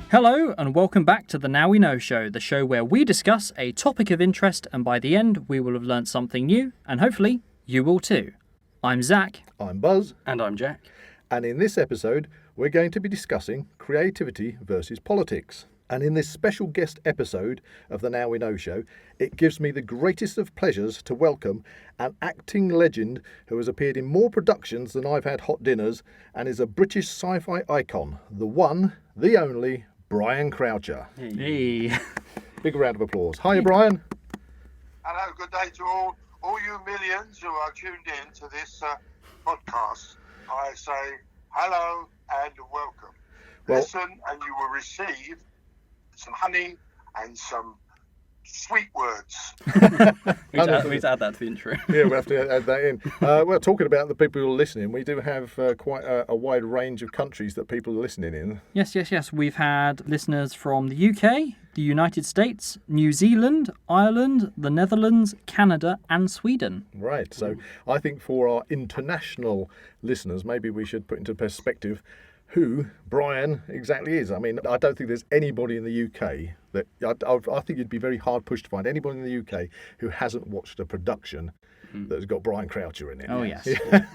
Hello and welcome back to the Now We Know Show, the show where we discuss a topic of interest and by the end we will have learnt something new and hopefully you will too. I'm Zach. I'm Buzz. And I'm Jack. And in this episode we're going to be discussing creativity versus politics. And in this special guest episode of the Now We Know Show, it gives me the greatest of pleasures to welcome an acting legend who has appeared in more productions than I've had hot dinners and is a British sci-fi icon, the one, the only, Brian Croucher. Hey. Big round of applause. Hiya, Brian. Hello, good day to all you millions who are tuned in to this podcast. I say hello and welcome. Well, listen and you will receive some honey and some sweet words. We need to add that to the intro. Yeah, we'll have to add that in. Well, talking about the people who are listening, we do have quite a wide range of countries that people are listening in. Yes. We've had listeners from the UK, the United States, New Zealand, Ireland, the Netherlands, Canada and Sweden. Right, so I think for our international listeners, maybe we should put into perspective who Brian exactly is. I mean, I don't think there's anybody in the UK that... I think you'd be very hard pushed to find anybody in the UK who hasn't watched a production that's got Brian Croucher in it. Oh, yes. Yeah,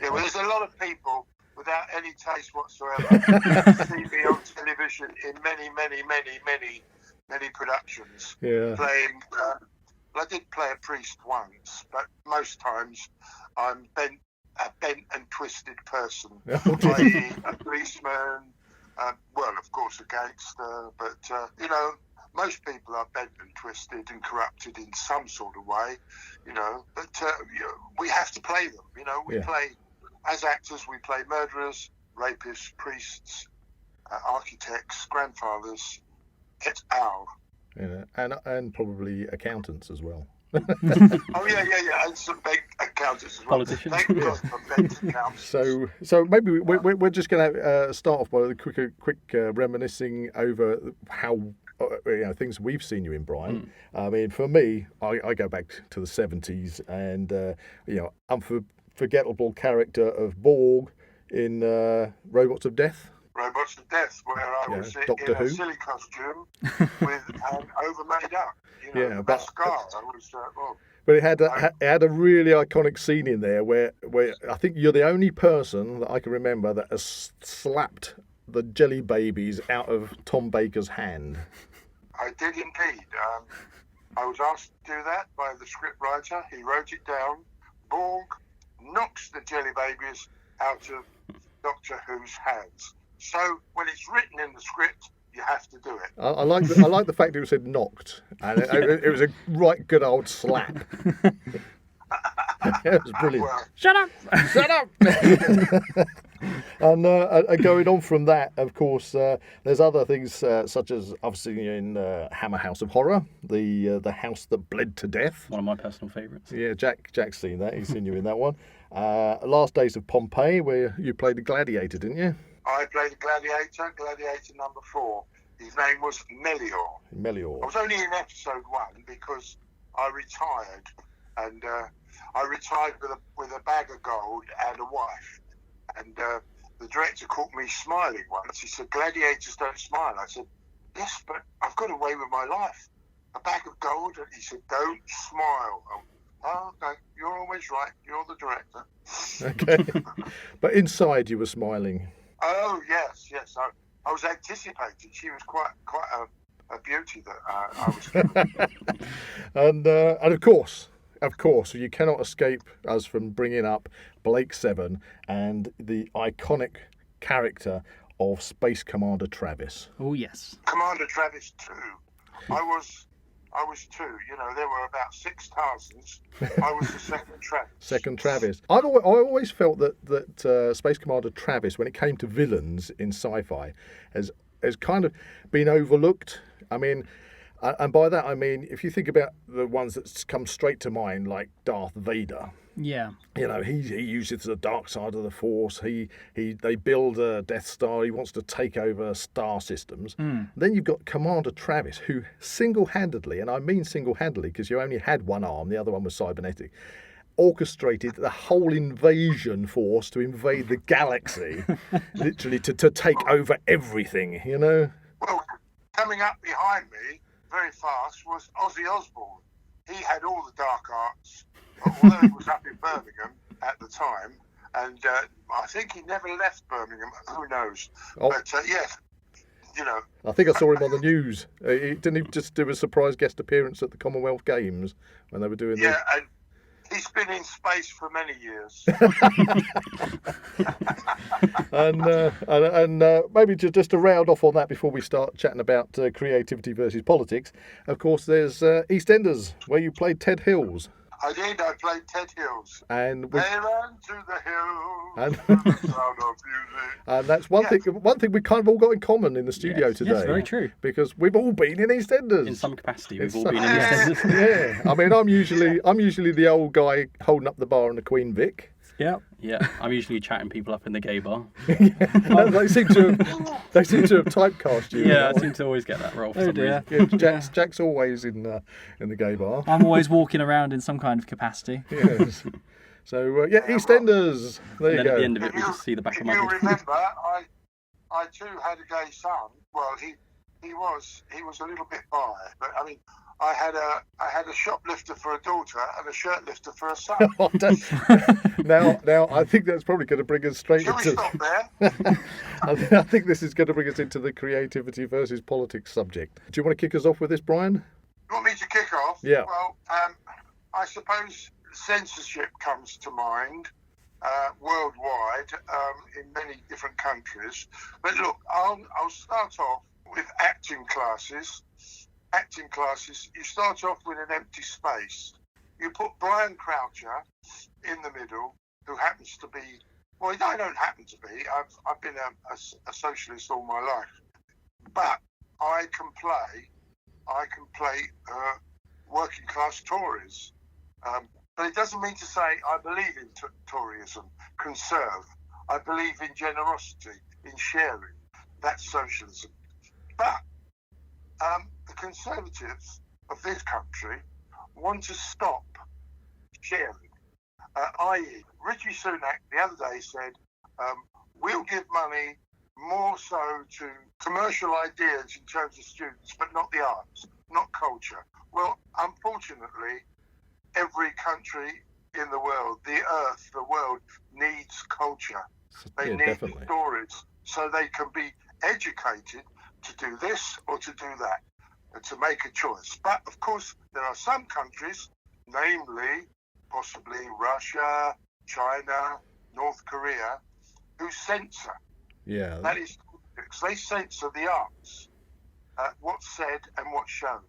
well, there's a lot of people without any taste whatsoever see me on television in many productions. Yeah. Playing, I did play a priest once, but most times I'm a bent and twisted person, i.e. a policeman, well, of course, a gangster, but, most people are bent and twisted and corrupted in some sort of way, but we have to play them, we play, as actors, we play murderers, rapists, priests, architects, grandfathers, et al. Yeah, and probably accountants as well. Oh yeah, and some bank accountants as well. Politicians. Thank God for bank accountants. So maybe we're just going to start off by a quick reminiscing over how things we've seen you in, Brian. I mean, for me, I go back to the 70s and unforgettable character of Borg in Robots of Death. Robots of Death, where I was Doctor in Who. a silly costume with an over-made up, mascara. But it had a really iconic scene in there where I think you're the only person that I can remember that has slapped the jelly babies out of Tom Baker's hand. I did indeed. I was asked to do that by the script writer. He wrote it down. Borg knocks the jelly babies out of Doctor Who's hands. So when it's written in the script, you have to do it. I like the fact it said knocked, and it was a right good old slap. It was brilliant. Well, Shut up! Shut up! And going on from that, of course, there's other things such as obviously in Hammer House of Horror, the house that bled to death. One of my personal favourites. Yeah, Jack's seen that. He's seen you in that one. Last Days of Pompeii, where you played the gladiator, didn't you? I played a gladiator number 4. His name was Melior. I was only in episode 1 because I retired, and I retired with a bag of gold and a wife. And the director caught me smiling once. He said, "Gladiators don't smile." I said, "Yes, but I've got away with my life. A bag of gold." And he said, "Don't smile." Oh, okay, you're always right. You're the director. Okay. But inside you were smiling. Oh, yes. I was anticipating. She was quite a beauty that I was given. And of course, you cannot escape us from bringing up Blake Seven and the iconic character of Space Commander Travis. Oh, yes. Commander Travis 2. I was 2. There were about 6 Tarzans. I was the second Travis. Second Travis. I always felt that Space Commander Travis, when it came to villains in sci-fi, has kind of been overlooked. I mean, and by that I mean, if you think about the ones that come straight to mind, like Darth Vader. Yeah. He uses the dark side of the Force. They build a Death Star. He wants to take over star systems. Then you've got Commander Travis, who single-handedly, and I mean single-handedly because you only had one arm, the other one was cybernetic, orchestrated the whole invasion force to invade the galaxy, literally to take over everything, you know? Well, coming up behind me very fast was Ozzy Osbourne. He had all the dark arts, although he was up in Birmingham at the time, and I think he never left Birmingham. Who knows? Oh. But yes, you know. I think I saw him on the news. Didn't he just do a surprise guest appearance at the Commonwealth Games when they were doing Yeah, and he's been in space for many years. and maybe just to round off on that before we start chatting about creativity versus politics, of course, there's EastEnders, where you played Ted Hills. I did. I played Ted Hills. And they ran to the hills and to the sound of music. And that's one thing we kind of all got in common in the studio today. Yes, very true. Because we've all been in EastEnders. In some capacity, we've all been in EastEnders. Yeah. I mean, I'm usually the old guy holding up the bar in the Queen Vic. Yeah. Yeah, I'm usually chatting people up in the gay bar. They seem to have typecast you. Yeah, I seem to always get that role for some reason. Yeah, Jack's always in the gay bar. I'm always walking around in some kind of capacity. Yes. So EastEnders. There you go. At the end of it, we just see the back of my head. If you remember, I too had a gay son. Well, he was a little bit bi, but I mean, I had a shoplifter for a daughter and a shirtlifter for a son. Now I think that's probably going to bring us straight into. Shall we stop there? I think this is going to bring us into the creativity versus politics subject. Do you want to kick us off with this, Brian? You want me to kick off? Yeah. Well, I suppose censorship comes to mind worldwide in many different countries. But look, I'll start off with acting classes. Acting classes, you start off with an empty space. You put Brian Croucher in the middle, who happens to be, well, I don't happen to be. I've been a socialist all my life, but I can play working class Tories. But it doesn't mean to say I believe in Toryism, conserve. I believe in generosity, in sharing. That's socialism. But the Conservatives of this country want to stop sharing. I.e., Richie Sunak the other day said, we'll give money more so to commercial ideas in terms of students, but not the arts, not culture. Well, unfortunately, every country in the world, the earth, the world, needs culture. They need definitely. Stories so they can be educated to do this or to do that, and to make a choice. But of course, there are some countries, namely possibly Russia, China, North Korea, who censor. Yeah. That is, they censor the arts, what's said and what's shown.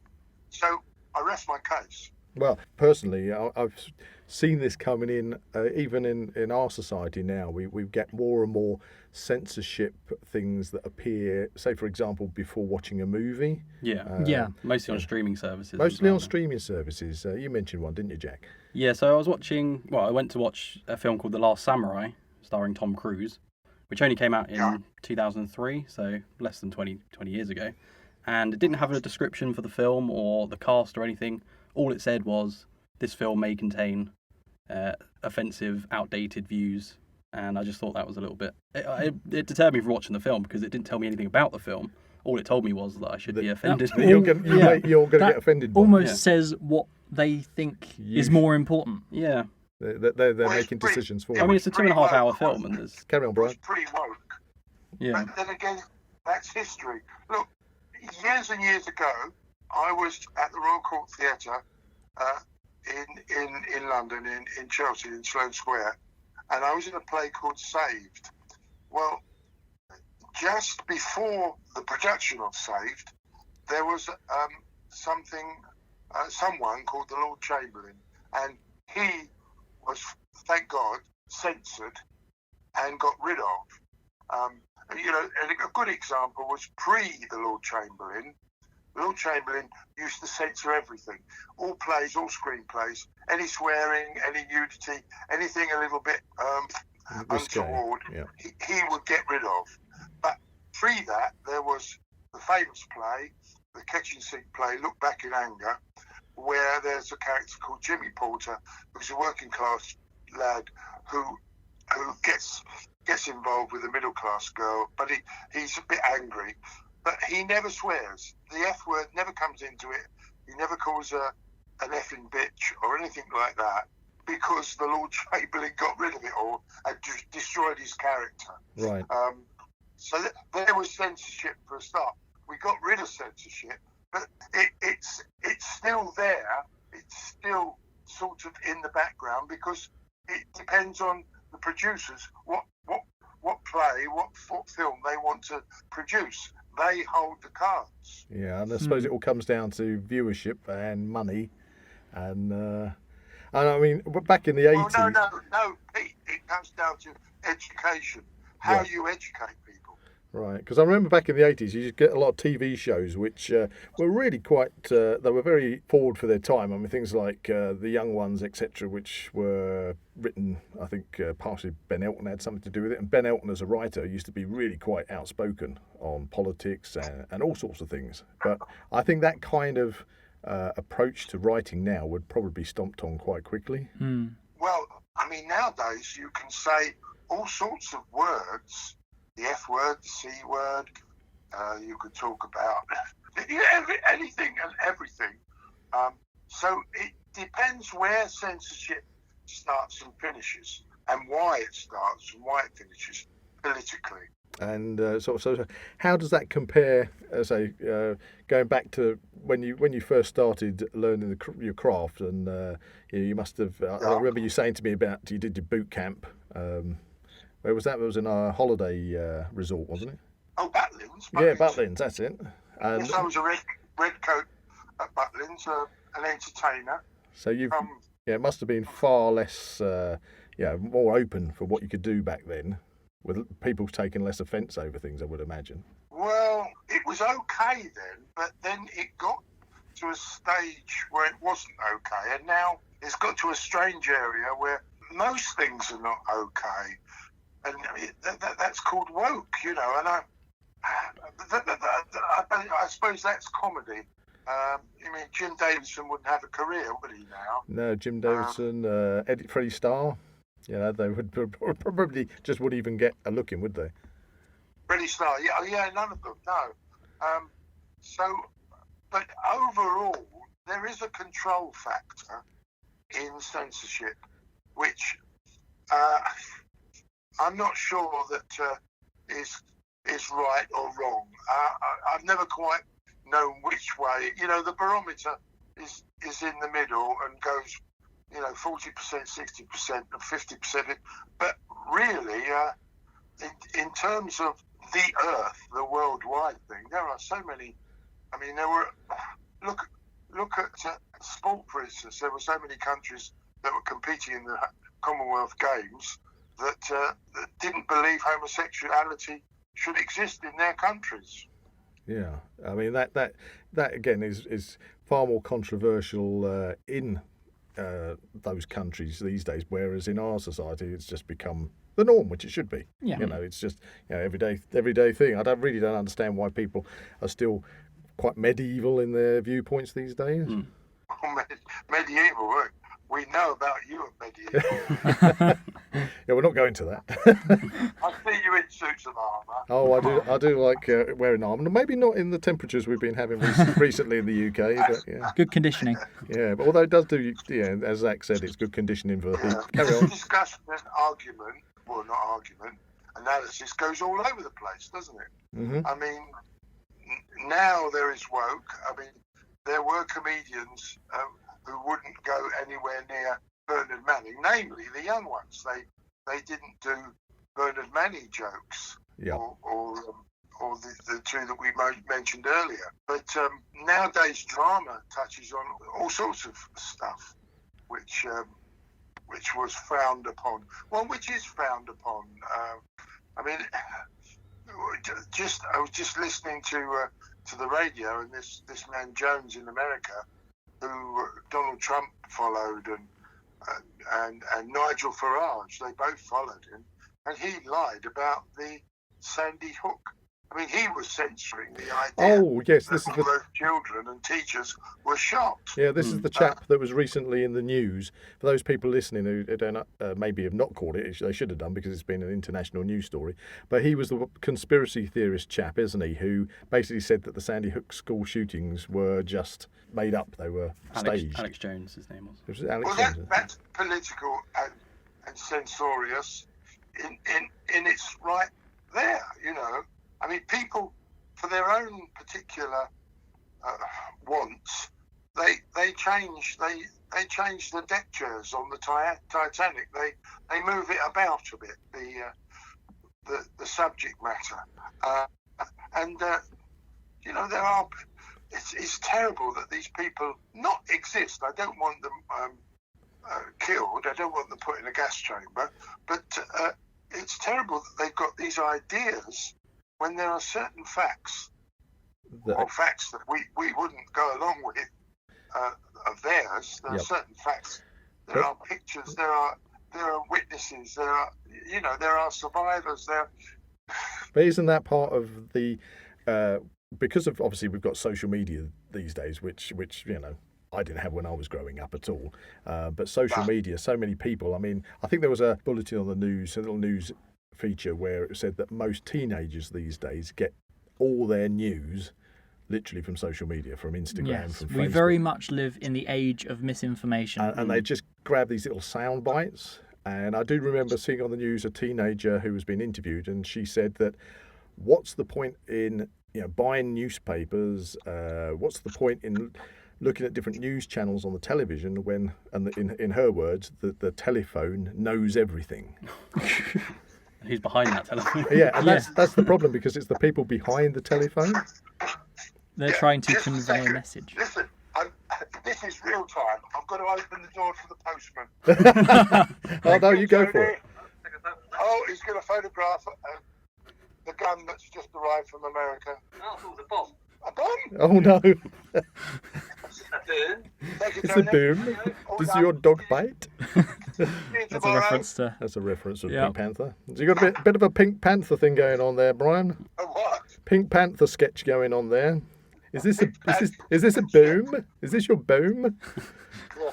So I rest my case. Well, personally, I've seen this coming in, even in our society now. We get more and more censorship things that appear, say, for example, before watching a movie. Yeah. Mostly on streaming services. Mostly on streaming services. You mentioned one, didn't you, Jack? Yeah, so I went to watch a film called The Last Samurai, starring Tom Cruise, which only came out in 2003, so less than 20 years ago. And it didn't have a description for the film or the cast or anything. All it said was, this film may contain offensive, outdated views. And I just thought that was a little bit... It deterred me from watching the film because it didn't tell me anything about the film. All it told me was that I should be offended. You're going to get offended by almost says what they think is more important. Yeah. They're making decisions for you. I mean, it's a 2.5 hour film. And there's... Carry on, Brian. It's pretty woke. Yeah. But then again, that's history. Look, years and years ago, I was at the Royal Court Theatre in London, in Chelsea, in Sloane Square, and I was in a play called Saved. Well, just before the production of Saved, there was someone called the Lord Chamberlain, and he was, thank God, censored and got rid of. And a good example was pre the Lord Chamberlain. The Lord Chamberlain used to censor everything, all plays, all screenplays, any swearing, any nudity, anything a little bit untoward, he would get rid of. But pre that, there was the famous play, the Kitchen Sink play, Look Back in Anger, where there's a character called Jimmy Porter, who's a working class lad who gets involved with a middle class girl, but he's a bit angry. But he never swears. The F word never comes into it. He never calls her an effing bitch or anything like that, because the Lord Chamberlain got rid of it all and destroyed his character. Right. So there was censorship for a start. We got rid of censorship, but it's still there. It's still sort of in the background, because it depends on the producers what play, what film they want to produce. They hold the cards. Yeah, and I suppose it all comes down to viewership and money, and I mean, back in the 80s... No, Pete, it comes down to education, how you educate people. Right, because I remember back in the 80s, you used to get a lot of TV shows which were really quite, they were very forward for their time. I mean, things like The Young Ones, etc., which were written, I think, partially Ben Elton had something to do with it. And Ben Elton, as a writer, used to be really quite outspoken on politics and all sorts of things. But I think that kind of approach to writing now would probably be stomped on quite quickly. Well, I mean, nowadays you can say all sorts of words, the F word, the C word, you could talk about anything and everything. So it depends where censorship starts and finishes, and why it starts and why it finishes politically. And so how does that compare, say, going back to when you first started learning your craft, and you must have, I remember you saying to me about you did your boot camp. Where was that? It was in a holiday resort, wasn't it? Oh, Butlins. Yeah, Butlins, that's it. And yes, I was a red coat at Butlins, an entertainer. So it must have been far less, more open for what you could do back then, with people taking less offence over things, I would imagine. Well, it was okay then, but then it got to a stage where it wasn't okay, and now it's got to a strange area where most things are not okay, and that's called woke, and I suppose that's comedy. I mean, Jim Davidson wouldn't have a career, would he now? No, Jim Davidson, Freddie Starr. They would probably just wouldn't even get a look in, would they? Freddie Starr, yeah, none of them, no. But overall, there is a control factor in censorship, which I'm not sure that is right or wrong. I've never quite known which way. The barometer is in the middle and goes, 40%, 60%, and 50%. But really, in terms of the Earth, the worldwide thing, there are so many. I mean, look at sport, for instance. There were so many countries that were competing in the Commonwealth Games that didn't believe homosexuality should exist in their countries. Yeah, I mean that again is far more controversial in those countries these days, whereas in our society it's just become the norm, which it should be. Yeah. It's just everyday thing. I don't understand why people are still quite medieval in their viewpoints these days. Medieval. We know about you at medieval. Yeah, we're not going to that. I see you in suits of armour. Oh, I do like wearing armour. Maybe not in the temperatures we've been having recently in the UK, but yeah. Good conditioning. Yeah, but although it does do, as Zach said, it's good conditioning for the heat. Carry on. Discussion, analysis goes all over the place, doesn't it? Mm-hmm. I mean, now there is woke. I mean, there were comedians who wouldn't go anywhere near Bernard Manning, namely the young ones. They didn't do Bernard Manning jokes, or the two that we mentioned earlier. But nowadays drama touches on all sorts of stuff, which was frowned upon. Well, which is frowned upon. I mean, I was just listening to the radio, and this man Jones in America, who Donald Trump followed, and Nigel Farage, they both followed him, and he lied about the Sandy Hook I mean, he was censoring the idea. Oh, yes, that this is the... both children and teachers were shocked. Yeah, this is the chap that was recently in the news. For those people listening who don't maybe have not caught it, they should have done because it's been an international news story. But he was the conspiracy theorist chap, isn't he, who basically said that the Sandy Hook school shootings were just made up. They were staged. Alex Jones, his name was. It was Alex Well, Jones. that's political and censorious in its right there, you know. I mean, people, for their own particular wants, they change the deck chairs on the Titanic. They move it about a bit, the subject matter, and you know, it's terrible that these people not exist. I don't want them killed. I don't want them put in a gas chamber, but it's terrible that they've got these ideas when there are certain facts, or facts that we wouldn't go along with, of theirs. There are certain facts. There are pictures. There are witnesses. There are survivors. But isn't that part of the because of, obviously, we've got social media these days, which you know, I didn't have when I was growing up at all. But social media, so many people. I mean, I think there was a bulletin on the news, a little news feature where it said that most teenagers these days get all their news literally from social media, from Instagram, Yes, from Facebook. we very much live in the age of misinformation. And they just grab these little sound bites. And I do remember seeing on the news a teenager who was being interviewed, and she said that, what's the point in, you know, buying newspapers? What's the point in looking at different news channels on the television when, and in her words, the telephone knows everything? Who's behind that telephone? Yeah, and that's the problem, because it's the people behind the telephone. They're trying to just a convey a second. message. Listen, this is real time. I've got to open the door for the postman. Oh, no, you go for it. Oh, he's going to photograph the gun that's just arrived from America. Oh, it was a bomb. A bomb? Oh, no. Thank you, It's a Tony. boom. All Does done. your dog bite? See you That's a tomorrow. reference to... That's a reference to Yep. Pink Panther. So you got a bit of a Pink Panther thing going on there, Brian. A what? Pink Panther sketch going on there. Is this a boom? Is this your boom? Yeah.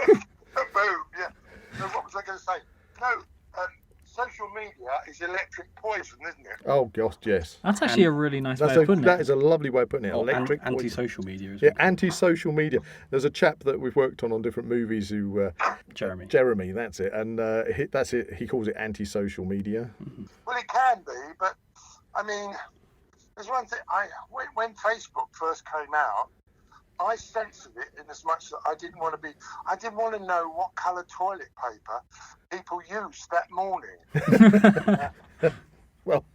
Boom, yeah. So what was I going to say? No, social media is electric poison, isn't it? Oh gosh, yes. That's actually a really nice way That of putting it. is a lovely way of putting it. Electric poison. Anti-social media as Yeah, well. anti-social media. There's a chap that we've worked on different movies who Jeremy, that's it, and that's it. He calls it anti-social media. Well, it can be, but I mean, there's one thing. When Facebook first came out, I censored it in as much that I didn't want to know what colour toilet paper people used that morning. Well,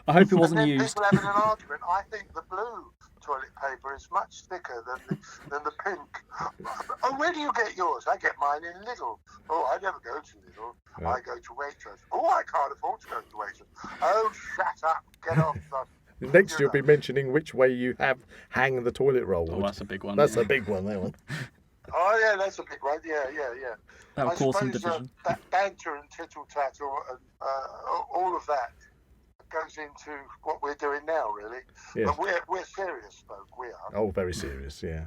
I hope it And wasn't then used. people having an argument. I think the blue toilet paper is much thicker than the pink. Oh, where do you get yours? I get mine in Lidl. Oh, I never go to Lidl. Yeah. I go to Waitrose. Oh, I can't afford to go to Waitrose. Oh, shut up. Get off. next you'll be mentioning which way you hang the toilet roll. Oh, that's a big one. That's yeah. a big one, that one. Oh, yeah, that's a big one. Yeah. That'll I cause some suppose, division. that banter and tittle-tattle and all of that goes into what we're doing now, really. Yes. But we're serious folk. We are. Oh, very serious, yeah.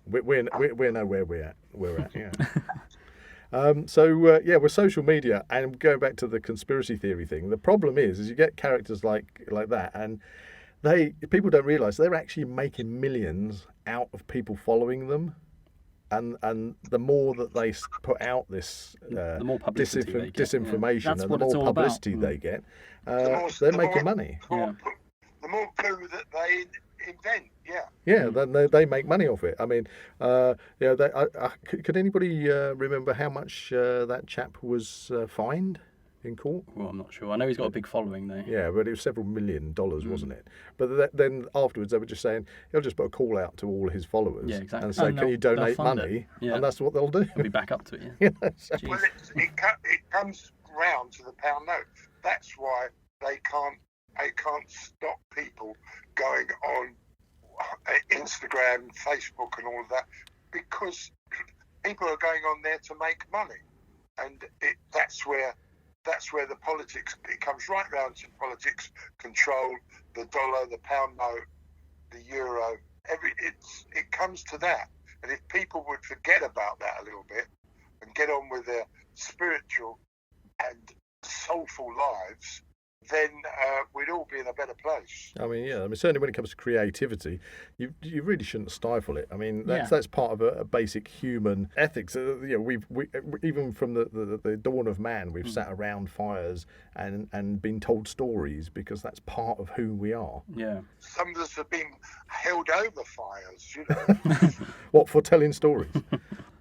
We know where we're at. Yeah. With social media, and going back to the conspiracy theory thing, the problem is you get characters like that, and people don't realise they're actually making millions out of people following them, and the more that they put out this the more publicity they get, disinformation, That's and what the it's more all about. publicity they get, The they're more- making money. The more blue that they invent, yeah. Yeah, then they make money off it. I mean, could anybody remember how much that chap was fined in court? Well, I'm not sure. I know he's got a big following though. Yeah, but it was several $1 million, wasn't it? But then afterwards, they were just saying he'll just put a call out to all his followers Yeah, exactly. and say, And "Can you they'll donate fund money?" Yeah. And that's what they'll do. He'll be back up to it. Yeah, Jeez. Well, it comes round to the pound note. That's why they can't stop people going on Instagram, Facebook, and all of that, because people are going on there to make money, and that's where that's where the politics, it comes right round to politics, control, the dollar, the pound note, the euro, it comes to that. And if people would forget about that a little bit and get on with their spiritual and soulful lives, then we'd all be in a better place. I mean, certainly when it comes to creativity, you really shouldn't stifle it. I mean, that's part of a basic human ethics. We even from the dawn of man, we've sat around fires and been told stories because that's part of who we are. Yeah. Some of us have been held over fires, you know. What, for telling stories?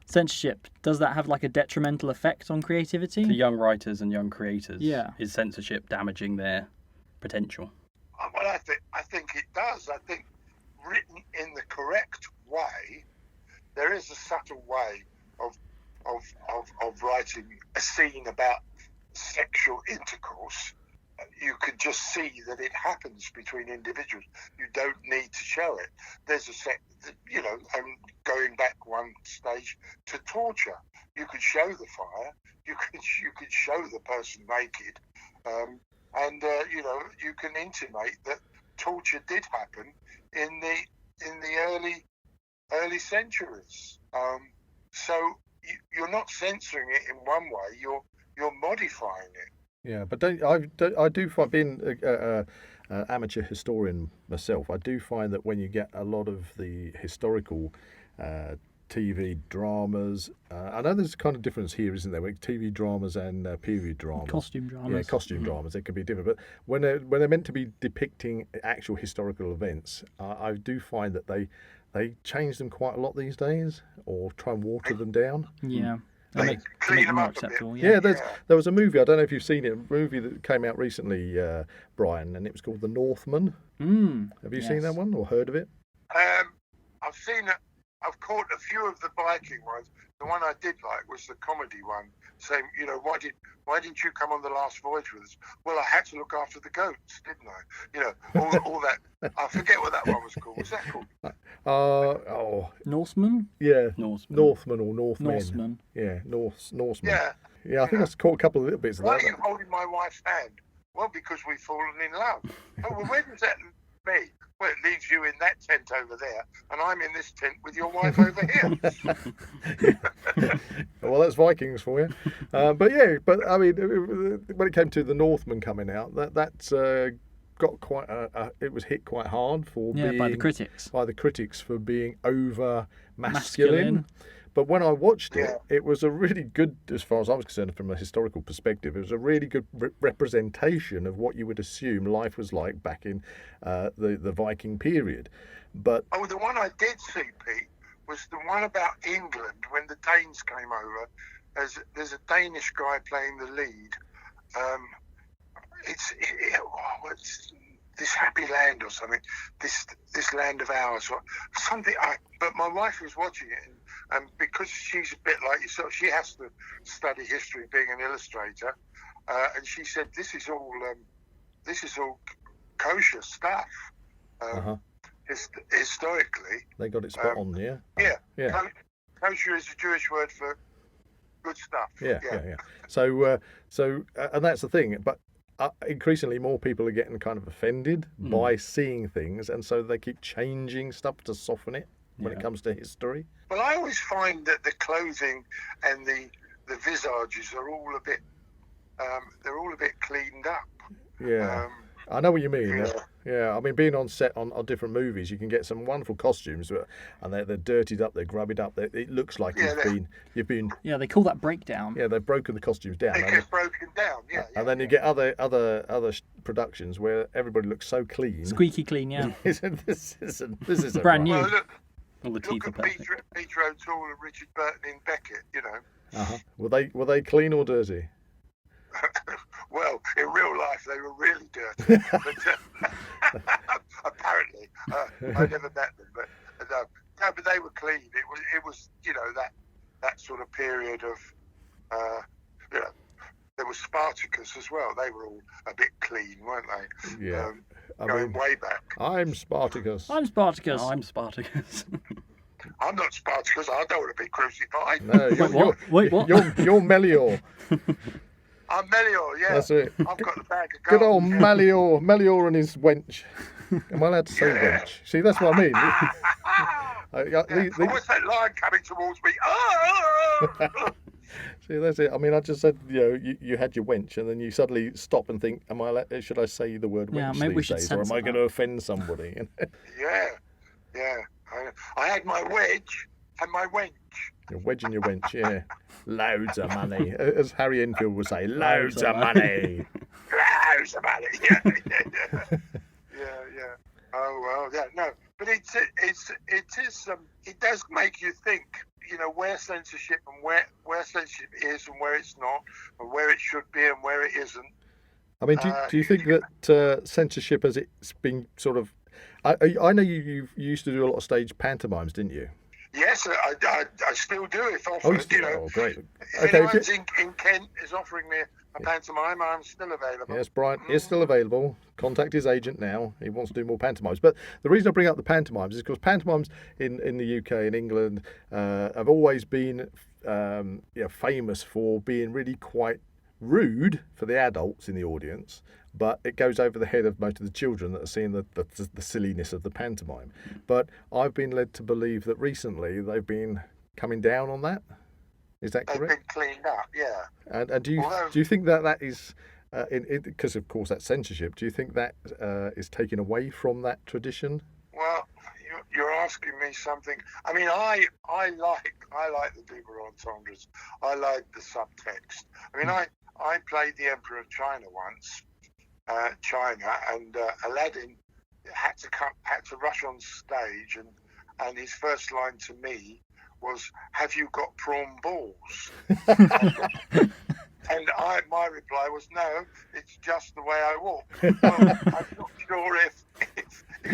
Censorship, does that have like a detrimental effect on creativity? To young writers and young creators, Yeah. is censorship damaging their potential? Well, I think it does. I think written in the correct way, there is a subtle way of writing a scene about sexual intercourse. You can just see that it happens between individuals. You don't need to show it. There's and going back one stage to torture. You could show the fire. You could show the person naked, and you can intimate that torture did happen in the early centuries. So you're not censoring it in one way. You're modifying it. Yeah, but I do find, being an amateur historian myself, I do find that when you get a lot of the historical TV dramas, I know there's a kind of difference here, isn't there? With TV dramas and period dramas. Costume dramas. Yeah, costume dramas, it can be different. But when they're meant to be depicting actual historical events, I do find that they change them quite a lot these days, or try and water them down. Yeah. They To clean make them more up a bit. acceptable. Yeah, there was a movie, I don't know if you've seen it, a movie that came out recently, Brian, and it was called The Northman. Have you seen that one or heard of it? I've seen it. I've caught a few of the Viking ones. The one I did like was the comedy one, saying, why didn't you come on the last voyage with us? Well, I had to look after the goats, didn't I? All that. I forget what that one was called. What's that called? Norseman? Yeah, Norseman. Northman or Northmen. Norseman. Yeah, Norseman. Yeah. Yeah, I think I've caught a couple of little bits of Why that. are you holding my wife's hand? Well, because we've fallen in love. Oh, well, where does that leave me? Well, it leaves you in that tent over there, and I'm in this tent with your wife over here. Well, that's Vikings for you. But I mean, when it came to the Northman coming out, that's got quite it was hit quite hard for being by the critics for being over masculine. But when I watched it, it was a really good, as far as I was concerned, from a historical perspective, it was a really good representation of what you would assume life was like back in the Viking period. But the one I did see, Pete, was the one about England when the Danes came over. There's a Danish guy playing the lead. It's this happy land or something. This land of ours or something. But my wife was watching it. And because she's a bit like yourself, she has to study history, being an illustrator. And she said, "This is all kosher stuff." Historically, they got it spot on, yeah. Yeah. Kosher is a Jewish word for good stuff. Yeah. So and that's the thing. But increasingly, more people are getting kind of offended by seeing things, and so they keep changing stuff to soften it when it comes to history. Well, I always find that the clothing and the visages are all a bit they're all a bit cleaned up. Yeah, I know what you mean. Yeah, I mean, being on set on different movies, you can get some wonderful costumes, and they're dirtied up, they're grubbied up. It looks like you've been. Yeah, they call that breakdown. Yeah, they've broken the costumes down. They get broken down. Yeah. And then you get other productions where everybody looks so clean, squeaky clean. Yeah. This is brand new. Well, All the teeth look are at perfect. Peter O'Toole and Richard Burton in Beckett. Were they clean or dirty? Well, in real life, they were really dirty. But apparently, I never met them. But no, but they were clean. It was that sort of period of there was Spartacus as well. They were all a bit clean, weren't they? Yeah. Going way back. I'm Spartacus. I'm Spartacus. I'm Spartacus. I'm not Spartacus. I don't want to be crucified. No, Wait, what? You're Melior. I'm Melior, yeah. That's it. I've got the bag of Good gold. old Melior and his wench. Am I allowed to say wench? See, that's what I mean. What's that lion coming towards me? See, that's it. I mean, I just said, you had your wench, and then you suddenly stop and think, should I say the word wench maybe we these should days, or am censor I going to offend somebody? Yeah. I had my wedge and my wench. Your wedge and your wench, yeah. Loads of money. As Harry Enfield would say, loads of money. Loads of money. Yeah. Oh well, yeah. No, but it does make you think. Where censorship and where censorship is and where it's not, and where it should be and where it isn't. I mean, do you think that censorship, as it's been sort of, I know you used to do a lot of stage pantomimes, didn't you? Yes, I still do if offered. Oh, great. If anyone's in Kent is offering me a pantomime, I'm still available. Yes, Brian is still available. Contact his agent now. He wants to do more pantomimes. But the reason I bring up the pantomimes is because pantomimes in the UK and England have always been famous for being really quite rude for the adults in the audience, but it goes over the head of most of the children that are seeing the silliness of the pantomime. But I've been led to believe that recently they've been coming down on that. Is that correct? They've been cleaned up, yeah. And do you think that is because of course that's censorship? Do you think that is taken away from that tradition? Well, you're asking me something. I mean, I like the double entendres. I like the subtext. I mean, I played the Emperor of China once, and Aladdin had to rush on stage, and his first line to me was, "Have you got prawn balls?" And my reply was, "No, it's just the way I walk." Well, I'm not sure if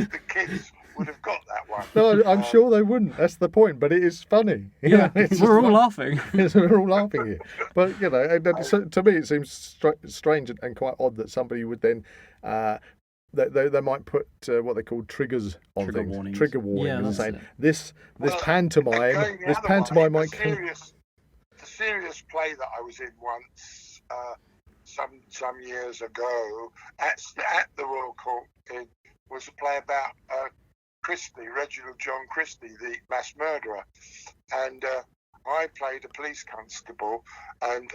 the kids would have got that one. No, I'm sure they wouldn't. That's the point. But it is funny. Yeah, we're all laughing. We're all laughing here. But to me, it seems strange and quite odd that somebody would then. They might put what they call triggers on Trigger things, warnings. trigger warnings, and saying this Well, pantomime might. The serious play that I was in once, some years ago, at the Royal Court Inn, was a play about Reginald John Christie, the mass murderer, and I played a police constable, and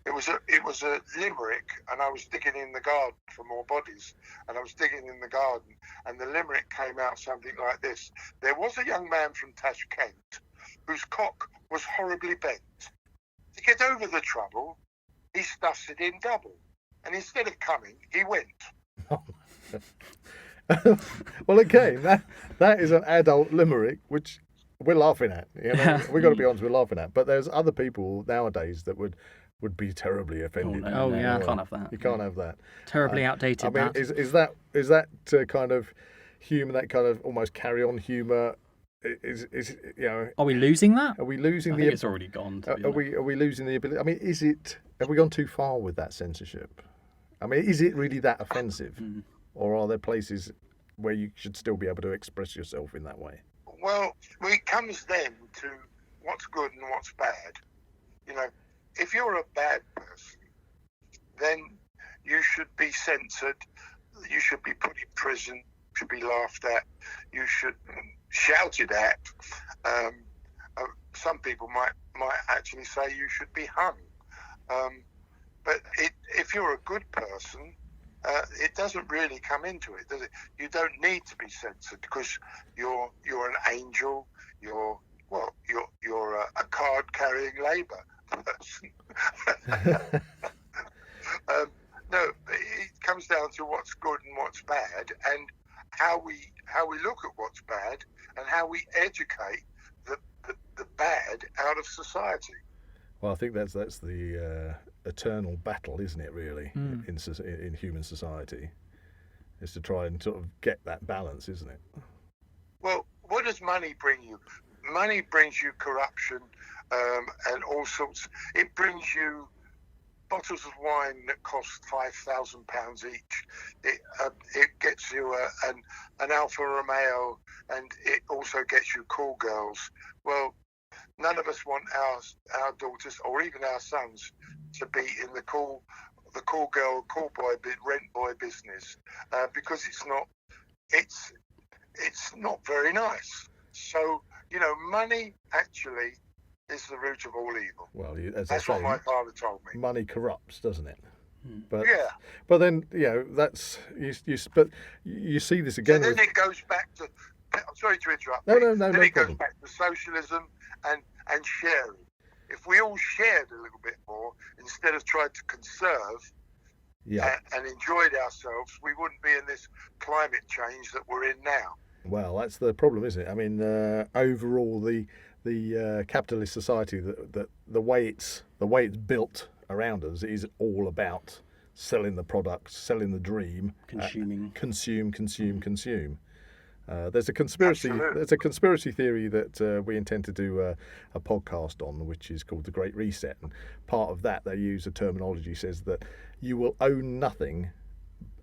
it was a limerick, and I was digging in the garden for more bodies, and I was digging in the garden, and the limerick came out something like this: "There was a young man from Tashkent whose cock was horribly bent. To get over the trouble, he stuffed it in double, and instead of coming, he went." Well, again, that is an adult limerick, which we're laughing at. We've got to be honest, we're laughing at. But there's other people nowadays that would be terribly offended. Oh, yeah. You can't have that. You can't have that. Terribly outdated. I mean, is that kind of humour, that kind of almost carry on humour? Are we losing that? Are we losing I think it's already gone. Are we losing the ability? I mean, have we gone too far with that censorship? I mean, is it really that offensive, or are there places where you should still be able to express yourself in that way? Well, it comes then to what's good and what's bad. If you're a bad person, then you should be censored. You should be put in prison. You should be laughed at. You should shouted at. Some people might actually say you should be hung. But if you're a good person, it doesn't really come into it, does it? You don't need to be censored because you're an angel. You're a card-carrying Labour person. No, it comes down to what's good and what's bad, and how we look at what's bad, and how we educate the bad out of society. Well, I think that's the eternal battle, isn't it? Really, in human society, is to try and sort of get that balance, isn't it? Well, what does money bring you? Money brings you corruption and all sorts. It brings you bottles of wine that cost £5,000 each. It gets you an Alfa Romeo, and it also gets you call girls. Well, none of us want our daughters or even our sons to be in the cool girl, cool boy, rent boy business, because it's not very nice. So, money actually is the root of all evil. Well, as that's I say, what my father told me. Money corrupts, doesn't it? But yeah. But then that's but you see this again. So then it goes back to. I'm sorry to interrupt. No, then no it problem. goes back to socialism and sharing. If we all shared a little bit more instead of trying to conserve and enjoyed ourselves, we wouldn't be in this climate change that we're in now. Well, that's the problem, isn't it? I mean, overall, the capitalist society, that the way it's built around us is all about selling the product, selling the dream, consuming, consume. There's a conspiracy theory that we intend to do a podcast on, which is called the Great Reset, and part of that they use a terminology says that you will own nothing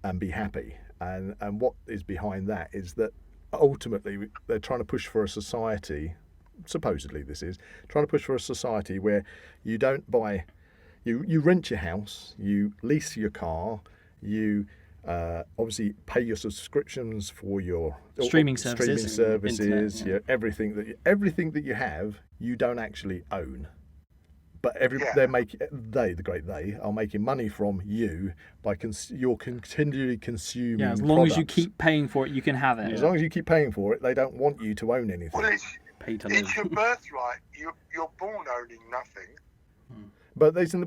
and be happy, and what is behind that is that ultimately they're trying to push for a society, supposedly this is trying to push for a society where you don't buy, you rent your house, you lease your car, you obviously pay your subscriptions for your streaming services, everything that you have, you don't actually own. But the great they are making money from you by you're continually consuming. Yeah, as long as you keep paying for it, you can have it. As long as you keep paying for it, they don't want you to own anything. Well, it's your birthright. You're born owning nothing. But isn't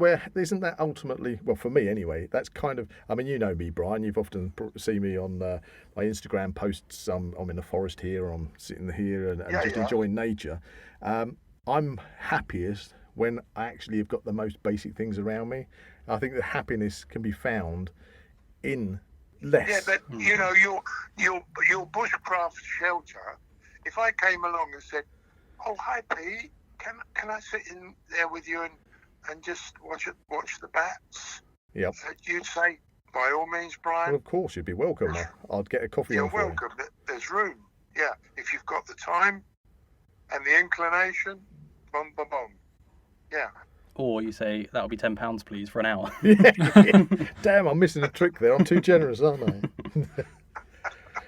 that ultimately, well, for me anyway, that's kind of, I mean, you know me, Brian, you've often seen me on my Instagram posts. I'm in the forest here, or I'm sitting here and just enjoying nature. I'm happiest when I actually have got the most basic things around me. I think that happiness can be found in less. Yeah, but your bushcraft shelter, if I came along and said, "Oh, hi Pete, can I sit in there with you and just watch the bats?" Yep. You'd say, "By all means, Brian." Well, of course, you'd be welcome. I'd get a coffee. You're welcome. There's room. Yeah, if you've got the time and the inclination, boom, boom, boom. Yeah. Or you say, "That'll be £10, please, for an hour." Damn, I'm missing a trick there. I'm too generous, aren't I?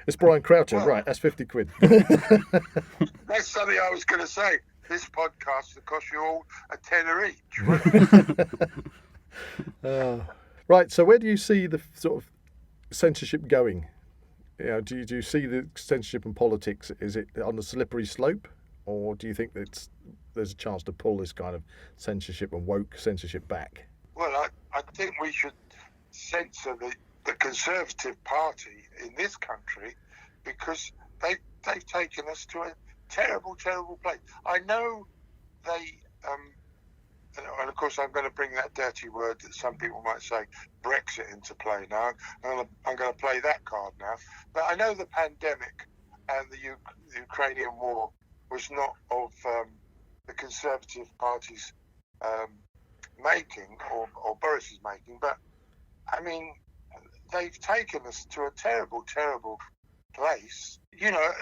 It's Brian Croucher, right? That's 50 quid. That's something I was going to say. This podcast will cost you all a tenner each. Right. So where do you see the sort of censorship going? Do you see the censorship in politics? Is it on a slippery slope, or do you think that there's a chance to pull this kind of censorship and woke censorship back? Well, I think we should censor the Conservative Party in this country, because they've taken us to a terrible, terrible place. I know they, and of course I'm going to bring that dirty word that some people might say, Brexit, into play now. I'm going to play that card now. But I know the pandemic and the Ukrainian war was not of the Conservative Party's making, or Boris's making, but I mean, they've taken us to a terrible, terrible place.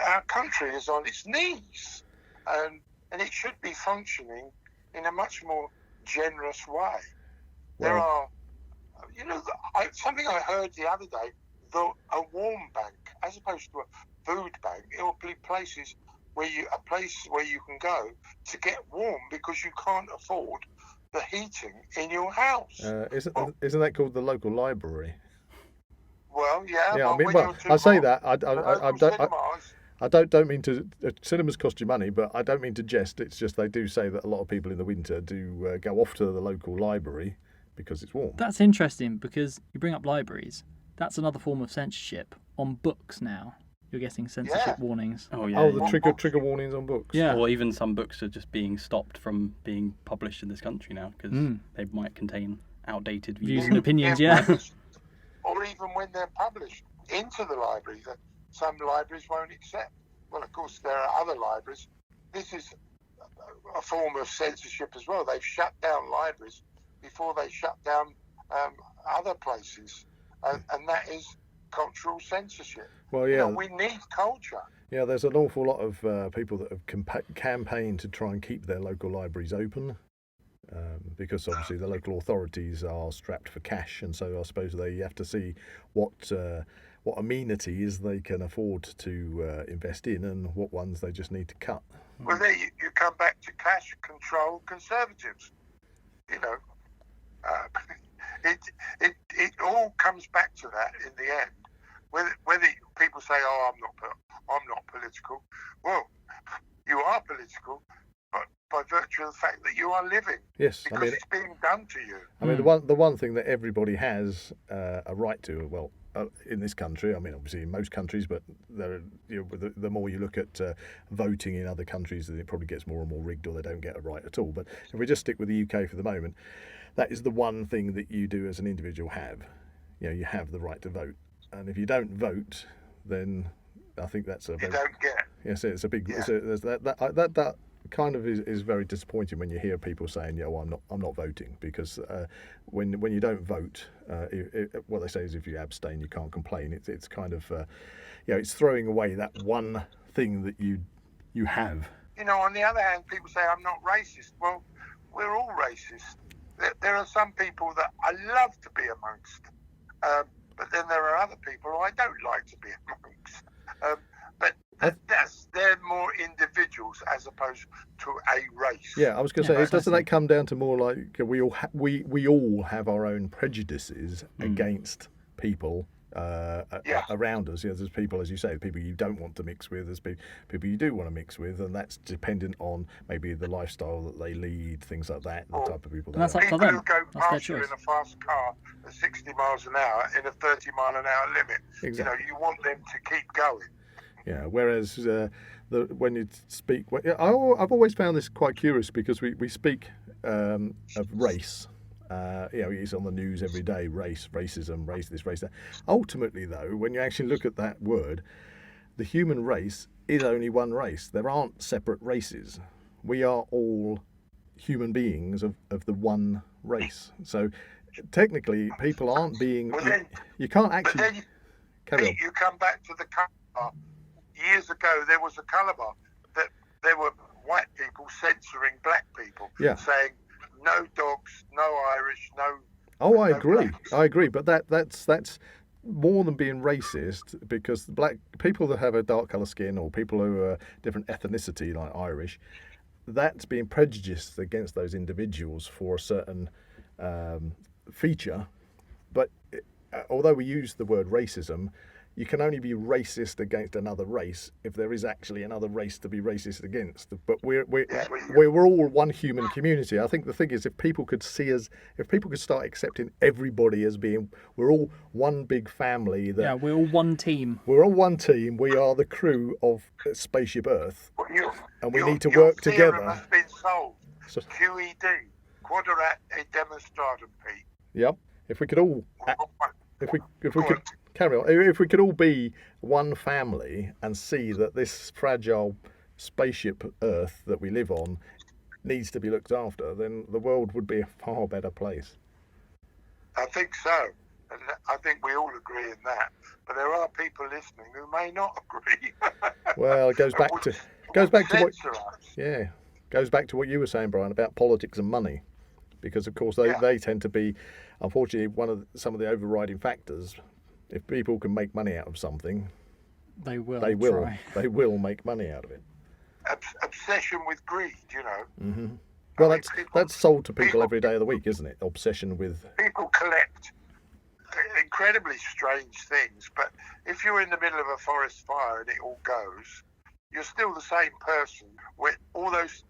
Our country is on its knees, and it should be functioning in a much more generous way. There are, something I heard the other day, a warm bank, as opposed to a food bank. It will be places where you can go to get warm because you can't afford the heating in your house. Isn't that called the local library? Well, yeah. Yeah, I mean, I say that. I don't mean to. Cinemas cost you money, but I don't mean to jest. It's just they do say that a lot of people in the winter do go off to the local library because it's warm. That's interesting, because you bring up libraries. That's another form of censorship on books now. You're getting censorship warnings. Oh yeah. Oh, the trigger warnings on books. Yeah. Or even some books are just being stopped from being published in this country now because they might contain outdated views and opinions. Yeah. Or even when they're published into the library, that some libraries won't accept. Well, of course, there are other libraries. This is a form of censorship as well. They've shut down libraries before they shut down other places, and that is cultural censorship. Well, yeah. We need culture. Yeah, there's an awful lot of people that have campaigned to try and keep their local libraries open, because obviously the local authorities are strapped for cash, and so I suppose they have to see what amenities they can afford to invest in and what ones they just need to cut. Well, there you come back to cash control conservatives. You know, it all comes back to that in the end. Whether people say, "Oh, I'm not political," well, you are political, but by virtue of the fact that you are living. Yes, because it's being done to you. I mean, the one thing that everybody has a right to, well, in this country, I mean, obviously in most countries, but the more you look at voting in other countries, then it probably gets more and more rigged, or they don't get a right at all. But if we just stick with the UK for the moment, that is the one thing that you do as an individual have. You know, you have the right to vote. And if you don't vote, then I think that's a very... You don't get. Yes, it's a big... Yeah. That kind of is very disappointing when you hear people saying, "Yeah, well, I'm not voting," because when you don't vote, what they say is if you abstain, you can't complain. It's kind of it's throwing away that one thing that you have. You know, on the other hand, people say I'm not racist. Well, we're all racist. There are some people that I love to be amongst, but then there are other people who I don't like to be amongst. But they're more individuals as opposed to a race. Yeah, I was going to say, doesn't that come down to more like we all have our own prejudices against people around us? You know, there's people, as you say, people you don't want to mix with, there's people you do want to mix with, and that's dependent on maybe the lifestyle that they lead, things like that, the type of people. That's up to people them. who go That's their past you choice. in a fast car at 60 miles an hour in a 30-mile-an-hour limit. Exactly. You know, you want them to keep going. Yeah, whereas when you speak, I've always found this quite curious because we speak of race. It's on the news every day: race, racism, race this, race that. Ultimately, though, when you actually look at that word, the human race is only one race. There aren't separate races. We are all human beings of the one race. So technically, people aren't being. You can't actually. But then carry on. you come back to the colour. Years ago, there was a colour bar that there were white people censoring black people, saying no dogs, no Irish, no. Oh, I no agree. blacks. I agree. But that's more than being racist, because black people that have a dark colour skin or people who are different ethnicity, like Irish, that's being prejudiced against those individuals for a certain feature. But although we use the word racism, you can only be racist against another race if there is actually another race to be racist against. But we're all one human community. I think the thing is, if people could see us, if people could start accepting everybody as being, we're all one big family. We're all one team. We're all one team. We are the crew of Spaceship Earth, and we need to your work theorem together. has been solved. So, QED, quadrat e demonstratum, Pete. yep. If we could all, if we could. Carry on. If we could all be one family and see that this fragile spaceship Earth that we live on needs to be looked after, then the world would be a far better place. I think so, and I think we all agree in that. But there are people listening who may not agree. Well, it goes back to what you were saying, Brian, about politics and money, because of course they tend to be, unfortunately, some of the overriding factors. If people can make money out of something, they will make money out of it. Obsession with greed, you know. Mm-hmm. Well, that's sold to people every day of the week, isn't it? Obsession with... People collect incredibly strange things, but if you're in the middle of a forest fire and it all goes, you're still the same person with all those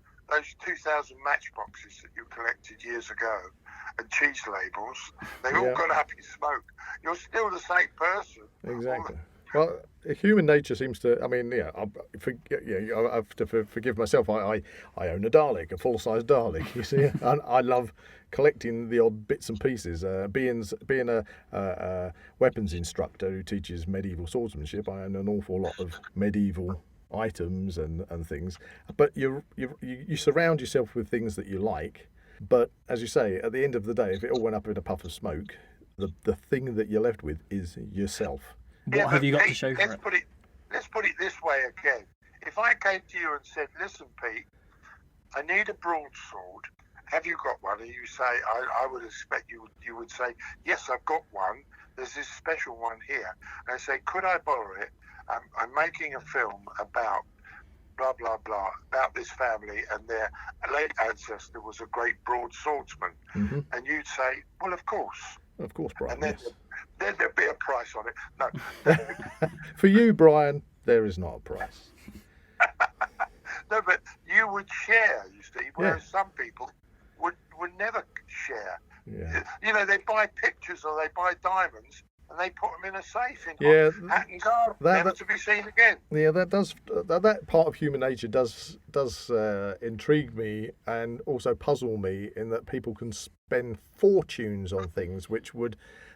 2,000 matchboxes that you collected years ago and cheese labels. They've all gone up in smoke. You're still the same person. Exactly. Well, human nature seems to. I mean, I have to forgive myself. I own a Dalek, a full-size Dalek. You see, and I love collecting the odd bits and pieces. Being a weapons instructor who teaches medieval swordsmanship, I own an awful lot of medieval items and things. But you surround yourself with things that you like. But as you say, at the end of the day, if it all went up in a puff of smoke, the thing that you're left with is yourself. What have you got to show for it? Let's put it this way again. If I came to you and said, listen, Pete, I need a broadsword. Have you got one? And you say, I would expect you would say, yes, I've got one. There's this special one here. And I say, could I borrow it? I'm making a film about blah, blah, blah, about this family, and their late ancestor was a great broadswordsman. Mm-hmm. And you'd say, well, of course. Of course, Brian. And then, Yes. then there'd be a price on it. No, For you, Brian, there is not a price. no, but you would share, you see, whereas some people would never share. Yeah. You know, they buy pictures or they buy diamonds and they put them in a safe in hat and guard, never to be seen again. Yeah, that part of human nature does intrigue me and also puzzle me, in that people can spend fortunes on things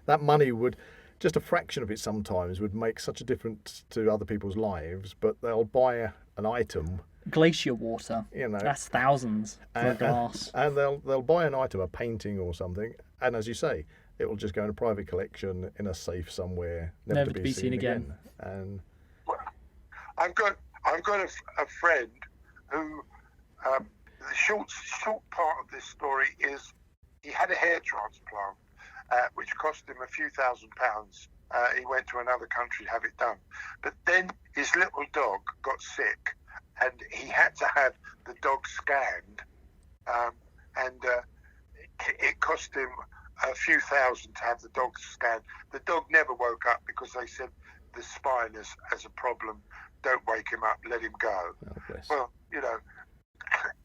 that money would, just a fraction of it sometimes, would make such a difference to other people's lives, but they'll buy an item. Glacier water. You know, that's thousands for a glass. And they'll buy an item, a painting or something, and as you say, it will just go in a private collection in a safe somewhere, never to be seen again. And well, I've got a friend who the short part of this story is he had a hair transplant, which cost him a few £1,000s. He went to another country to have it done, but then his little dog got sick, and he had to have the dog scanned, and it cost him a few thousand to have the dog scanned. The dog never woke up because they said the spine has a problem. Don't wake him up, let him go. Oh, well, you know,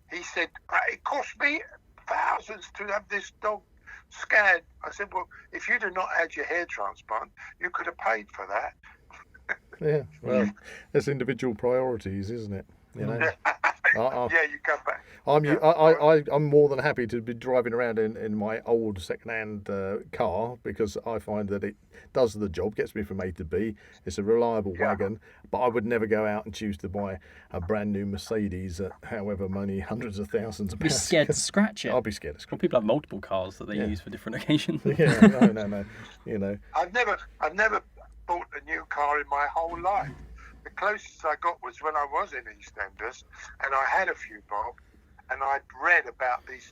he said, it cost me thousands to have this dog scanned. I said, well, if you'd have not had your hair transplant, you could have paid for that. Yeah, well, there's individual priorities, isn't it? You know. Yeah, you come back. I'm more than happy to be driving around in my old second-hand car, because I find that it does the job, gets me from A to B. It's a reliable wagon, but I would never go out and choose to buy a brand new Mercedes at however many hundreds of thousands of pounds. Be scared to scratch it. I'll be scared to scratch Well, people have multiple cars that they use for different occasions. Yeah, no. You know. I've never bought a new car in my whole life. The closest I got was when I was in EastEnders, and I had a few bob, and I'd read about these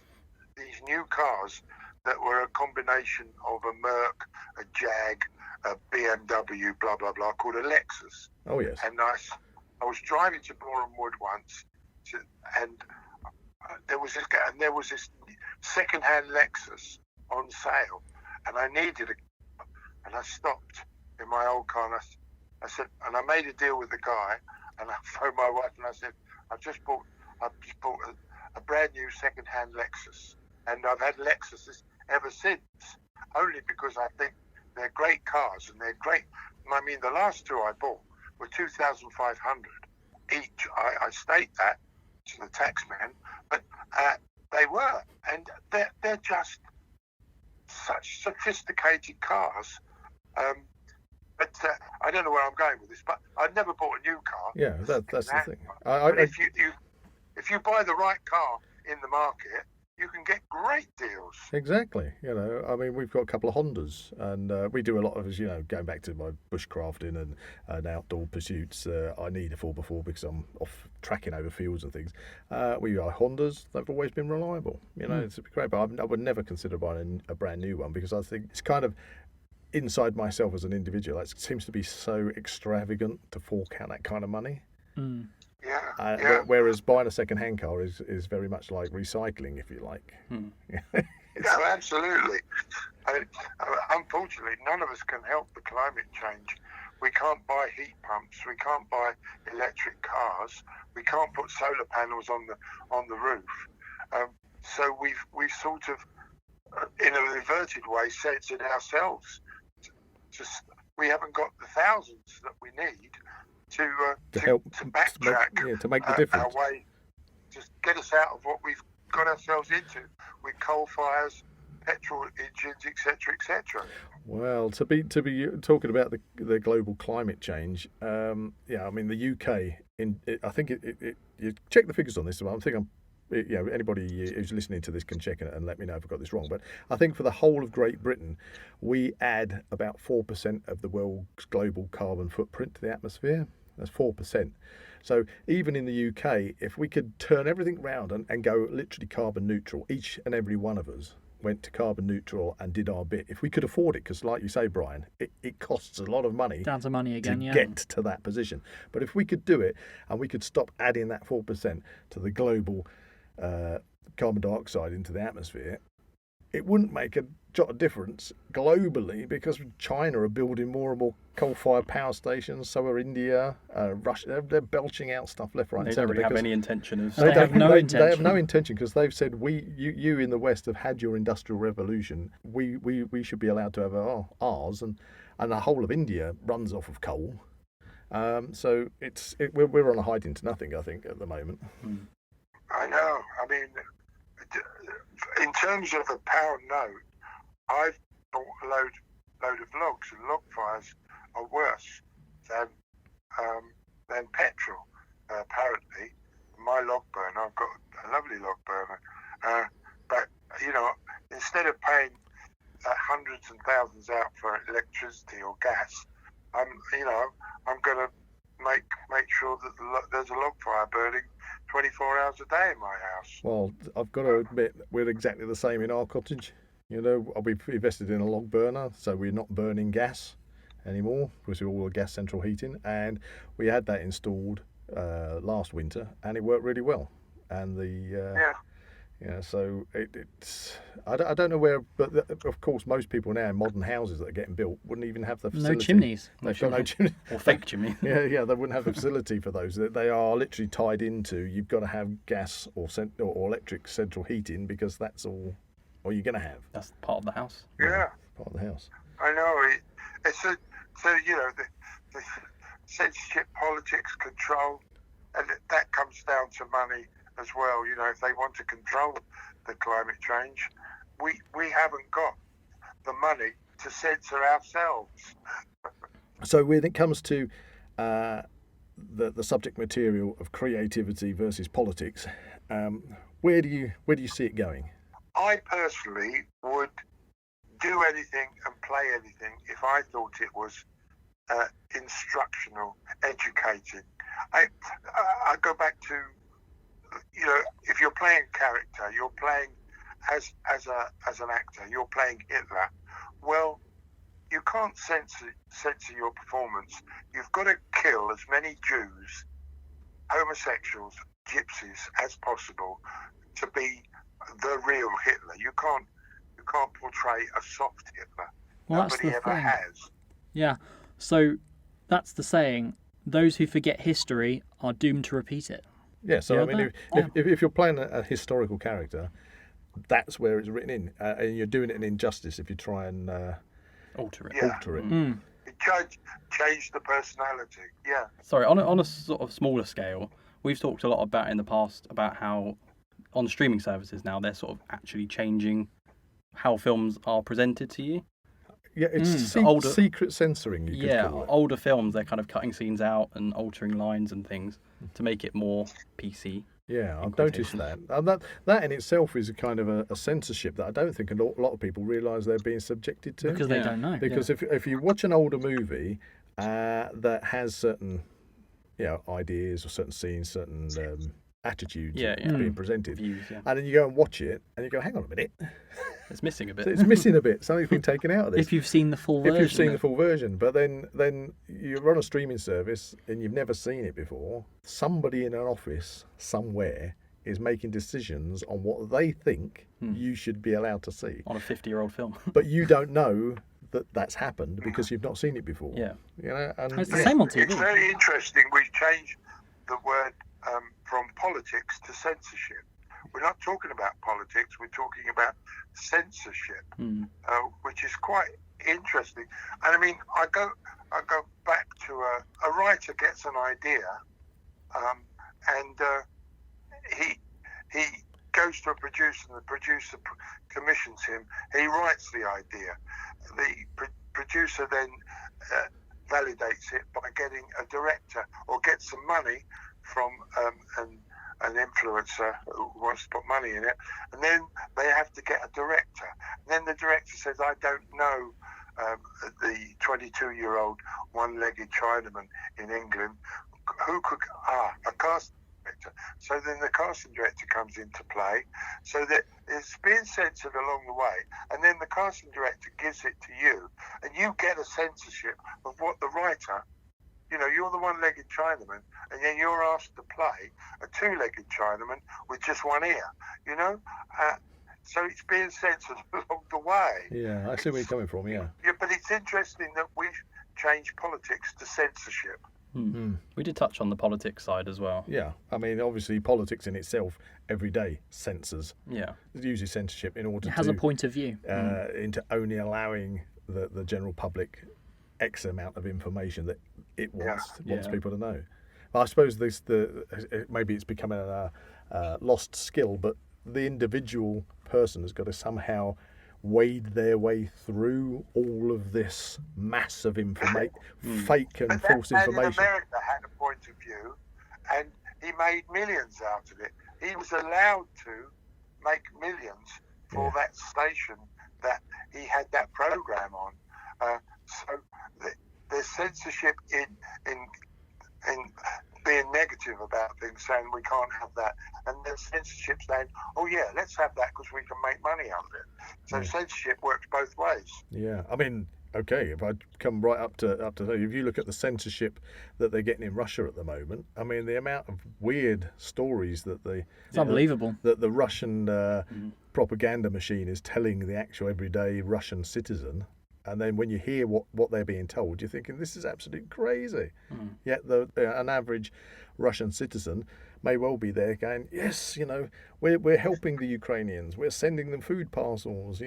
new cars that were a combination of a Merc, a Jag, a BMW, blah blah blah, called a Lexus. Oh yes. And I was driving to Boreham Wood once, and there was this second-hand Lexus on sale, and I needed and I stopped in my old car, and I said, and I made a deal with the guy, and I phoned my wife and I said, I've just bought a brand new second-hand Lexus, and I've had Lexuses ever since, only because I think they're great cars, and they're great. I mean, the last two I bought were 2,500 each. I state that to the taxman, but they were, and they're just such sophisticated cars. But I don't know where I'm going with this, but I've never bought a new car. Yeah, that's the thing. But if you buy the right car in the market, you can get great deals. Exactly. You know, I mean, we've got a couple of Hondas, and we do a lot of, you know, going back to my bushcrafting and outdoor pursuits. I need a 4x4 because I'm off tracking over fields and things. We are Hondas. They've always been reliable. You know, it's great, but I would never consider buying a brand new one, because I think it's kind of inside myself as an individual. It seems to be so extravagant to fork out that kind of money. Yeah. Whereas buying a second-hand car is very much like recycling, if you like. Yeah, absolutely. Unfortunately, none of us can help the climate change. We can't buy heat pumps. We can't buy electric cars. We can't put solar panels on the roof. So we've sort of, in an inverted way, censored ourselves. Just we haven't got the thousands that we need to help to backtrack to make the difference. Our way, just get us out of what we've got ourselves into with coal fires, petrol engines, etc., etc. Well, to be talking about the global climate change, I mean the UK. I think you check the figures on this. Anybody who's listening to this can check it and let me know if I've got this wrong. But I think for the whole of Great Britain, we add about 4% of the world's global carbon footprint to the atmosphere. That's 4%. So even in the UK, if we could turn everything round and go literally carbon neutral, each and every one of us went to carbon neutral and did our bit, if we could afford it, because like you say, Brian, it costs a lot of money Down to money again, to get to that position. But if we could do it and we could stop adding that 4% to the global carbon dioxide into the atmosphere, it wouldn't make a jot of difference globally, because China are building more and more coal-fired power stations, so are India, Russia. They're belching out stuff left, right, They and don't centre. really have any intention of. They have no intention. They have no intention, because they've said, you in the West have had your industrial revolution. We should be allowed to have ours, and the whole of India runs off of coal. So we're on a hiding to nothing, I think, at the moment. I know. I mean, in terms of a pound note, I've bought a load of logs, and log fires are worse than petrol. Apparently, my log burner, I've got a lovely log burner, but instead of paying hundreds and thousands out for electricity or gas, I'm going to make sure that there's a log fire burning 24 hours a day in my house. Well, I've got to admit, we're exactly the same in our cottage. We've invested in a log burner, so we're not burning gas anymore, because we're all gas central heating, and we had that installed last winter, and it worked really well. And so it's I don't know where, but of course most people now in modern houses that are getting built wouldn't even have the facility. No chimneys. They've got no chimneys. Or fake chimney. Yeah, they wouldn't have the facility for those. They are literally tied into, you've got to have gas or electric central heating, because that's all you're going to have. That's part of the house. Yeah. Part of the house. I know. It's the censorship, politics, control, and that comes down to money as well. If they want to control the climate change, we haven't got the money to censor ourselves. So when it comes to the subject material of creativity versus politics, where do you see it going? I personally would do anything and play anything if I thought it was instructional, educating. I go back to, if you're playing a character, you're playing as an actor, you're playing Hitler. Well, you can't censor your performance. You've got to kill as many Jews, homosexuals, gypsies as possible to be the real Hitler. You can't portray a soft Hitler. Well, Nobody ever has. Yeah. So that's the saying: those who forget history are doomed to repeat it. Yeah. So if you're playing a historical character, that's where it's written in, and you're doing it an injustice if you try and alter it. Yeah. Alter it. Change the personality. Yeah. Sorry, on a sort of smaller scale, we've talked a lot about in the past about how on streaming services now they're sort of actually changing how films are presented to you. Yeah, it's secret censoring. You could call it. Older films, they're kind of cutting scenes out and altering lines and things to make it more PC. Yeah, I've noticed that. And that in itself is a kind of a censorship that I don't think a lot of people realise they're being subjected to. Because they don't know. Because if you watch an older movie that has certain ideas or certain scenes, certain attitudes being presented, Views, and then you go and watch it and you go, hang on a minute, it's missing a bit. it's missing a bit. Something's been taken out of this. If you've seen the full version. But then you're on a streaming service and you've never seen it before. Somebody in an office somewhere is making decisions on what they think you should be allowed to see on a 50-year-old film. But you don't know that's happened because you've not seen it before. Yeah. And It's the same on TV. It's very interesting. We've changed the word from politics to censorship. We're not talking about politics. We're talking about censorship, which is quite interesting. And I mean, I go back to a writer gets an idea, and he goes to a producer, and the producer commissions him. He writes the idea. The producer then validates it by getting a director or gets some money from an influencer who wants to put money in it, and then they have to get a director. And then the director says, I don't know the 22-year-old one-legged Chinaman in England, who could a casting director. So then the casting director comes into play, so that it's being censored along the way, and then the casting director gives it to you, and you get a censorship of what the writer. You're the one-legged Chinaman, and then you're asked to play a two-legged Chinaman with just one ear. So it's being censored along the way. Yeah, I see where you're coming from. Yeah. Yeah, but it's interesting that we've changed politics to censorship. We did touch on the politics side as well. Yeah, I mean, obviously, politics in itself every day censors. Yeah, It uses censorship in order It has to a point of view. into only allowing the general public X amount of information that it wants people to know. But I suppose maybe it's becoming a lost skill, but the individual person has got to somehow wade their way through all of this mass of information, fake and false information. In America had a point of view, and he made millions out of it. He was allowed to make millions for that station that he had that program on. So there's censorship in being negative about things, saying we can't have that, and there's censorship saying, oh yeah, let's have that because we can make money out of it. So censorship works both ways. Yeah, I mean, okay, if I come right up to if you look at the censorship that they're getting in Russia at the moment, I mean, the amount of weird stories that it's unbelievable that the Russian propaganda machine is telling the actual everyday Russian citizen. And then when you hear what they're being told, you're thinking, this is absolutely crazy. Yet an average Russian citizen may well be there going, yes, we're helping the Ukrainians. We're sending them food parcels,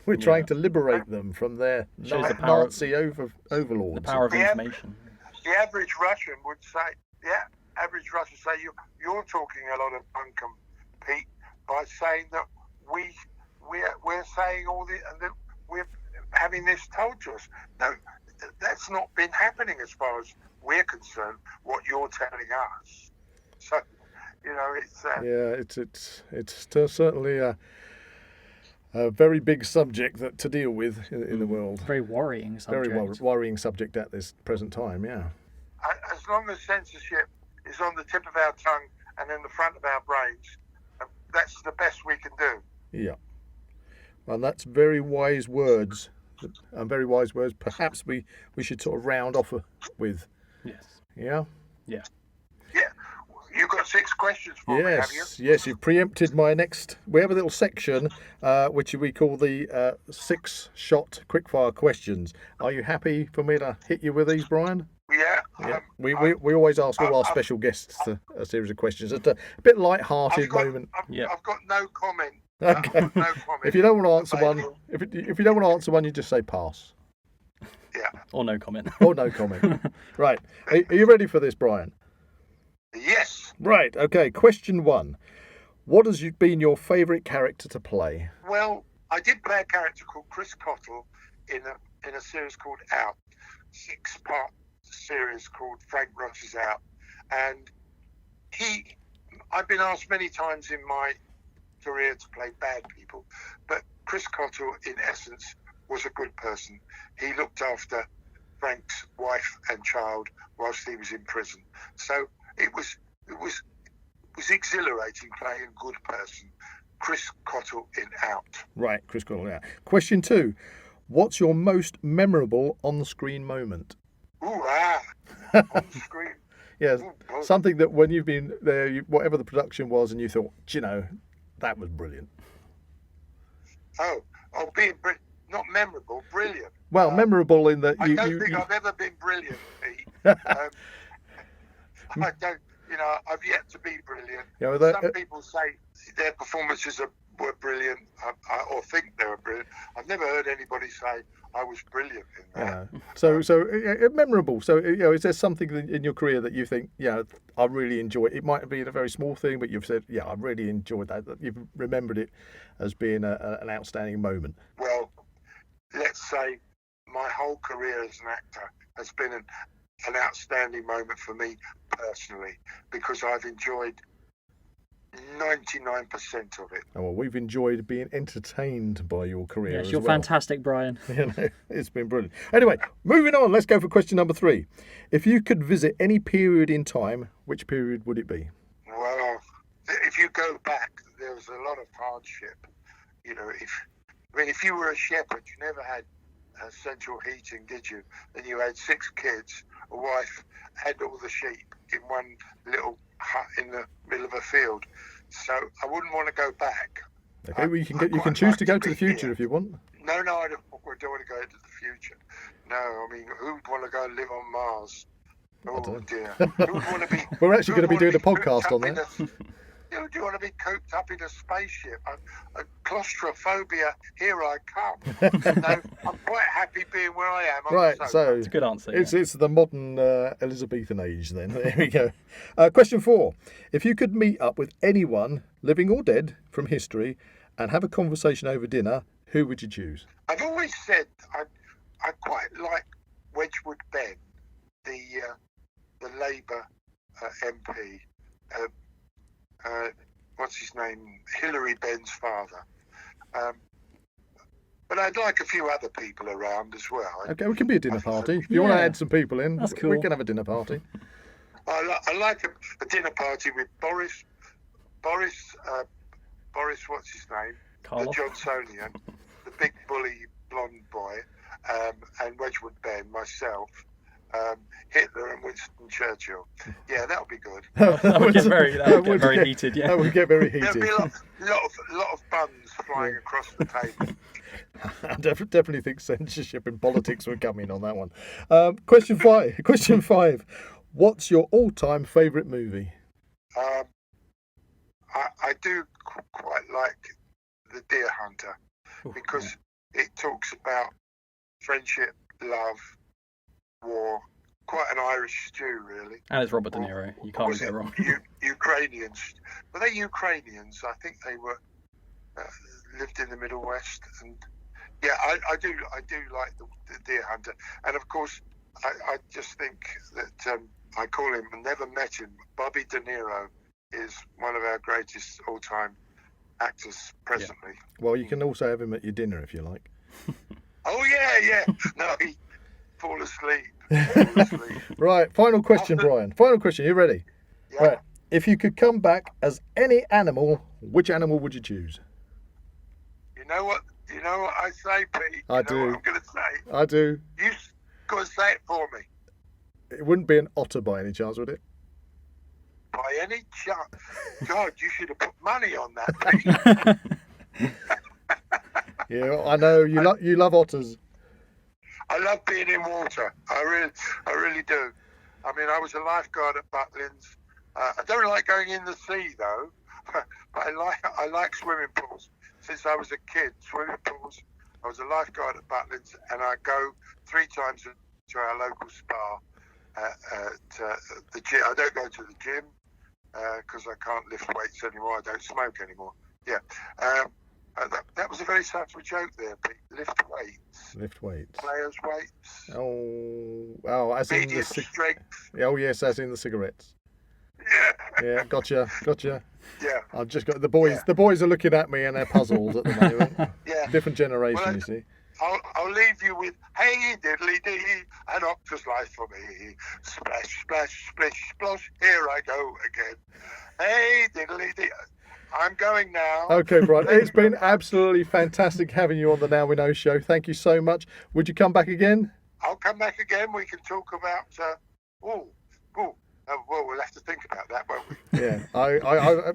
We're trying to liberate them from their Nazi overlords. The power of information. The average Russian would say, you're talking a lot of bunkum, Pete, by saying that we're saying all the, and that we're having this told to us. No, that's not been happening as far as we're concerned, what you're telling us. So, it's certainly a very big subject to deal with in the world. Very worrying subject. Very worrying subject at this present time, yeah. As long as censorship is on the tip of our tongue and in the front of our brains, that's the best we can do. Yeah. And that's very wise words. And very wise words. Perhaps we should sort of round off with. Yes. Yeah? Yeah. Yeah. You've got 6 questions for me, have you? Yes, you've preempted my next. We have a little section which we call the 6-shot quickfire questions. Are you happy for me to hit you with these, Brian? Yeah. We always ask all our special guests a series of questions. It's a bit light-hearted moment. I've got no comment. Okay. No comment. If you don't want to answer one, if you don't want to answer one, you just say pass. Yeah. Or no comment. Or no comment. Right. Are you ready for this, Brian? Yes. Right. Okay. Question 1. What has been your favourite character to play? Well, I did play a character called Chris Cottle in a series called Out, 6-part series called Frank Rogers Out, and I've been asked many times in my career to play bad people, but Chris Cottle, in essence, was a good person. He looked after Frank's wife and child whilst he was in prison. So it was exhilarating playing a good person. Chris Cottle in Out. Right, Chris Cottle, yeah. Question 2. What's your most memorable on-screen moment? On the screen. Yeah, something that when you've been there, whatever the production was, and you thought, that was brilliant. Being not memorable, brilliant. Well, memorable in that I don't think I've ever been brilliant, Pete. I don't. I've yet to be brilliant. Yeah, some people say their performances were brilliant, or think they were brilliant. I've never heard anybody say I was brilliant in that. So memorable. So is there something in your career that you think, I really enjoy it? It might have been a very small thing, but you've said, I really enjoyed that. You've remembered it as being an outstanding moment. Well, let's say my whole career as an actor has been an outstanding moment for me personally, because I've enjoyed 99% of it. Oh, well, we've enjoyed being entertained by your career Yes, as you're well. fantastic, Brian. It's been brilliant. Anyway, moving on. Let's go for question number 3. If you could visit any period in time, which period would it be? Well, if you go back, there was a lot of hardship. You know, if you were a shepherd, you never had central heating, did you? And you had 6 kids, a wife, and all the sheep in one little hut in the middle of a field. So I wouldn't want to go back. Okay, well, you can choose to go to the future here. if you want. No, I don't want to go into the future. No, I mean, who would want to go and live on Mars? Oh dear. Who would want to be? We're actually going to be doing a podcast on that. Do you want to be cooped up in a spaceship? Claustrophobia, here I come. No, I'm quite happy being where I am. Right, so It's a good answer. it's the modern Elizabethan age then. There we go. Question 4. If you could meet up with anyone, living or dead, from history, and have a conversation over dinner, who would you choose? I've always said I quite like Wedgwood Ben, the Labour MP. What's his name? Hilary Benn's father. But I'd like a few other people around as well. Okay, we can be a dinner party. If you want to add some people in, That's cool. we can have a dinner party. I like a dinner party with Boris, what's his name? Karloff. The Johnsonian, the big bully blonde boy, and Wedgwood Ben, myself, Hitler and Winston Churchill. Yeah, that would be good. That would get very heated, yeah. That would get very There'd heated. be a lot of buns flying across the table. I definitely think censorship in politics would come in on that one. Question 5. Question 5. What's your all-time favourite movie? I do quite like The Deer Hunter because it talks about friendship, love, war. Quite an Irish stew, really. And it's Robert De Niro. You can't get it wrong. Ukrainians. Were they Ukrainians? I think they were lived in the Middle West. And yeah, I do like the Deer Hunter. And of course, I just think that I call him, never met him, Bobby De Niro is one of our greatest all-time actors presently. Well, you can also have him at your dinner if you like. Oh yeah. No, he fall asleep. Right, final question, Brian. Final question. You ready? Yeah. Right. If you could come back as any animal, which animal would you choose? You know what I say, Pete? I You know do. what I'm going to say. I do. You go and say it for me. It wouldn't be an otter by any chance, would it? By any chance. God, you should have put money on that, Pete. Yeah, I know you love otters. I love being in water. I really do. I mean, I was a lifeguard at Butlins. I don't like going in the sea though, but I like swimming pools. Since I was a kid, swimming pools. I was a lifeguard at Butlins, and I go 3 times to our local spa. The gym. I don't go to the gym because I can't lift weights anymore. I don't smoke anymore. Yeah. That was a very subtle joke there, Pete. Lift weights. Lift weights. Players' weights. Oh, as in Medium the strength. Oh yes, as in the cigarettes. Yeah. Yeah, gotcha. Yeah. I've just got the boys. Yeah. The boys are looking at me and they're puzzled at the moment. Yeah. Different generation, Well, you see. I'll leave you with hey diddly dee, an octopus life for me. Splash, splash, splish, splosh. Here I go again. Hey diddly dee. I'm going now. Okay, Brian. It's been absolutely fantastic having you on the Now We Know show. Thank you so much. Would you come back again? I'll come back again. We can talk about. Well, we'll have to think about that, won't we? Yeah,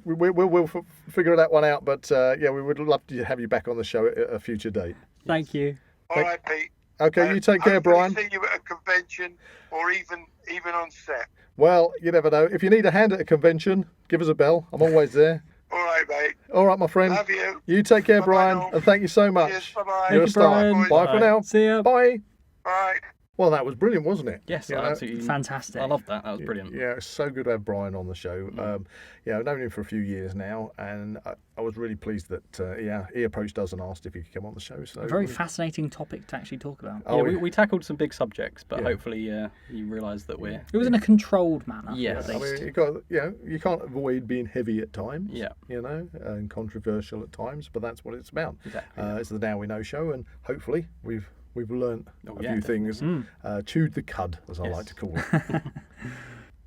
we'll figure that one out. But yeah, we would love to have you back on the show at a future date. Thank you. All right, Pete. Okay, you take care, hopefully Brian. See you at a convention or even on set. Well, you never know. If you need a hand at a convention, give us a bell. I'm always there. All right, mate. All right, my friend. Love you. You take care, Bye-bye Brian, now. and thank you so much. Cheers, bye-bye. You're a Thank you, star. Brian. Bye for now. See ya. Bye. Bye. Well, that was brilliant, wasn't it? Yes, You know? absolutely. Fantastic. I loved that. That was brilliant. Yeah, it's so good to have Brian on the show. I've known him for a few years now, and I was really pleased that he approached us and asked if he could come on the show. So A very fascinating topic to actually talk about. Yeah, we tackled some big subjects, but hopefully you realise that we're... It was in a controlled manner. Yes. At I least. mean, you can't avoid being heavy at times. Yeah. And controversial at times, but that's what it's about. Exactly. It's the Now We Know show, and hopefully we've learnt a yeah, few things, chewed the cud, as I like to call it.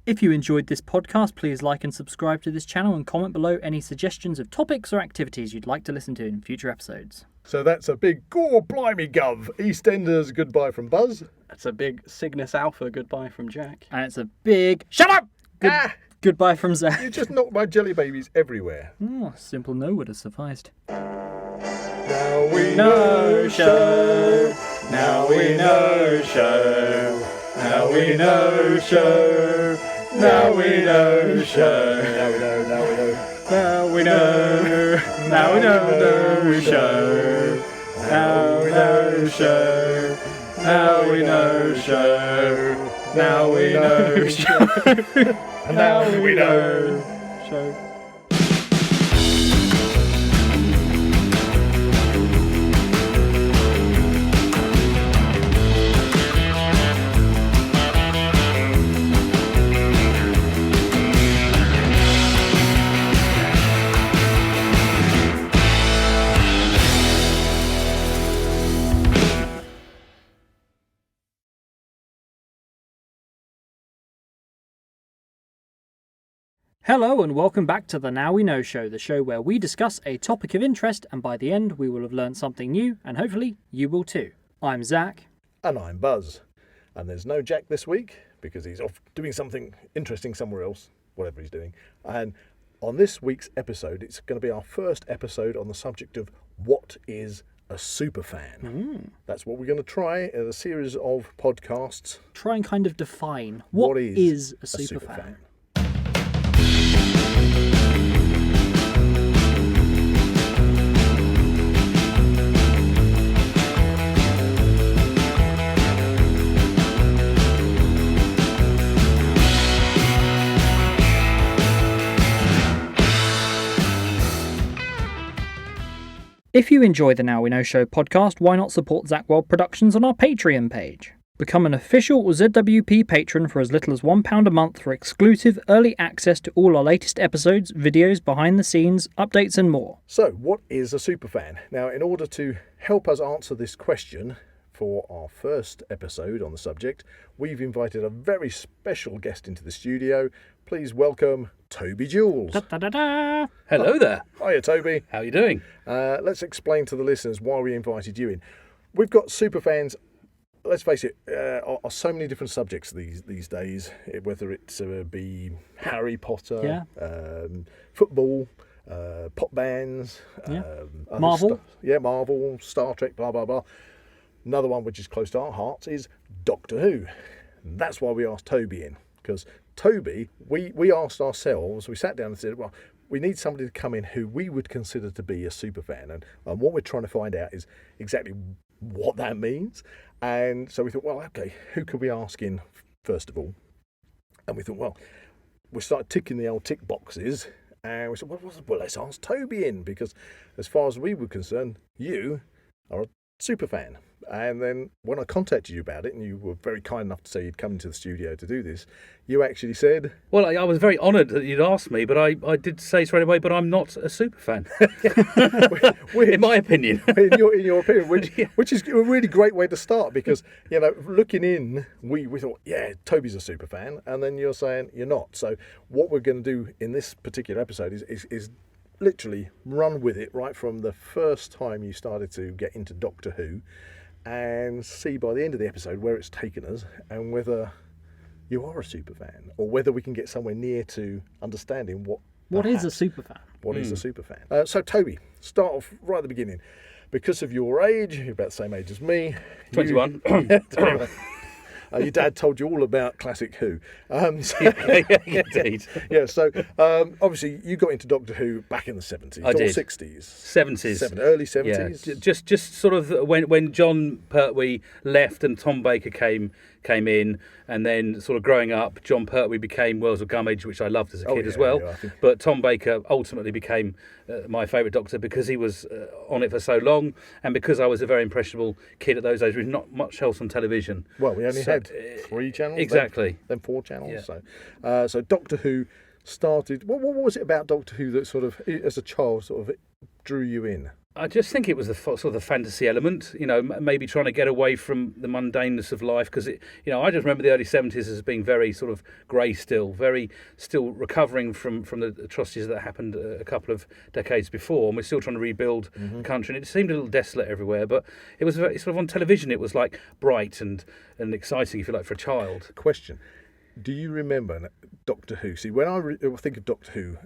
If you enjoyed this podcast, please like and subscribe to this channel and comment below any suggestions of topics or activities you'd like to listen to in future episodes. So that's a big gore blimey gov. EastEnders goodbye from Buzz. That's a big Cygnus Alpha goodbye from Jack. And it's a big shut up! Goodbye from Zach. You just knocked my jelly babies everywhere. Oh, a simple no would have sufficed. Now we know show. Now we know show. Now we know show. Now we know show. Now we know. Now we know. Now we know show. Now we know show. Now we know show. Now we know show. Now we know show. Hello and welcome back to the Now We Know show, the show where we discuss a topic of interest and by the end we will have learned something new and hopefully you will too. I'm Zach. And I'm Buzz. And there's no Jack this week because he's off doing something interesting somewhere else, whatever he's doing. And on this week's episode, it's going to be our first episode on the subject of what is a superfan. That's what we're going to try in a series of podcasts. Try and kind of define what is a superfan. If you enjoy the Now We Know Show podcast, why not support Zak Wylde Productions on our Patreon page? Become an official ZWP patron for as little as £1 a month for exclusive early access to all our latest episodes, videos, behind the scenes, updates and more. So, what is a superfan? Now, in order to help us answer this question for our first episode on the subject, we've invited a very special guest into the studio. Please welcome Toby Jules. Da-da-da-da. Hello there. Hiya, Toby. How are you doing? Let's explain to the listeners why we invited you in. We've got superfans, let's face it, are so many different subjects these days, whether it be Harry Potter, football, pop bands, Marvel. Marvel, Star Trek, blah, blah, blah. Another one which is close to our hearts is Doctor Who. And that's why we asked Toby in, because Toby, we asked ourselves, we sat down and said, well, we need somebody to come in who we would consider to be a superfan. And what we're trying to find out is exactly what that means. And so we thought, well, okay, who could we ask in first of all? And we thought, well, we started ticking the old tick boxes. And we said, well, let's ask Toby in, because as far as we were concerned, you are a superfan. And then when I contacted you about it, and you were very kind enough to say you'd come into the studio to do this, you actually said... Well, I was very honoured that you'd asked me, but I did say straight away, but I'm not a superfan. In my opinion. in your opinion, which is a really great way to start, because, looking in, we thought, yeah, Toby's a superfan, and then you're saying you're not. So what we're going to do in this particular episode is literally run with it right from the first time you started to get into Doctor Who, and see by the end of the episode where it's taken us and whether you are a superfan or whether we can get somewhere near to understanding what is a superfan. What is a superfan? So Toby, start off right at the beginning. Because of your age, you're about the same age as me. 21. Your dad told you all about classic Who. Indeed. Yeah, so obviously you got into Doctor Who back in the 70s I or did. 60s. 70s. Early 70s. Yeah, just sort of when John Pertwee left and Tom Baker came in, and then sort of growing up, John Pertwee became Worlds of Gummidge, which I loved as a kid as well. Yeah, I think. But Tom Baker ultimately became my favourite Doctor because he was on it for so long, and because I was a very impressionable kid at those days. With not much else on television. Well, we only had 3 channels. Exactly. Then 4 channels. Yeah. So Doctor Who started. What was it about Doctor Who that sort of, as a child, sort of drew you in? I just think it was the sort of the fantasy element, maybe trying to get away from the mundaneness of life, because I just remember the early 70s as being very sort of grey still, very still recovering from the atrocities that happened a couple of decades before, and we're still trying to rebuild the country, and it seemed a little desolate everywhere, but it was very, sort of on television, it was like bright and exciting, if you like, for a child. Question: do you remember Doctor Who? See, when I think of Doctor Who,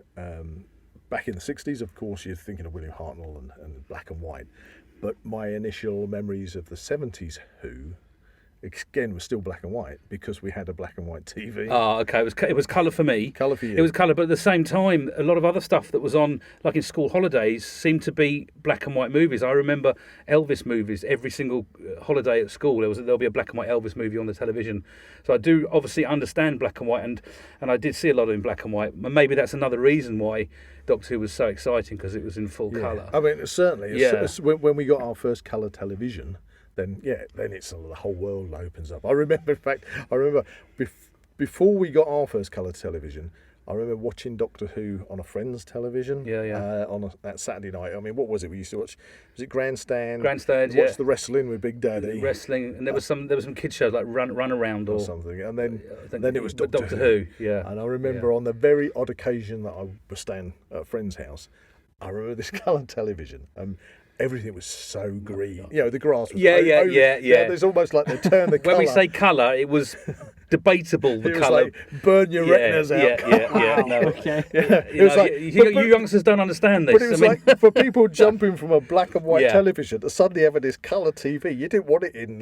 back in the 60s, of course, you're thinking of William Hartnell and black and white. But my initial memories of the 70s Who, again, was still black and white because we had a black and white TV. Oh, okay. It was colour for me. Colour for you. It was colour, but at the same time, a lot of other stuff that was on, like in school holidays, seemed to be black and white movies. I remember Elvis movies every single holiday at school. There'll be a black and white Elvis movie on the television. So I do obviously understand black and white, and I did see a lot of it in black and white. Maybe that's another reason why Doctor Who was so exciting, because it was in full colour. I mean, certainly. Yeah. When we got our first colour television, then it's the whole world opens up. I remember before we got our first colour television, I remember watching Doctor Who on a friend's television. On that Saturday night. I mean, what was it we used to watch? Was it Grandstand? Grandstand, Watch the wrestling with Big Daddy. Wrestling, and there was some kids shows like Run Around or something, and then it was Doctor Who. Yeah. And I remember on the very odd occasion that I was staying at a friend's house, I remember this colour television. Everything was so green. The grass was Yeah. There's almost like they turned the colour. When we say colour, it was debatable, the it was colour. like, burn your retinas out. Yeah. No. Okay. You youngsters don't understand this. But it was like, for people jumping from a black and white television to suddenly having this colour TV, you didn't want it in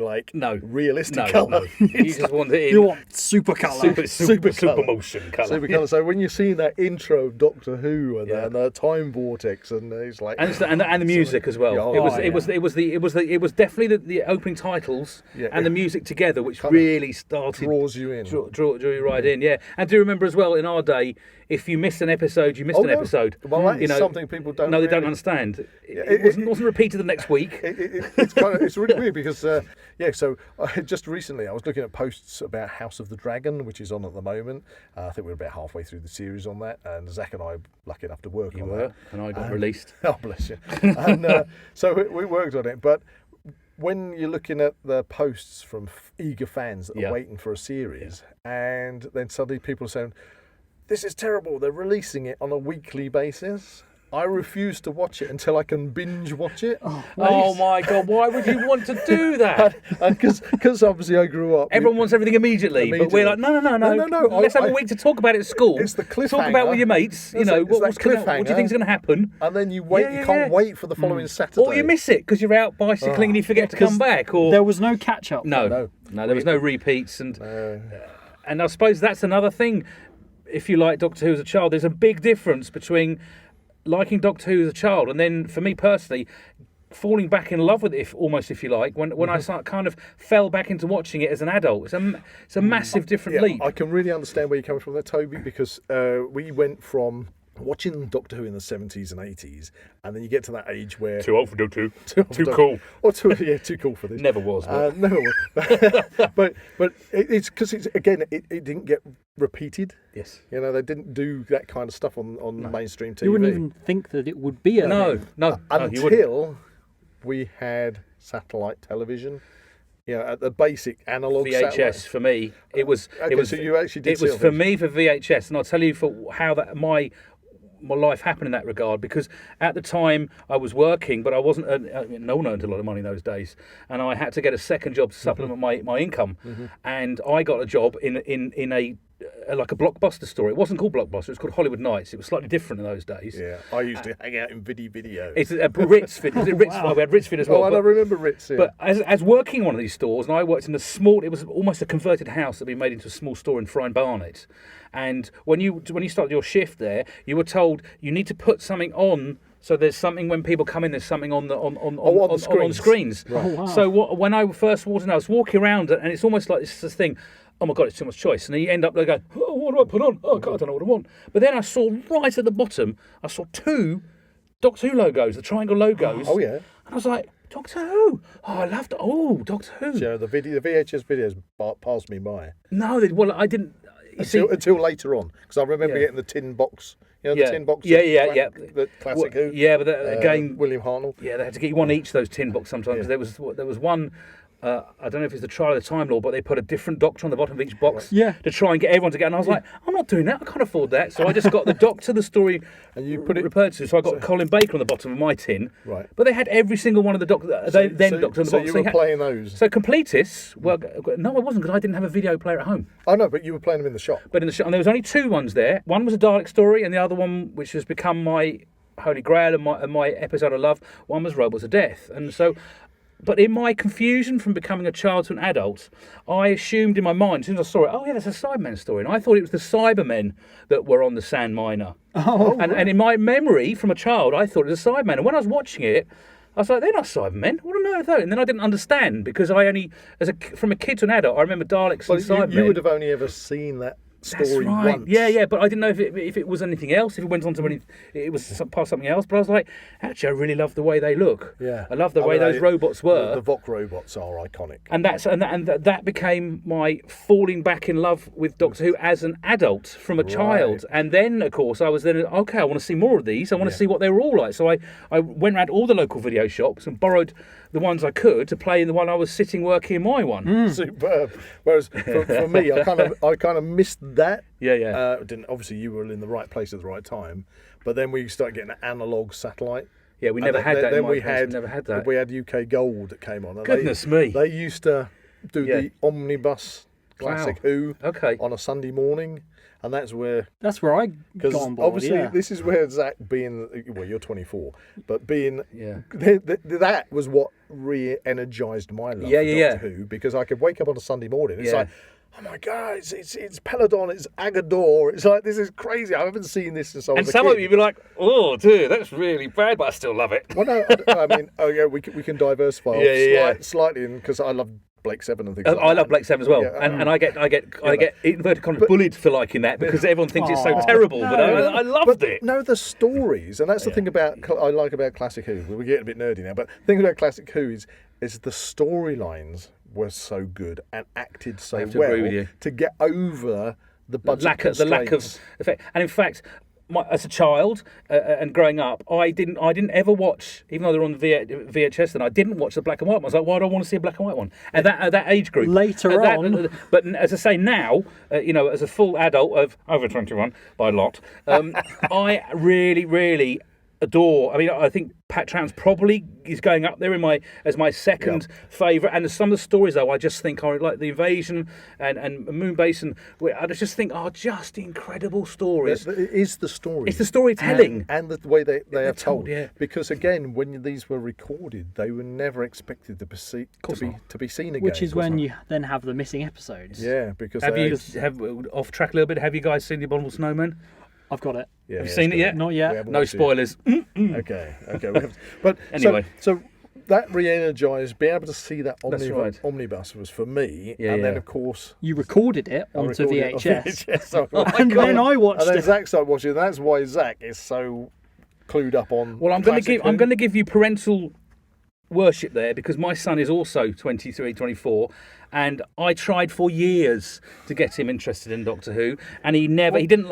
realistic colour. No. You just want it in. You want super colour. Super motion colour. Super colour. So when you're seeing that intro of Doctor Who and the time vortex, and it's like, and the music as well. It was definitely the opening titles and the music together, which really started draws you in, draw you right in. Yeah, and do remember as well, in our day, if you missed an episode, you missed an episode. Well, that is something people don't. No, they really don't understand. It wasn't repeated the next week. It's really weird because So just recently, I was looking at posts about House of the Dragon, which is on at the moment. I think we're about halfway through the series on that, and Zach and I were lucky enough to work on that. And I got released. Oh, bless you. And so we worked on it, but when you're looking at the posts from eager fans that are waiting for a series, and then suddenly people are saying, "This is terrible, they're releasing it on a weekly basis," I refuse to watch it until I can binge watch it. Oh my God, why would you want to do that? Because obviously I grew up. Everyone wants everything immediately, but we're like, no. Let's have a week to talk about it at school. It's the cliffhanger. Talk about with your mates. What do you think's going to happen? And then you wait. You can't wait for the following Saturday. Or you miss it because you're out bicycling and you forget to come back. Or there was no catch up. No, there was no repeats, and I suppose that's another thing. If you like Doctor Who as a child, there's a big difference between liking Doctor Who as a child and then, for me personally, falling back in love with it, if you like, when I kind of fell back into watching it as an adult. It's a massive different leap. I can really understand where you're coming from there, Toby, because we went from watching Doctor Who in the 70s and 80s, and then you get to that age where too old for Doctor Who, too cool, or too cool for this. Never was, never was. but it's because it didn't get repeated. Yes, they didn't do that kind of stuff on mainstream TV. You wouldn't even think that it would be until we had satellite television. At the basic analog VHS satellite. For me, it was. So you actually did. It was for me for VHS, and I'll tell you for how that my life happened in that regard, because at the time I was working, but I wasn't. No one earned a lot of money in those days, and I had to get a second job to supplement my income, and I got a job in a like a blockbuster story. It wasn't called Blockbuster. It was called Hollywood Nights. It was slightly different in those days. Yeah, I used to hang out in video. It's a Ritzford. Was it Ritzford? Wow. We had Ritzford as well. I don't remember Ritz. Yeah. But as working in one of these stores, and I worked in a small, it was almost a converted house that had been made into a small store in Frying Barnet. And when you started your shift there, you were told you need to put something on. So there's something when people come in. There's something on the screens. Right. Oh, wow. So when I first walked in, I was walking around, and it's almost like this thing. Oh my God, it's too much choice. And then you end up going, oh, what do I put on? Oh God, I don't know what I want. But then I saw right at the bottom, I saw 2 Doctor Who logos, the triangle logos. Oh yeah. And I was like, Doctor Who. Oh, I loved it. Oh, Doctor Who. So the VHS videos passed me by. No, I didn't. Until later on, because I remember getting the tin box. You know, the tin box. Yeah. The classic Who. Yeah, but again, William Hartnell. yeah, they had to get you one each, those tin box sometimes. Yeah. There was one. I don't know if it's the Trial of the Time Lord, but they put a different Doctor on the bottom of each box to try and get everyone to get. And I was like, I'm not doing that. I can't afford that. So I just got the Doctor, the story, And you put it referred to. So I got Colin Baker on the bottom of my tin. Right. But they had every single one of the Doctor. Doctor on the box. So you were playing those. So completists. Well, no, I wasn't because I didn't have a video player at home. Oh no, but you were playing them in the shop. But in the shop, and there was only 2 ones there. One was a Dalek story, and the other one, which has become my Holy Grail and my episode I love, one was Robots of Death. And so, but in my confusion from becoming a child to an adult, I assumed in my mind, as soon as I saw it, oh yeah, that's a Cybermen story. And I thought it was the Cybermen that were on the Sand Miner. Oh, And in my memory from a child, I thought it was a Cybermen. And when I was watching it, I was like, they're not Cybermen. What on earth are they? And then I didn't understand because I only, from a kid to an adult, I remember Daleks and Cybermen. You would have only ever seen that story once. Yeah, but I didn't know if it was anything else, if it went on to it was past something else. But I was like, actually, I really love the way they look. Yeah, I love the way those robots were. The Vok robots are iconic, and that became my falling back in love with Doctor Who as an adult from a child. And then, of course, I was okay. I want to see more of these. I want to see what they were all like. So I went around all the local video shops and borrowed the ones I could to play in the one I was sitting working in my one. Superb. Whereas for me, I kind of missed that. Yeah. Obviously, you were in the right place at the right time, but then we started getting an analog satellite. Yeah, we never had that. Then we never had that. We had UK Gold that came on. And Goodness me! They used to do the Omnibus Classic Who on a Sunday morning. And that's where I got on board. Obviously, this is where Zach you're 24, but that was what re-energized my love for Doctor Who, because I could wake up on a Sunday morning. It's like, oh my God, it's Peladon, it's Agador. It's like, this is crazy. I haven't seen this since I was a kid. And some of you be like, oh, dude, that's really bad, but I still love it. Well, no, I mean, we can diversify slightly, because I love Blake Seven and things like that. I love Blake Seven as well, and I get inverted commas bullied for liking that because everyone thinks it's so terrible. But I loved it. No, the stories, and that's the thing I like about Classic Who. We're getting a bit nerdy now, but the thing about Classic Who is the storylines were so good and acted so well to get over the budget the lack of effect. And in fact, as a child and growing up, I didn't ever watch, even though they're on VHS, then I didn't watch the black and white one. I was like, why do I want to see a black and white one? And that age group. Later on. But as I say now, as a full adult of over 21 by lot, I really, really adore. I mean, I think Patron's probably is going up there as my second favourite. And some of the stories, though, I just think are like the Invasion and Moonbase, and I just think are just incredible stories. It is the story. It's the storytelling and the way they are told. Yeah. Because again, when these were recorded, they were never expected to be seen again. Which is when you then have the missing episodes. Yeah, because have off track a little bit. Have you guys seen The Abominable Snowman? I've got it. Yeah, have you seen it yet? Not yet. No spoilers. Okay. But anyway, so that re-energised, being able to see that omnibus was for me. And then, of course, you recorded it onto VHS. And then I watched it. And then Zach started watching it. And that's why Zach is so clued up on. Well, I'm going to give you parental worship there, because my son is also 23, 24, and I tried for years to get him interested in Doctor Who, and he didn't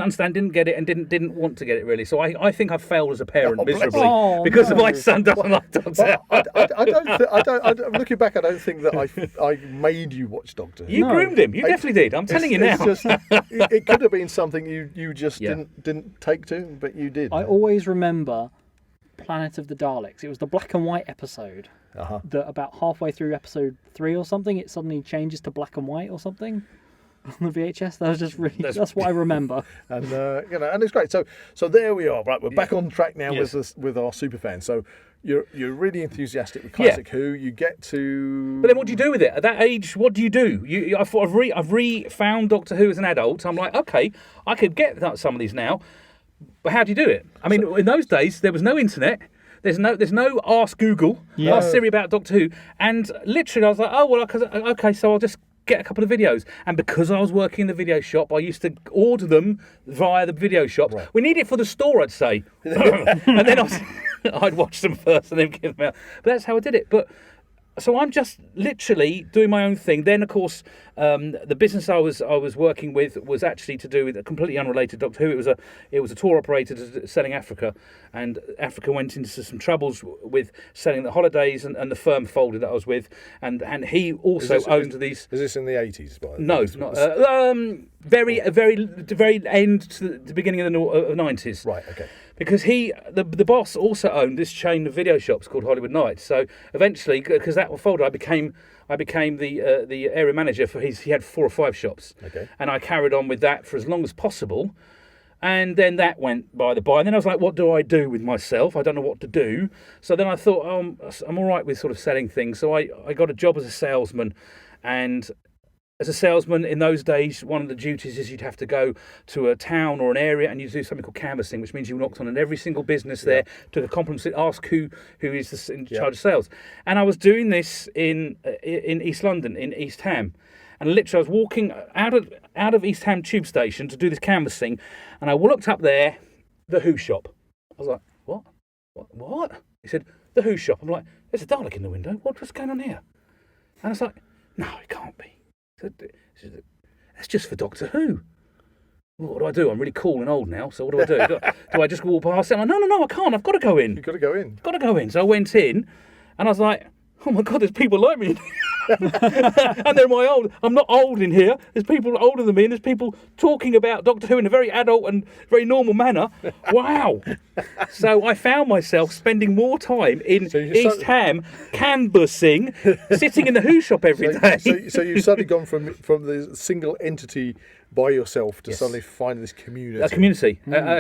understand, didn't get it, and didn't want to get it really. So I think I've failed as a parent miserably because my son doesn't like Doctor Who. Looking back, I don't think that I made you watch Doctor Who. You groomed him. You definitely did. I'm telling you now. It could have been something you just didn't take to, but you did. I always remember Planet of the Daleks. It was the black and white episode. That about halfway through episode 3 or something, it suddenly changes to black and white or something. on the VHS. That was just really. That's what I remember. And and it's great. So there we are. Right, we're back on track now with our Superfans. So you're really enthusiastic with classic Who. You get to. But then, what do you do with it at that age? What do you do? I thought I've re-found Doctor Who as an adult. I'm like, okay, I could get some of these now, but how do you do it? I mean, in those days there was no internet. There's no ask Google, ask Siri about Doctor Who, and literally I was like, oh well, okay, so I'll just get a couple of videos. And because I was working in the video shop, I used to order them via the video shop. Right. We need it for the store, I'd say, and then I'd watch them first and then give them out. But that's how I did it. But so I'm just literally doing my own thing. Then, of course, the business I was working with was actually to do with a completely unrelated Doctor Who. It was a tour operator selling Africa, and Africa went into some troubles with selling the holidays, and the firm folded that I was with, and he also owned these. Is this in the 80s? By the no, not very end to the beginning of the 90s. Right. Okay. Because the boss also owned this chain of video shops called Hollywood Nights. So eventually, because that folded, I became the area manager for he had 4 or 5 shops. Okay. And I carried on with that for as long as possible. And then that went by the by. And then I was like, what do I do with myself? I don't know what to do. So then I thought, I'm all right with sort of selling things. So I got a job as a salesman. And as a salesman in those days, one of the duties is you'd have to go to a town or an area and you do something called canvassing, which means you knocked on every single business there, took a compliment, ask who is in charge of sales. And I was doing this in East London, in East Ham. And literally I was walking out of East Ham tube station to do this canvassing, and I looked up there, the Who shop. I was like, what? He said, the Who shop. I'm like, there's a Dalek in the window. What's going on here? And I was like, no, it can't be. That's just for Doctor Who. What do I do? I'm really cool and old now, so what do I do? Do I just walk past it? I'm like, no, I can't. I've got to go in. You've got to go in. Got to go in. So I went in, and I was like, oh my God, there's people like me in here. And they're I'm not old in here. There's people older than me, and there's people talking about Doctor Who in a very adult and very normal manner. Wow. So I found myself spending more time in East Ham canvassing, sitting in the Who shop every day. So you've suddenly gone from the single entity by yourself to suddenly finding this community. A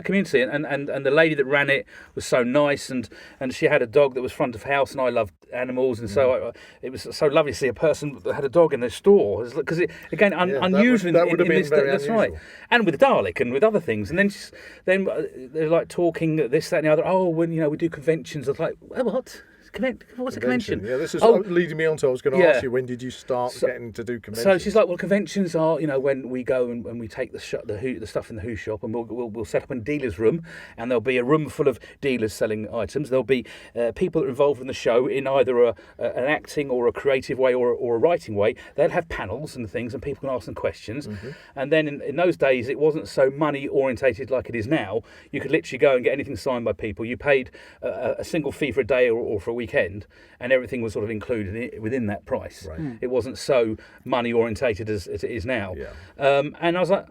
community. And the lady that ran it was so nice, and she had a dog that was front of house, and I loved animals, and so it was so lovely to see a person that had a dog in their store, because unusual. That would have been very that's unusual. right. And with Dalek and with other things, and then they're like talking this, that, and the other. Oh, when we do conventions, I was like, what? What's a convention? Yeah, this is leading me on to. I was going to ask you, when did you start getting to do conventions? So she's like, well, conventions are when we go and we take the stuff in the Who shop, and we'll set up in a dealer's room, and there'll be a room full of dealers selling items. There'll be people that are involved in the show in either an acting or a creative way or a writing way. They'll have panels and things, and people can ask them questions. Mm-hmm. And then in those days, it wasn't so money orientated like it is now. You could literally go and get anything signed by people. You paid a single fee for a day or for a weekend, and everything was sort of included within that price. Right. It wasn't so money orientated as it is now. Yeah. And I was like,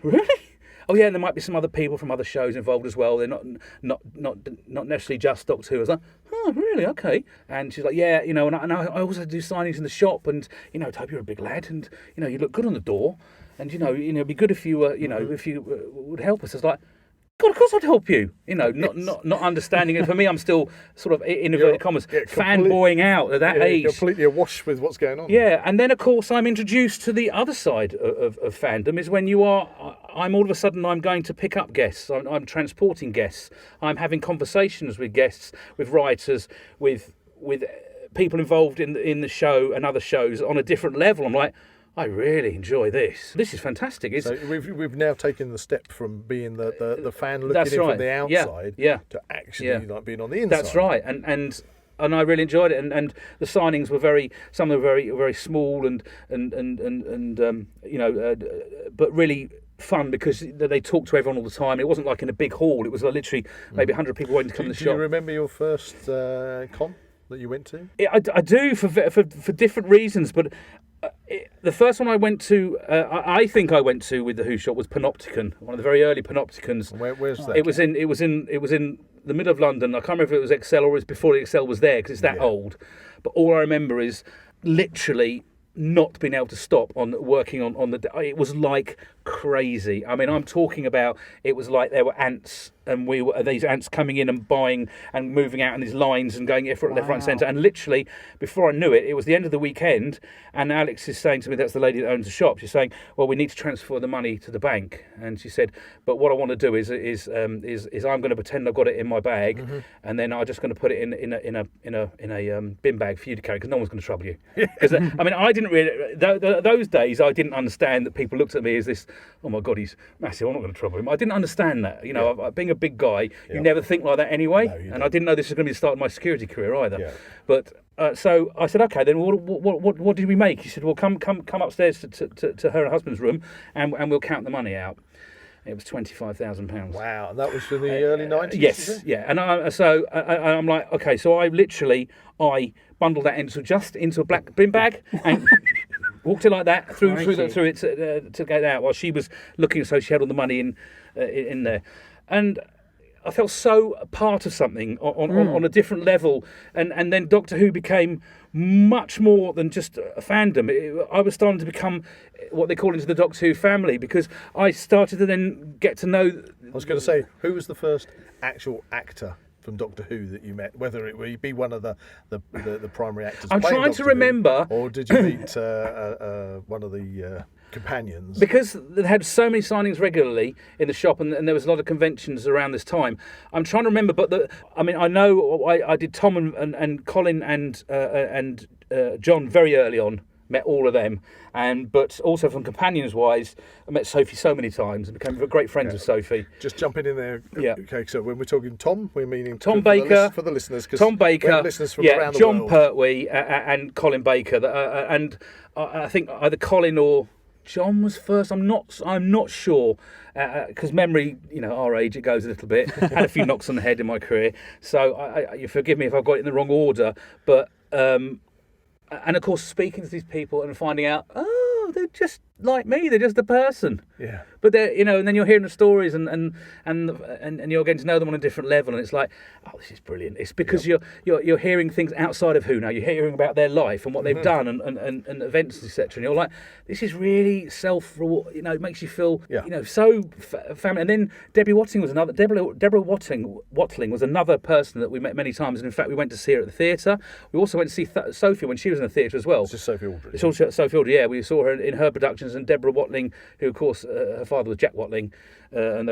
really? Oh yeah, and there might be some other people from other shows involved as well. They're not necessarily just Doctor Who. I was like, oh really? Okay. And she's like, yeah, and I also do signings in the shop, and Toby, you're a big lad, and you look good on the door, and it'd be good if you if you would help us. I was like, God, of course I'd help you. Not understanding it. For me, I'm still sort of, in inverted commas, fanboying out at that age. Completely awash with what's going on. Yeah, and then, of course, I'm introduced to the other side of fandom, is when I'm all of a sudden, I'm going to pick up guests. I'm transporting guests. I'm having conversations with guests, with writers, with people involved in the show and other shows on a different level. I'm like, I really enjoy this. This is fantastic. So we've now taken the step from being the fan looking in from the outside to actually like being on the inside. That's right. And I really enjoyed it. And the signings were some of them were very small and but really fun, because they talked to everyone all the time. It wasn't like in a big hall. It was literally maybe 100 people waiting to come to the shop. Do you remember your first con that you went to? I do for different reasons, but the first one I went to, I think I went to with the Who shop, was Panopticon, one of the very early Panopticons. Where's that? It was in the middle of London. I can't remember if it was Excel or it was before the Excel was there, because it's that old. But all I remember is literally not been able to stop on working on the. It was like crazy. I mean, I'm talking about, it was like there were ants, and these ants coming in and buying and moving out in these lines and going left, right, and centre. And literally, before I knew it, it was the end of the weekend, and Alex is saying to me, that's the lady that owns the shop. She's saying, "Well, we need to transfer the money to the bank." And she said, "But what I want to do is I'm going to pretend I've got it in my bag, and then I'm just going to put it in a bin bag for you to carry, because no one's going to trouble you." Because I mean, I didn't really those days I didn't understand that people looked at me as this. Oh my God, he's massive, I'm not going to trouble him. I didn't understand that. You know, being a big guy, you never think like that anyway. No, and I didn't know this was going to be the start of my security career either. Yeah. But so I said, okay, then what did we make? He said, well, come upstairs to her husband's room, and we'll count the money out. It was £25,000. Wow, and that was from the early 90s? Yes, yeah. And I'm like, okay, so I bundled that into a black bin bag and walked it like that through it to get out while she was looking, so she had all the money in there. And I felt so part of something on a different level. And then Doctor Who became much more than just a fandom. I was starting to become what they call into the Doctor Who family, because I started to then get to know... I was going to say, who was the first actual actor from Doctor Who that you met? Whether it would be one of the primary actors. I'm trying Doctor to remember. Who, or did you meet one of the companions? Because they had so many signings regularly in the shop, and there was a lot of conventions around this time. I'm trying to remember, but I know I did Tom and Colin and John very early on. Met all of them, but also from companions wise, I met Sophie so many times and became great friends with Sophie. Just jumping in there. Yeah. Okay, so when we're talking Tom, we're meaning Tom Baker for the listeners. Tom Baker, listeners from around the John world. Pertwee, and Colin Baker, and I think either Colin or John was first. I'm not sure, because memory, our age, it goes a little bit. Had a few knocks on the head in my career, so you forgive me if I've got it in the wrong order, but. And of course, speaking to these people and finding out, oh, they're just like me. They're just a person. Yeah. But they're, and then you're hearing the stories and you're getting to know them on a different level, and it's like, oh, this is brilliant. It's because you're hearing things outside of Who now. You're hearing about their life and what they've done and events, etc. And you're like, this is really it makes you feel, so family. And then Debbie Watling was another. Deborah Watling was another person that we met many times, and in fact, we went to see her at the theatre. We also went to see Sophie when she was in the theatre as well. It's just Sophie Aldridge. It's also Sophie Aldridge. Yeah, we saw her in her productions, and Deborah Watling, who of course her father was Jack Watling, and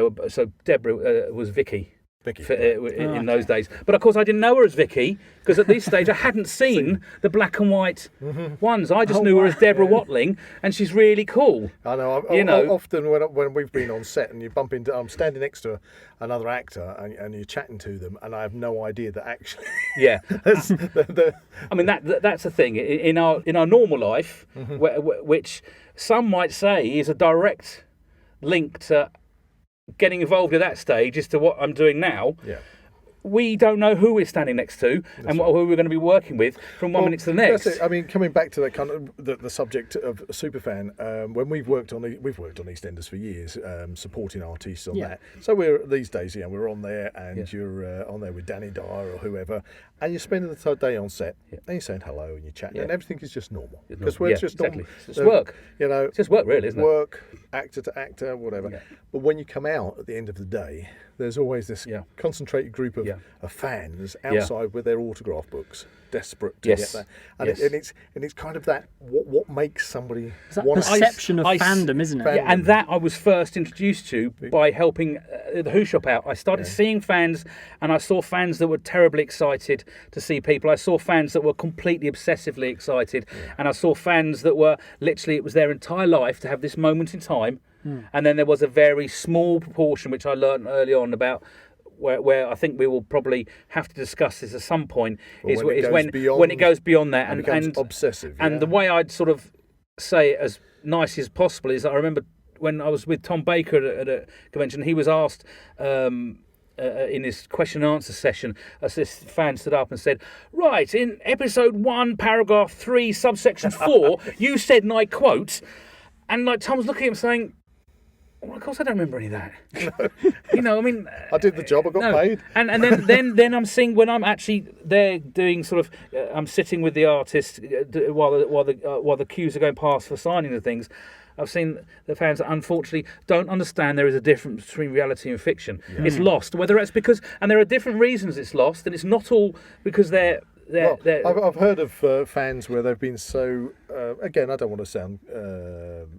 Deborah was Vicky. In those days. But of course I didn't know her as Vicky, because at this stage I hadn't seen the black and white ones. I just knew her as Deborah Watling, and she's really cool. I know. Often when we've been on set and you bump into, I'm standing next to another actor and you're chatting to them, and I have no idea that actually. Yeah. I mean that's the thing in our normal life, which some might say is a direct link to getting involved at that stage as to what I'm doing now. Yeah. We don't know who we're standing next to who we're going to be working with from one minute to the next. That's it. I mean, coming back to that kind of the subject of Superfan, when we've worked on EastEnders for years, supporting artists on that. So we're these days, we're on there, and you're on there with Danny Dyer or whoever, and you're spending the day on set, and you're saying hello and you're chatting, and everything is just normal because we're just normal. It's just work. It's just work, really, isn't it? Work, actor to actor, whatever. Yeah. But when you come out at the end of the day, there's always this concentrated group of fans outside with their autograph books, desperate to get that. And it's kind of that what makes somebody it's that perception of fandom, isn't it? Yeah, and that I was first introduced to by helping the Who Shop out. I started seeing fans, and I saw fans that were terribly excited to see people. I saw fans that were completely obsessively excited, and I saw fans that were literally, it was their entire life to have this moment in time. And then there was a very small proportion, which I learned early on about, where I think we will probably have to discuss this at some point, when it goes beyond that and becomes obsessive. And the way I'd sort of say it as nice as possible is, I remember when I was with Tom Baker at a convention, he was asked in his question and answer session, as this fan stood up and said, right, in episode 1, paragraph 3, subsection 4, you said, and I quote, and like Tom's looking at him saying, Well, of course, I don't remember any of that. You know, I mean, I did the job. I got paid. And then I'm seeing when I'm actually there doing sort of, I'm sitting with the artist while the queues are going past for signing the things. I've seen the fans that unfortunately don't understand there is a difference between reality and fiction. Yeah. It's lost, whether it's because, and there are different reasons it's lost, and it's not all because they're I've heard of fans where they've been so, again, I don't want to sound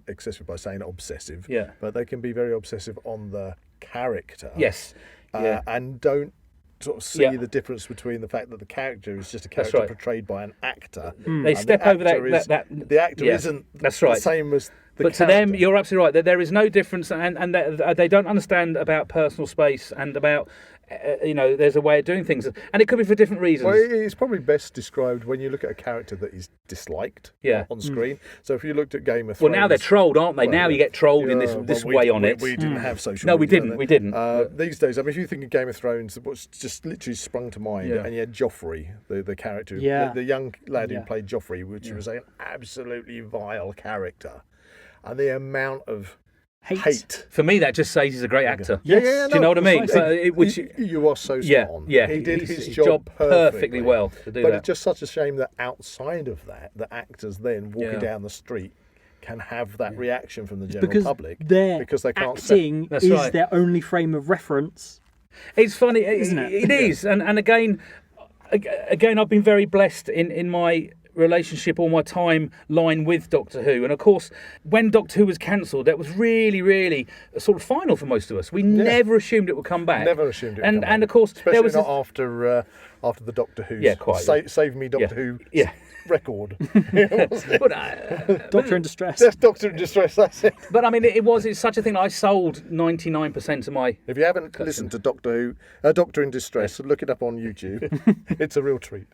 excessive by saying obsessive, but they can be very obsessive on the character. Yes. And don't sort of see the difference between the fact that the character is just a character portrayed by an actor. They step over that. The actor isn't the same as the character. To them, you're absolutely right. There is no difference, and they don't understand about personal space and about, there's a way of doing things. And it could be for different reasons. Well, it's probably best described when you look at a character that is disliked on screen. So if you looked at Game of Thrones... Well, now they're trolled, aren't they? Now you get trolled in this way on it. We didn't have social media. No, we didn't. These days, I mean, if you think of Game of Thrones, what's just literally sprung to mind, and you had Joffrey, the character, the young lad who played Joffrey, which was an absolutely vile character. And the amount of hate. For me, that just says he's a great actor. Yeah, do you know what I mean? You are so spot on. Yeah, he did his job perfectly well to do that. But it's just such a shame that outside of that, the actors then walking down the street can have that reaction from the general public because they can't acting is their only frame of reference. It's funny, isn't it? It is, and again, I've been very blessed in my relationship or my timeline with Doctor Who, and of course when Doctor Who was cancelled, that was really a sort of final for most of us. We never assumed it would come back. Never assumed it would come back. And of course especially there was not after the Doctor Who Save Me Doctor Who record. Doctor in Distress. That's Doctor in Distress, that's it. But I mean, it's such a thing. I sold 99% of my... If you haven't listened to Doctor in Distress, look it up on YouTube. It's a real treat.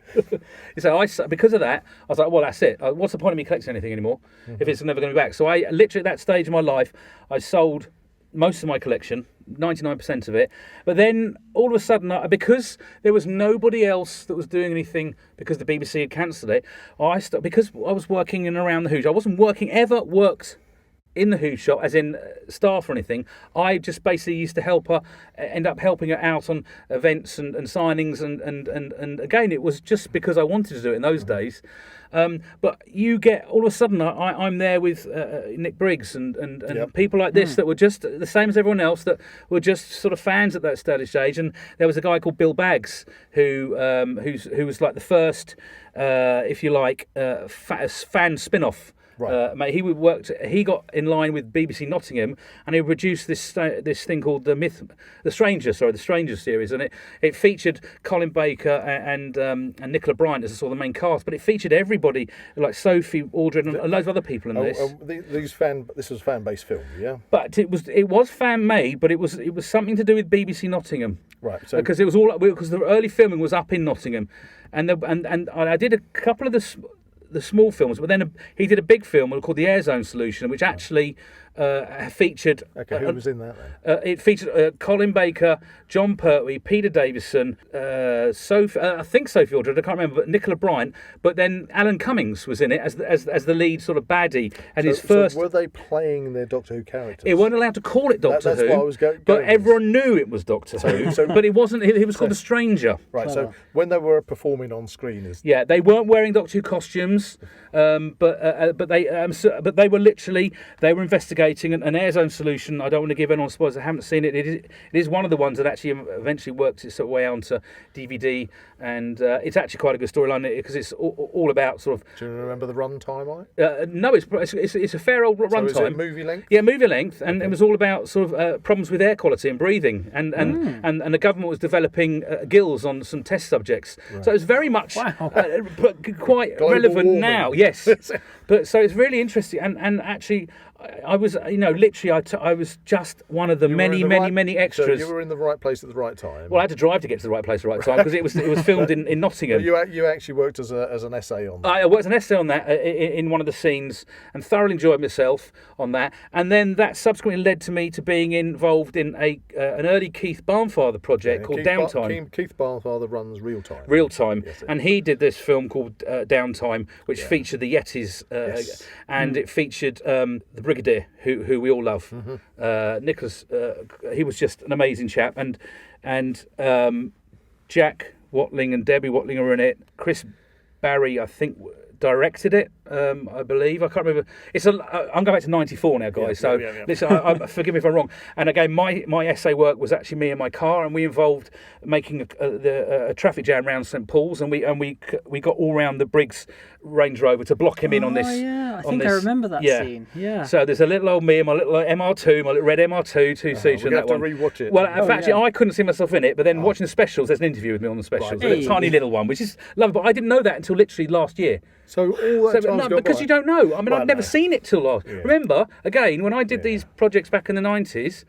So because of that, I was like, well, that's it. What's the point of me collecting anything anymore if it's never going to be back? So I literally, at that stage of my life, I sold most of my collection, 99% of it. But then all of a sudden, because there was nobody else that was doing anything because the BBC had cancelled it, because I was working in and around the Who. I wasn't worked in the Who shop, as in staff or anything. I just basically used to end up helping her out on events and signings, and again, it was just because I wanted to do it in those days. But you get, all of a sudden, I'm there with Nick Briggs and people like this that were just the same as everyone else, that were just sort of fans at that stage. And there was a guy called Bill Baggs who was like the first, if you like, fan spin-off. Right. He got in line with BBC Nottingham, and he produced this thing called the Stranger series, and it featured Colin Baker and Nicola Bryant as sort of the main cast, but it featured everybody like Sophie Aldred and loads of other people in this. This was fan-based film, yeah. But it was fan-made, but it was something to do with BBC Nottingham, right? So because because the early filming was up in Nottingham, and I did a couple of the small films, but then he did a big film called The Air Zone Solution, which actually featured... Okay, who was in that then? It featured Colin Baker, John Pertwee, Peter Davison, I think Sophie Aldred, I can't remember, but Nicola Bryant, but then Alan Cummings was in it as the lead sort of baddie. And so were they playing their Doctor Who characters? They weren't allowed to call it Doctor Who. That's what I was going but everyone knew it was Doctor Who. But it wasn't. It was called The Stranger. Right. So when they were performing on screen, they weren't wearing Doctor Who costumes, but they were literally investigating an Air Zone Solution. I don't want to give anyone spoilers. I haven't seen it. It is one of the ones that actually eventually worked its way onto DVD, and it's actually quite a good storyline because it's all about sort of. Do you remember the run time on it? No, it's a fair old run time. Is it movie length? Yeah, movie length, and it was all about sort of problems with air quality and breathing, and the government was developing gills on some test subjects. Right. So it's very much quite relevant now. Yes, but so it's really interesting, and actually. I was, literally, I was just one of the many extras. So you were in the right place at the right time. Well, I had to drive to get to the right place at the right time because it was filmed in Nottingham. But you actually worked as an essay on that. I worked as an essay on that in one of the scenes and thoroughly enjoyed myself on that. And then that subsequently led to me to being involved in an early Keith Barnfather project called Downtime. Keith Barnfather runs Real Time. Real Time, yes, and he did this film called Downtime, which featured the Yetis, and it featured the Brigadier, who we all love. Nicholas, he was just an amazing chap, and Jack Watling and Debbie Watling are in it. Chris Barry, I think, directed it. I believe, I can't remember. I'm going back to '94 now, guys. Listen, forgive me if I'm wrong. And again, my essay work was actually me in my car, and we involved making a traffic jam around St Paul's, and we got all round the Briggs Range Rover to block him in on this. Yeah, I think I remember that scene. Yeah. So there's a little old me and my little MR2, my little red MR2 two-seater. We're going to have to rewatch it. Well, in fact, I couldn't see myself in it, but then watching the specials, there's an interview with me on the specials, a tiny little one, which is lovely. But I didn't know that until literally last year. So all that time's gone because by. you don't know. I mean, I'd never seen it till last. Yeah. Remember, again, when I did these projects back in the '90s,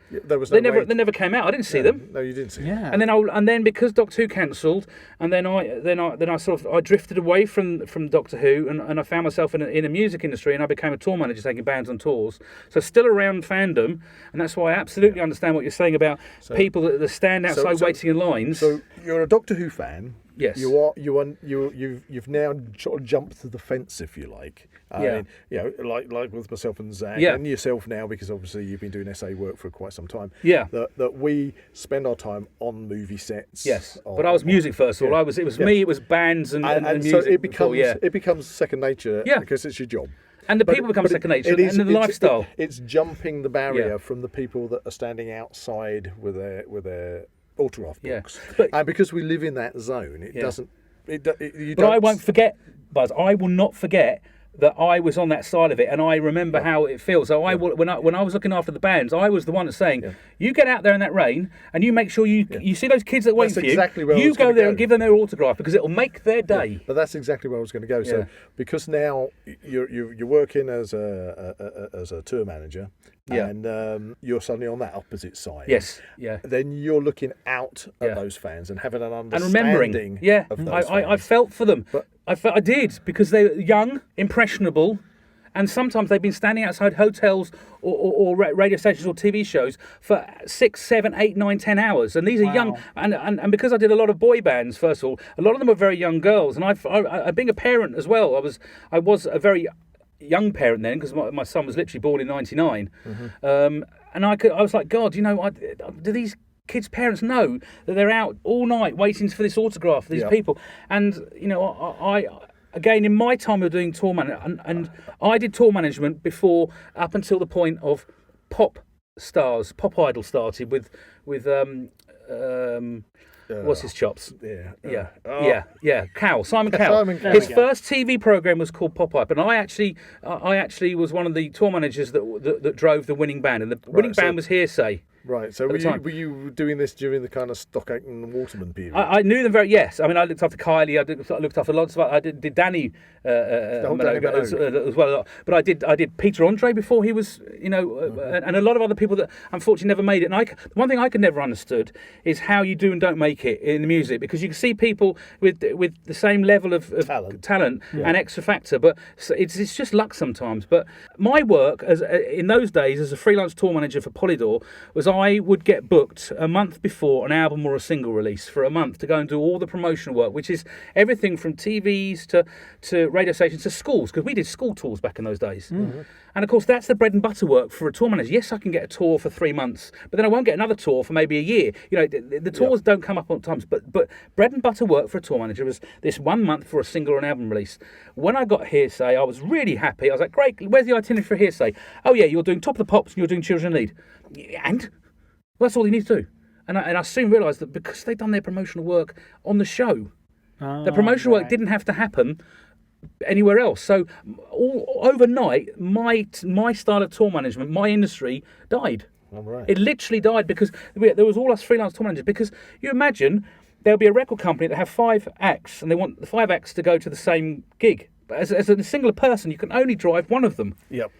they never came out. I didn't see them. No, you didn't see them. Yeah. And then because Doctor Who cancelled, and then I sort of drifted away from Doctor Who, and I found myself in a music industry, and I became a tour manager taking bands on tours. So still around fandom, and that's why I absolutely understand what you're saying about people that stand outside waiting in lines. So you're a Doctor Who fan. Yes. You've now sort of jumped to the fence, if you like. I mean, like with myself and Zach, and yourself now, because obviously you've been doing essay work for quite some time. Yeah. That we spend our time on movie sets. Yes. But I was music first of all. It was me. It was bands and music. So it becomes second nature. Because it's your job. And the people become second nature, and the lifestyle. It's jumping the barrier from the people that are standing outside with their autograph books, and because we live in that zone, it doesn't. But I won't forget, Buzz. I will not forget that I was on that side of it, and I remember how it feels. So when I was looking after the bands, I was the one that's saying, "You get out there in that rain, and you make sure you see those kids that wait for you. Exactly where you go there and give them their autograph because it'll make their day." Yeah, but that's exactly where I was going to go. So because now you're working as a tour manager. And you're suddenly on that opposite side. Yes, yeah. Then you're looking out at those fans and having an understanding and remembering. of those fans. I felt for them. But I did, because they were young, impressionable, and sometimes they've been standing outside hotels or radio stations or TV shows for 6, 7, 8, 9, 10 hours. And these are young. And because I did a lot of boy bands, first of all, a lot of them were very young girls. And I being a parent as well, I was a very young parent then, because my son was literally born in '99, and I was like, God, do these kids' parents know that they're out all night waiting for this autograph for these people? And I again, in my time of doing tour management, and I did tour management before, up until the point of Pop Idol started with what's his chops? Simon Cowell. His first TV program was called Pop Up, and I actually was one of the tour managers that drove the winning band, and the winning band was Hearsay. Right, so were you doing this during the kind of Stockacre and Waterman period? I knew them very, yes. I mean, I looked after Kylie, I looked after lots of, I did Danny as well. But I did Peter Andre before he was, and a lot of other people that unfortunately never made it. And one thing I could never understood is how you do and don't make it in the music, because you can see people with the same level of talent and extra factor, but it's just luck sometimes. But my work in those days as a freelance tour manager for Polydor was I would get booked a month before an album or a single release for a month to go and do all the promotional work, which is everything from TVs to radio stations to schools, because we did school tours back in those days. Mm-hmm. And of course, that's the bread and butter work for a tour manager. Yes, I can get a tour for 3 months, but then I won't get another tour for maybe a year. The tours don't come up all the times, but bread and butter work for a tour manager was this 1 month for a single or an album release. When I got Hearsay, I was really happy. I was like, great, where's the itinerary for Hearsay? Oh yeah, you're doing Top of the Pops and you're doing Children in Need. And? Well, that's all you need to do. And I soon realised that because they'd done their promotional work on the show, the promotional work didn't have to happen anywhere else. So overnight, my style of tour management, my industry, died. Oh, right. It literally died because there was all us freelance tour managers. Because you imagine there'll be a record company that have 5 acts, and they want the 5 acts to go to the same gig. But as a single person, you can only drive one of them. Yep.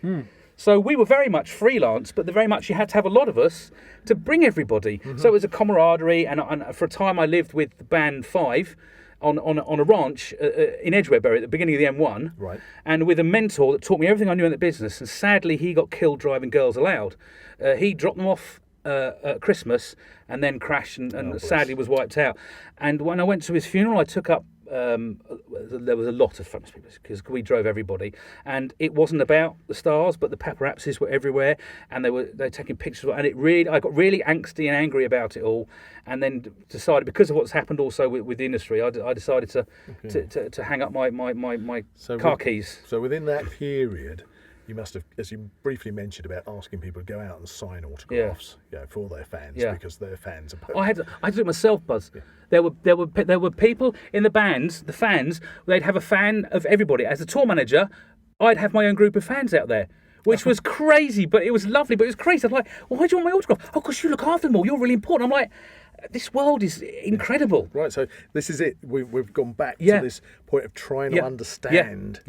So we were very much freelance, but very much you had to have a lot of us to bring everybody. Mm-hmm. So it was a camaraderie, and for a time I lived with the band 5 on a ranch in Edgwarebury at the beginning of the M1, right? And with a mentor that taught me everything I knew in the business. And sadly, he got killed driving Girls Aloud. He dropped them off at Christmas and then crashed and sadly was wiped out. And when I went to his funeral, I took up there was a lot of famous people because we drove everybody, and it wasn't about the stars, but the paparazzis were everywhere, and they were taking pictures, and I got really angsty and angry about it all, and then decided, because of what's happened also with the industry, I decided to hang up my car keys. So within that period, you must have, as you briefly mentioned about asking people to go out and sign autographs, for their fans, because their fans are. I had to do it myself, Buzz. Yeah. There were people in the bands, the fans. They'd have a fan of everybody. As a tour manager, I'd have my own group of fans out there, which was crazy, but it was lovely. But it was crazy. I'm like, why do you want my autograph? Oh, because you look after them all. You're really important. I'm like, this world is incredible. Right. So this is it. We've gone back to this point of trying to understand.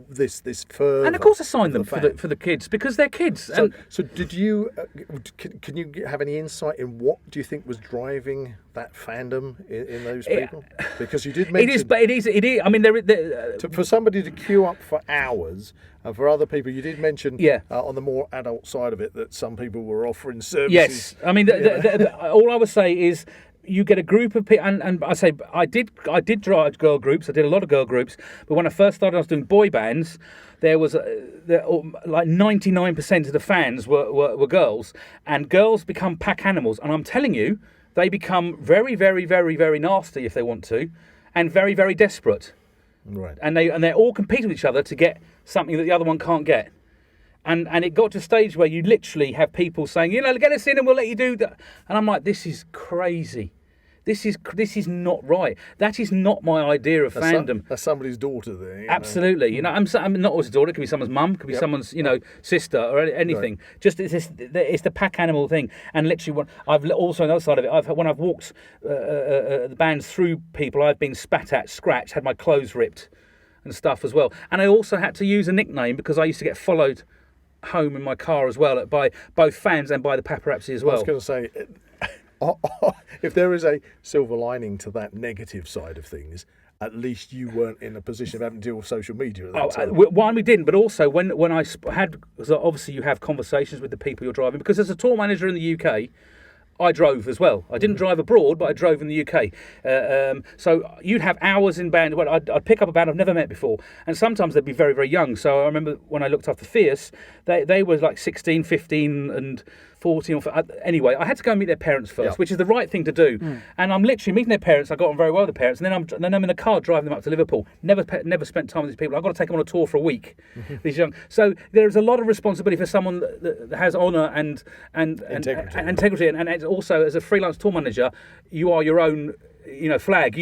This further, and of course I signed them for the kids because they're kids. So did you? Can you have any insight in what do you think was driving that fandom in those people? Because you did mention it is. I mean, for somebody to queue up for hours, and for other people, you did mention on the more adult side of it that some people were offering services. Yes, I mean, all I would say is, you get a group of people, and I say I did drive girl groups. I did a lot of girl groups, but when I first started, I was doing boy bands. There was like 99% of the fans were girls, and girls become pack animals. And I'm telling you, they become very, very, very, very nasty if they want to, and very, very desperate. Right. And they're all competing with each other to get something that the other one can't get. And it got to a stage where you literally have people saying, get us in and we'll let you do that. And I'm like, this is crazy. This is not right. That is not my idea of fandom. That's somebody's daughter there. Absolutely. I'm not always a daughter. It could be someone's mum. Could be someone's sister or anything. Right. Just it's the pack animal thing. And literally, I've also on the other side of it. When I've walked the bands through people, I've been spat at, scratched, had my clothes ripped, and stuff as well. And I also had to use a nickname because I used to get followed home in my car as well by both fans and by the paparazzi as well. I was going to say, if there is a silver lining to that negative side of things, at least you weren't in a position of having to deal with social media at that time. One, we didn't, but also when I had, so obviously you have conversations with the people you're driving, because as a tour manager in the UK, I drove as well. I didn't drive abroad, but I drove in the UK. So you'd have hours in band. Well, I'd pick up a band I've never met before. And sometimes they'd be very, very young. So I remember when I looked after Fierce, they were like 16, 15 and 14. Anyway, I had to go and meet their parents first, which is the right thing to do. And I'm literally meeting their parents. I got on very well with the parents. And then I'm in a car driving them up to Liverpool. Never spent time with these people. I've got to take them on a tour for a week. These young. So there's a lot of responsibility for someone that has honour and integrity. And it's also, as a freelance tour manager, you are your own, flag.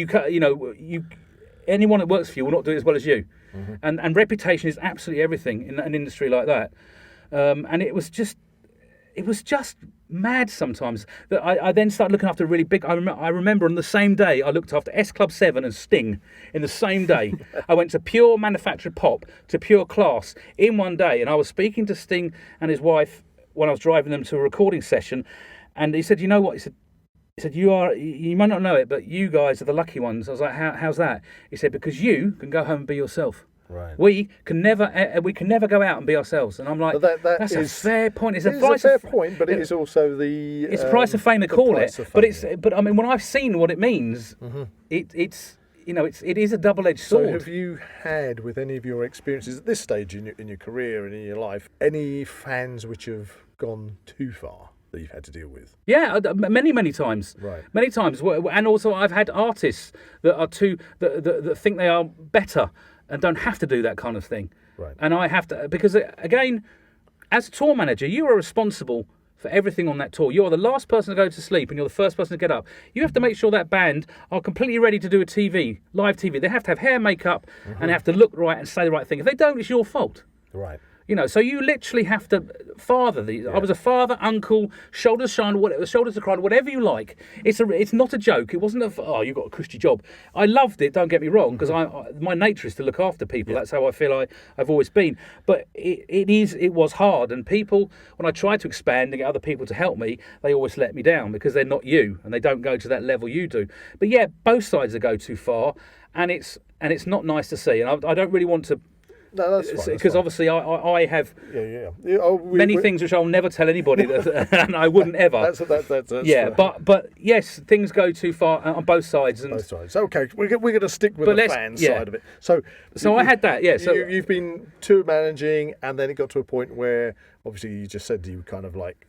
Anyone that works for you will not do it as well as you. And reputation is absolutely everything in an industry like that. And it was just mad sometimes that I then started looking after really big. I remember on the same day I looked after S Club 7 and Sting in the same day. I went to Pure Manufactured Pop to Pure Class in one day, and I was speaking to Sting and his wife when I was driving them to a recording session, and he said, "You know what?" He said, you might not know it, but you guys are the lucky ones. I was like, how's that? He said, because you can go home and be yourself. Right. We can never go out and be ourselves. And I'm like, that's a fair point. It's a fair point, but it is also it's a price of fame, they call it. But I mean, when I've seen what it means, it is a double-edged sword. So have you had, with any of your experiences at this stage in your career and in your life, any fans which have gone too far that you've had to deal with? Yeah, many times. Right. Many times. And also I've had artists that are that think they are better and don't have to do that kind of thing. Right. And I have to, because again, as a tour manager, you are responsible for everything on that tour. You're the last person to go to sleep and you're the first person to get up. You have to make sure that band are completely ready to do live TV. They have to have hair, makeup, and they have to look right and say the right thing. If they don't, it's your fault. Right. So you literally have to father these. Yeah. I was a father, uncle, shoulders shine, shoulders to cry, whatever you like. It's not a joke. It wasn't you got a cushy job. I loved it. Don't get me wrong, because my nature is to look after people. Yeah. That's how I feel I've always been. But it was hard, and people, when I tried to expand and get other people to help me, they always let me down because they're not you and they don't go to that level you do. But yeah, both sides go too far, and it's not nice to see. And I don't really want to No, that's fine. Because obviously I have Yeah. many things which I'll never tell anybody, and I wouldn't ever. That's yeah, but yes, things go too far on both sides. And both sides. Okay, we're going to stick with the fan side of it. So I had that. Yeah. So you've been tour managing, and then it got to a point where obviously you just said you kind of like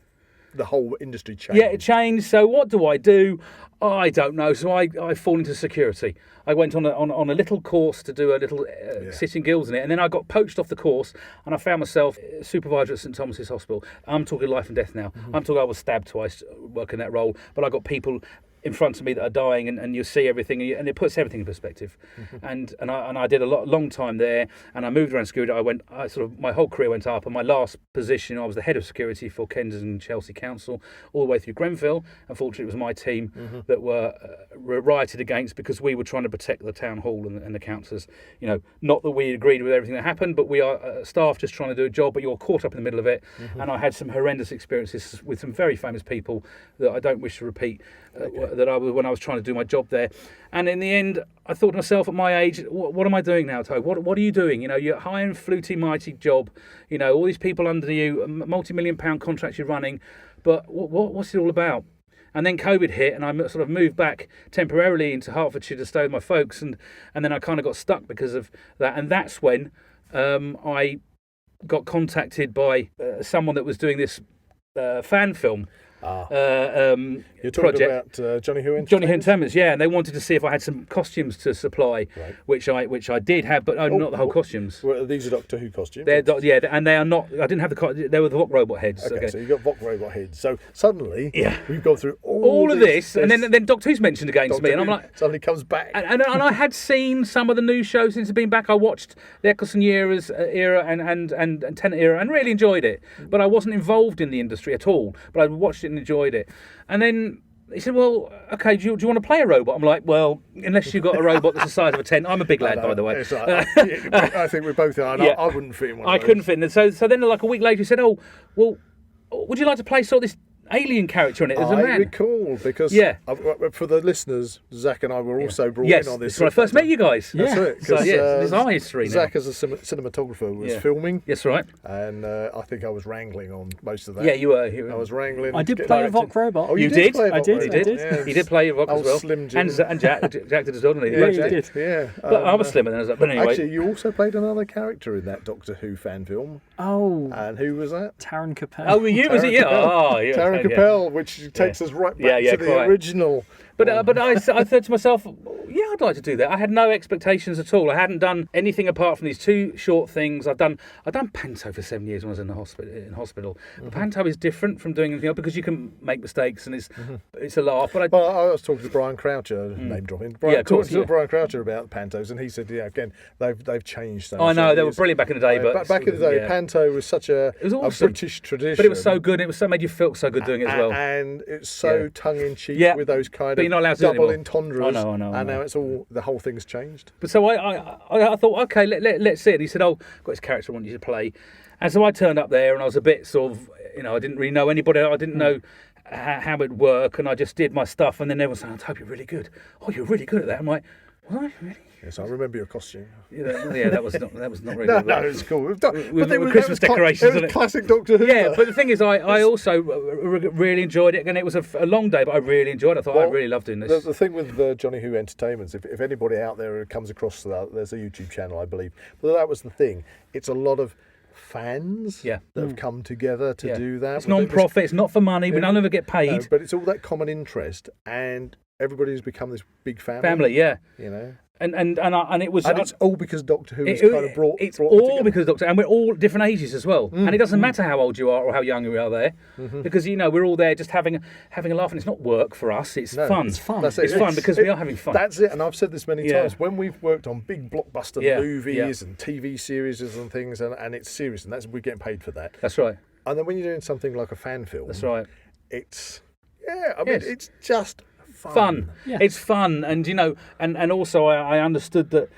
the whole industry changed. Yeah, it changed. So what do? I don't know. So I fall into security. I went on a little course to do a little sitting gills in it, and then I got poached off the course, and I found myself supervisor at St Thomas's Hospital. I'm talking life and death now. I'm talking I was stabbed twice working that role, but I got people in front of me that are dying, and you see everything, and it puts everything in perspective. And I did a long time there, and I moved around security. My whole career went up, and my last position, I was the head of security for Kensington and Chelsea Council, all the way through Grenfell. Unfortunately, it was my team that were rioted against because we were trying to protect the town hall and the councillors. Not that we agreed with everything that happened, but we are staff just trying to do a job, but you're caught up in the middle of it. And I had some horrendous experiences with some very famous people that I don't wish to repeat. When I was trying to do my job there, and in the end, I thought to myself, at my age, what am I doing now, Tobe? What are you doing? You're high and fluty, mighty job. All these people under you, multi-million-pound contracts you're running, but what's it all about? And then COVID hit, and I sort of moved back temporarily into Hertfordshire to stay with my folks, and then I kind of got stuck because of that, and that's when I got contacted by someone that was doing this fan film. You're talking project. about Johnny Who Entertainment, yeah, and they wanted to see if I had some costumes to supply, which I did have, but not the whole costumes. Well, these are Doctor Who costumes. And they are not. I didn't have they were the Vok robot heads. Okay, so you got Vok robot heads. So suddenly, we've gone through all of this, and then Doctor Who's mentioned against me, and I'm like, suddenly comes back. And I had seen some of the new shows since I've been back. I watched the Eccleston era and Tennant era, and really enjoyed it. But I wasn't involved in the industry at all. But I watched it and enjoyed it. And then he said, well, okay, do you want to play a robot? I'm like, well, unless you've got a robot that's the size of a tent. I'm a big lad, by the way. I think we both are. I wouldn't fit in one of those. I couldn't fit in. So then like a week later he said, oh, well, would you like to play sort of this alien character in it as a man? I recall, because for the listeners, Zak and I were also brought in on this. Yes, when I first met you guys. That's it. So, it's our history now. Zak, as a cinematographer, was filming. Yes, right. And I think I was wrangling on most of that. Yeah, you were. I was wrangling. I did play a Vok robot. Oh, you did? I did. Yes. He did play a Vok as well. Slim Jim. And Jack did as well, didn't he? Yeah, he did. Yeah. But I was slimmer than that. But anyway. Actually, you also played another character in that Doctor Who fan film. Oh. And who was that? Taron Capel. Oh, were you? Was it you? Oh, yeah. Taron Capel, which takes us right back to the original. But I said to myself, yeah, I'd like to do that. I had no expectations at all. I hadn't done anything apart from these two short things. I'd done Panto for 7 years when I was in the hospital. But Panto is different from doing anything else because you can make mistakes and it's a laugh. But I was talking to Brian Croucher, name dropping. Brian Croucher about Pantos, and he said, again, they've changed. So I know, they were brilliant back in the day. But back in the day, Panto was such a British tradition. But it was so good. It made you feel so good doing it as well. And it's so tongue-in-cheek with those kind of double entendres. I know. And now it's all, the whole thing's changed. But so I thought, okay, let's see it. And he said, oh, I've got this character I want you to play. And so I turned up there and I was a bit sort of, I didn't really know anybody. I didn't know how it'd work, and I just did my stuff. And then everyone said, I hope you're really good. Oh, you're really good at that. I'm like, what? Really? Yes, I remember your costume. Yeah, that was not very good. No, it was cool. With Christmas decorations. It was classic Doctor Who. Yeah, but the thing is, I also really enjoyed it, and it was a long day, but I really enjoyed it. I thought I really loved doing this. The thing with Johnny Who Entertainments, if anybody out there comes across that, there's a YouTube channel, I believe. But that was the thing. It's a lot of fans that have come together to do that. It's non-profit. It's not for money. We don't ever get paid. No, but it's all that common interest, and everybody's become this big family. And it was. And it's all because Doctor Who has kind of brought. It's all because Doctor, and we're all different ages as well. And it doesn't matter how old you are or how young you are there, because we're all there just having a laugh, and it's not work for us. It's fun. It's fun. It's fun because we are having fun. That's it. And I've said this many times when we've worked on big blockbuster movies and TV series and things, and it's serious, and we're getting paid for that. That's right. And then when you're doing something like a fan film, that's right. It's it's just fun. Yeah. It's fun, and and also I understood that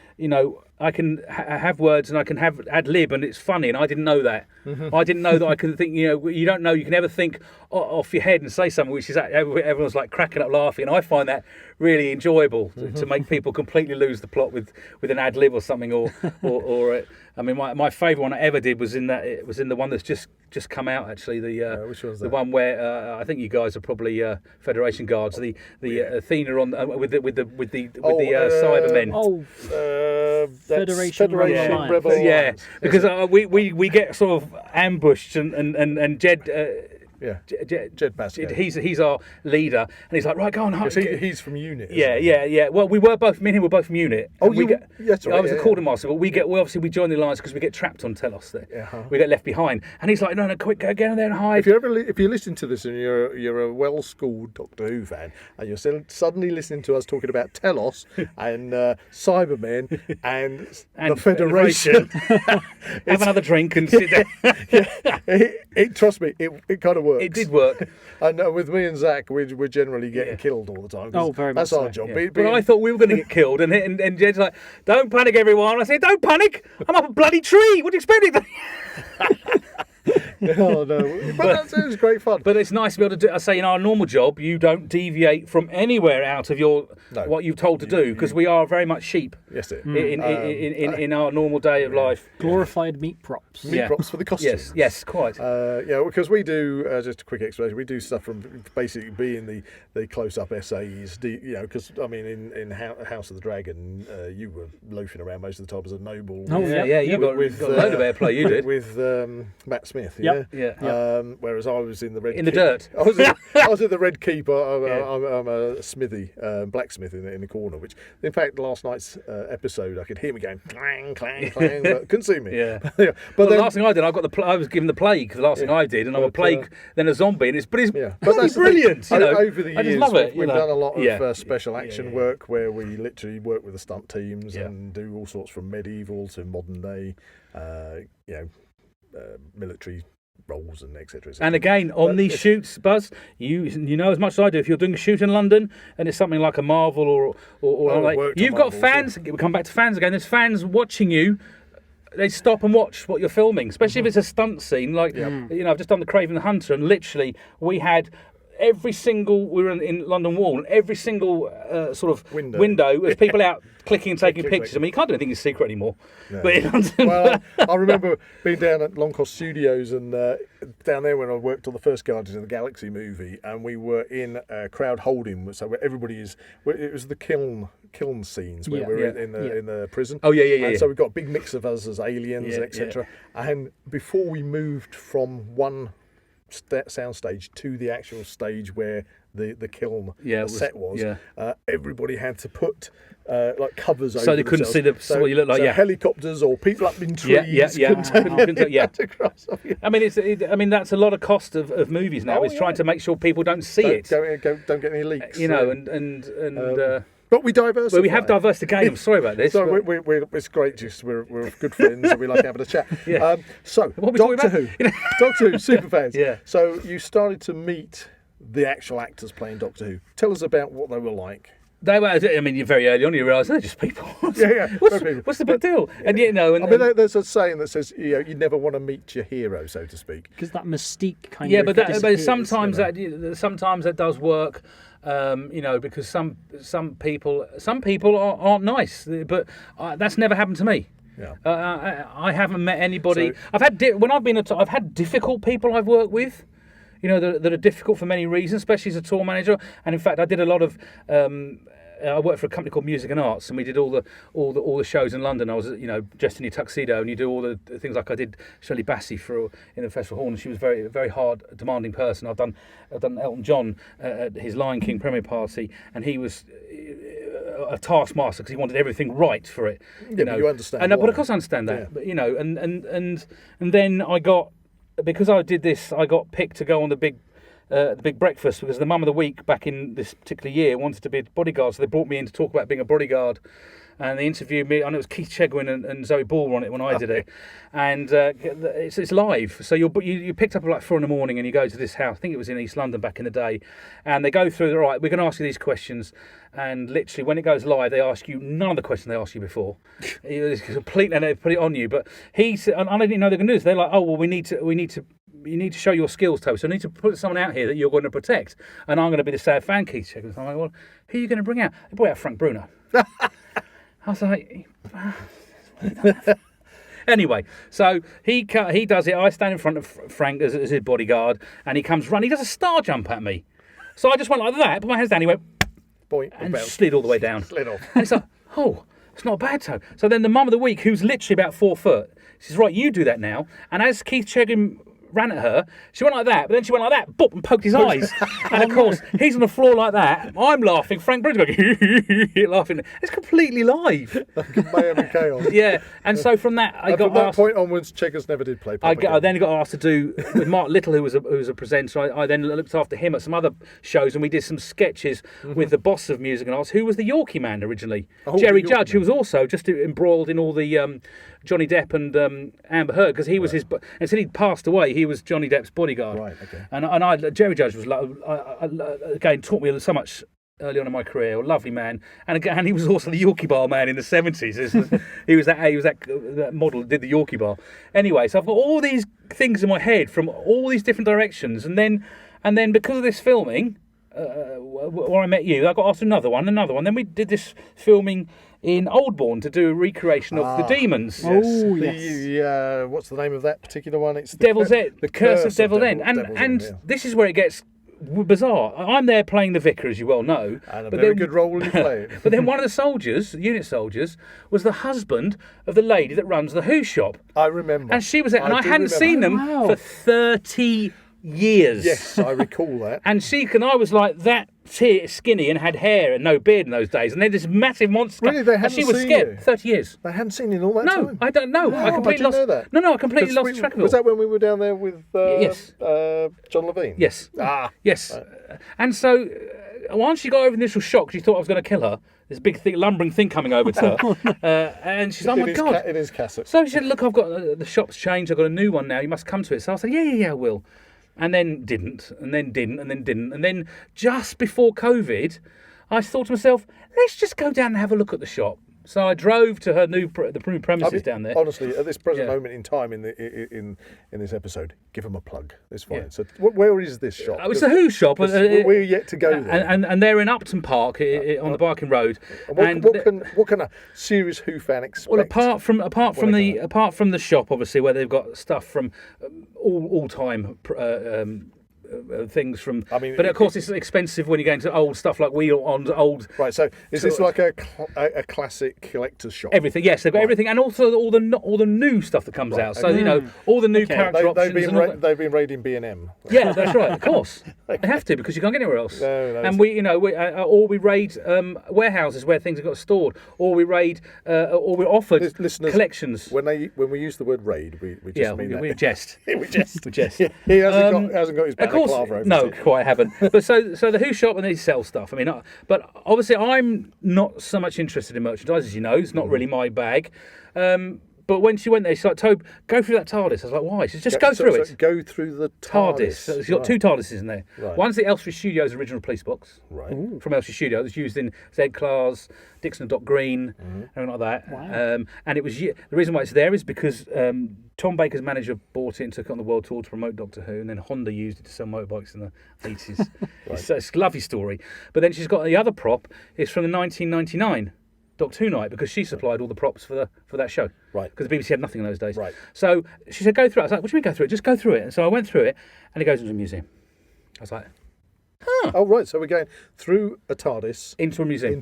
have words and I can have ad lib and it's funny, and I didn't know that. I didn't know that I could think. You don't know. You can never think off your head and say something which is everyone's like cracking up laughing, and I find that really enjoyable to make people completely lose the plot with an ad lib or something, or I mean, my favourite one I ever did was in the one that's just come out actually. Which one's that? The one where I think you guys are probably Federation guards. The Athena on with the Cybermen. Oh, Federation Rebel Yeah, Alliance. because we get sort of ambushed and Jed. Jed Basco. He's our leader, and he's like, right, go on. Yes, he's from UNIT. Yeah. Well, me and him were both from UNIT. Oh, I was a quartermaster, but we join the alliance because we get trapped on Telos there. We get left behind, and he's like, no, quick, go down there and hide. If you listen to this and you're a well-schooled Doctor Who fan, and you're suddenly listening to us talking about Telos and Cybermen and the Federation, have another drink and sit down. Trust me, it kind of works. It did work. And with me and Zach, we're generally getting killed all the time. Oh, very much That's our so, job. Yeah. But I thought we were going to get killed, and Jed's like, "Don't panic, everyone." I said, "Don't panic. I'm up a bloody tree. What do you expect?" Oh no! But that was great fun. But it's nice to be able to do. I say in our normal job, you don't deviate from anywhere out of what you're told to do, because we are very much sheep. Yes, it. In our normal day of life. Glorified meat props. Meat props for the costumes. Yes, quite. Because we do just a quick explanation. We do stuff from basically being the close-up essays. Because I mean, in House of the Dragon, you were loafing around most of the time as a noble. Oh yeah, you got a load of airplay. You did with Matt Smith. Yep. Yeah. Whereas I was in the Red. In the dirt. I was in the Red Keep. I'm a smithy, blacksmith in the corner. Which, in fact, last night's episode, I could hear me going clang, clang, clang, but couldn't see me. Yeah. But the then, last thing I did, I was given the plague. The last thing I did, and I'm a plague, then a zombie, and it's that's brilliant. Over the years, I just love it. We've done a lot of special action work where we literally work with the stunt teams and do all sorts from medieval to modern day, military roles and etc. And again, on these shoots, Buzz, you know as much as I do. If you're doing a shoot in London and it's something like a Marvel or like, you've got fans. We come back to fans again. There's fans watching you. They stop and watch what you're filming, especially if it's a stunt scene. Like I've just done the Craven the Hunter, and literally we had. We were in London Wall, and every single sort of window with people out clicking and taking pictures. I mean, you can't do anything in secret anymore. No. But in London, well, I remember being down at Long Cross Studios and down there when I worked on the first Guardians of the Galaxy movie, and we were in crowd holding, so where everybody is. It was the kiln scenes where we were in the prison. Oh yeah. And so we've got a big mix of us as aliens, etc. And before we moved from one soundstage to the actual stage where the kiln set was, everybody had to put like covers over so they couldn't see what you look like. Helicopters or people up in trees. I mean, that's a lot of cost of movies now. Is trying to make sure people don't see it. Don't get any leaks. But we diversify. Well, we have diversified. I'm sorry about this. So it's great. Just we're good friends and we like having a chat. So Doctor Who, Superfans. Yeah. So you started to meet the actual actors playing Doctor Who. Tell us about what they were like. They were. I mean, you're very early on. You realise they're just people. What's the big deal? And there's a saying that says you never want to meet your hero, so to speak, because that mystique kind of. Yeah, but sometimes that does work. Because some people aren't nice, but that's never happened to me. Yeah. I haven't met anybody. I've had difficult people I've worked with. That are difficult for many reasons, especially as a tour manager. And in fact, I did a lot of. I worked for a company called Music and Arts, and we did all the shows in London. I was, dressed in your tuxedo, and you do all the things like I did Shirley Bassey in the Festival Hall, and she was a very, very hard, demanding person. I've done Elton John at his Lion King premiere party, and he was a taskmaster because he wanted everything right for it. But you understand. But of course I understand that. Yeah. But, and then I got. Because I did this, I got picked to go on the big breakfast because the Mum of the Week back in this particular year wanted to be a bodyguard, so they brought me in to talk about being a bodyguard And they interviewed me, and it was Keith Chegwin and Zoe Ball were on it when I did it. And it's live. So you picked up at like 4 a.m. and you go to this house. I think it was in East London back in the day. And they go through, right, we're going to ask you these questions. And literally, when it goes live, they ask you none of the questions they asked you before. It's complete, and they put it on you. But he said, and I didn't know they were going to do this. They're like, oh, well, you need to show your skills, Toby. So I need to put someone out here that you're going to protect. And I'm going to be the sad fan, Keith Chegwin. So I'm like, well, who are you going to bring out? They brought out Frank Bruno. I was like, anyway, so he does it. I stand in front of Frank as his bodyguard, and he comes running. He does a star jump at me. So I just went like that, put my hands down, he went, Boing, and slid all the way down. Slid off. And it's like, oh, it's not bad, Toe. So then the mum of the week, who's literally about 4 foot, she says, right, you do that now. And as Keith Chegwin ran at her, she went like that, but then she went like that, boop, and poked his eyes. And of course, he's on the floor like that. I'm laughing. Frank Bruce going, laughing. It's completely live. Mayhem and chaos. Yeah, and so from that, I got from that asked. point onwards, Cheggers never did play. I then got asked to do with Mark Little, who was a presenter. I then looked after him at some other shows, and we did some sketches with the boss of music and arts, who was the Yorkie man originally, Jerry Judge, who was also just embroiled in all the Johnny Depp and Amber Heard, because he was his. Until he passed away, he was Johnny Depp's bodyguard. Right. Okay. And Jerry Judge was again taught me so much early on in my career. A lovely man, and again he was also the Yorkie Bar man in the 70s. he was that model that did the Yorkie Bar. Anyway, so I've got all these things in my head from all these different directions, and then because of this filming, where I met you, I got asked another one. Then we did this filming in Oldbourne to do a recreation of the Demons. Yes. Oh, yes. What's the name of that particular one? It's Devil's End. The Curse of Devil's End. Devil's And End, this is where it gets bizarre. I'm there playing the vicar, as you well know. And a very good role in playing. But then one of the soldiers, the unit soldiers, was the husband of the lady that runs the Who shop. I remember. And she was there, and I hadn't seen them for 30 years. Yes, I recall that. And I was like that skinny and had hair and no beard in those days, and then this massive monster. Really, they hadn't and she was seen scared. you? 30 years. They hadn't seen you in all that time? No, I don't know. I completely lost. Know that. No, I completely lost track of it. Was that when we were down there with Yes. John Levine? Yes. Yes. And so once she got over the initial shock, she thought I was going to kill her. This big, lumbering thing coming over to her. And she's like, oh my God. In his cassock. So she said, look, I've got the shop's changed. I've got a new one now. You must come to it. So I said, yeah, I will. And then didn't, and then didn't, and then didn't. And then just before COVID, I thought to myself, let's just go down and have a look at the shop. So I drove to her new premises down there. Honestly, at this present moment in time in this episode, give them a plug. It's fine. Yeah. So where is this shop? It's the Who shop. We're yet to go there. And they're in Upton Park on the Barking Road. What can a serious Who fan expect? Well, apart from the shop, obviously, where they've got stuff from all time. Things from, but of course it's expensive when you go into old stuff like old. Right, so is this like a classic collector's shop? Everything, yes, they've got everything, and also all the new stuff that comes out. So all the new character options. They've been raiding B&M. Yeah, that's right. Of course, they have to because you can't get anywhere else. And or we raid warehouses where things have got stored, or we raid, or we're offered collections. When we use the word raid, we just mean that. We jest. We jest. We jest. He hasn't got his balaclava over. No, quite haven't. But so the Who shop, and they sell stuff. But obviously I'm not so much interested in merchandise, as you know. It's not really my bag. But when she went there, she's like, Tobe, go through that TARDIS. I was like, why? She said, just go through it. Go through the TARDIS. So she's got two TARDISes in there. Right. One's the Elstree Studios original police box. Right. From Elstree Studios. It's used in Z-Class, Dixon and Doc Green, everything like that. Wow. And it was the reason why it's there is because Tom Baker's manager bought it and took it on the world tour to promote Doctor Who, and then Honda used it to sell motorbikes in the 80s. Right. It's a lovely story. But then she's got the other prop. It's from the 1999 Doctor Who night, because she supplied all the props for that show. Right. Because the BBC had nothing in those days. Right. So she said, go through it. I was like, what do you mean go through it? Just go through it. And so I went through it, and it goes into a museum. I was like, Oh, right. So we're going through a TARDIS into a museum.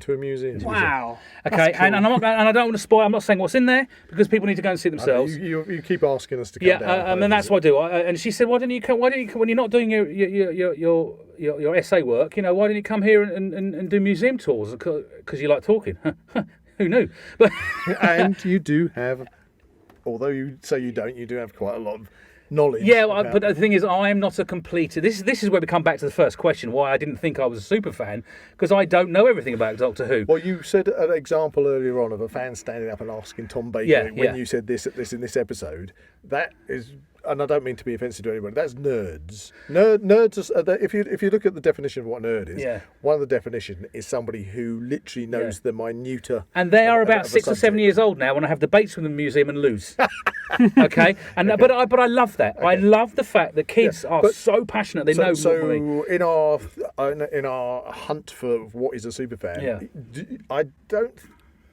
Wow. Okay, cool. and I don't want to spoil. I'm not saying what's in there because people need to go and see it themselves. You keep asking us to come down. And that's what I do. And she said, why don't you come when you're not doing your essay work? Why don't you come here and do museum tours? Because you like talking. Who knew? But and you do have, although you say you don't, you do have quite a lot of knowledge. Yeah, well, but the thing is, I am not a complete. This is where we come back to the first question: why I didn't think I was a super fan, because I don't know everything about Doctor Who. Well, you said an example earlier on of a fan standing up and asking Tom Baker when you said this in this episode. That is. And I don't mean to be offensive to anybody. That's nerds. Nerds. If you look at the definition of what a nerd is, one of the definition is somebody who literally knows the minutia. And they are about 6 or 7 years old now. When I have debates with the museum and lose. Okay, and but I love that. Okay. I love the fact that kids are so passionate. They know. So in our hunt for what is a superfan, I don't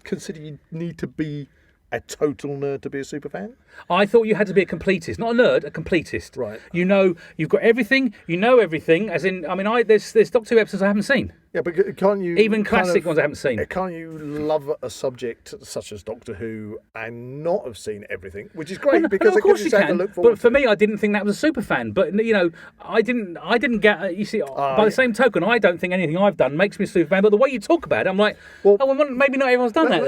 consider you need to be a total nerd to be a superfan. I thought you had to be a completist, not a nerd, a completist. Right. You know, you've got everything. You know everything. As in, I mean, there's Doctor Who episodes I haven't seen. Yeah, but can't you even classic ones I haven't seen? Can't you love a subject such as Doctor Who and not have seen everything? Which is great because of course it gives you something to look forward to. But for me, I didn't think that was a super fan. But you know, I didn't get. You see, by the same token, I don't think anything I've done makes me a super fan. But the way you talk about it, I'm like, well, maybe not everyone's done that.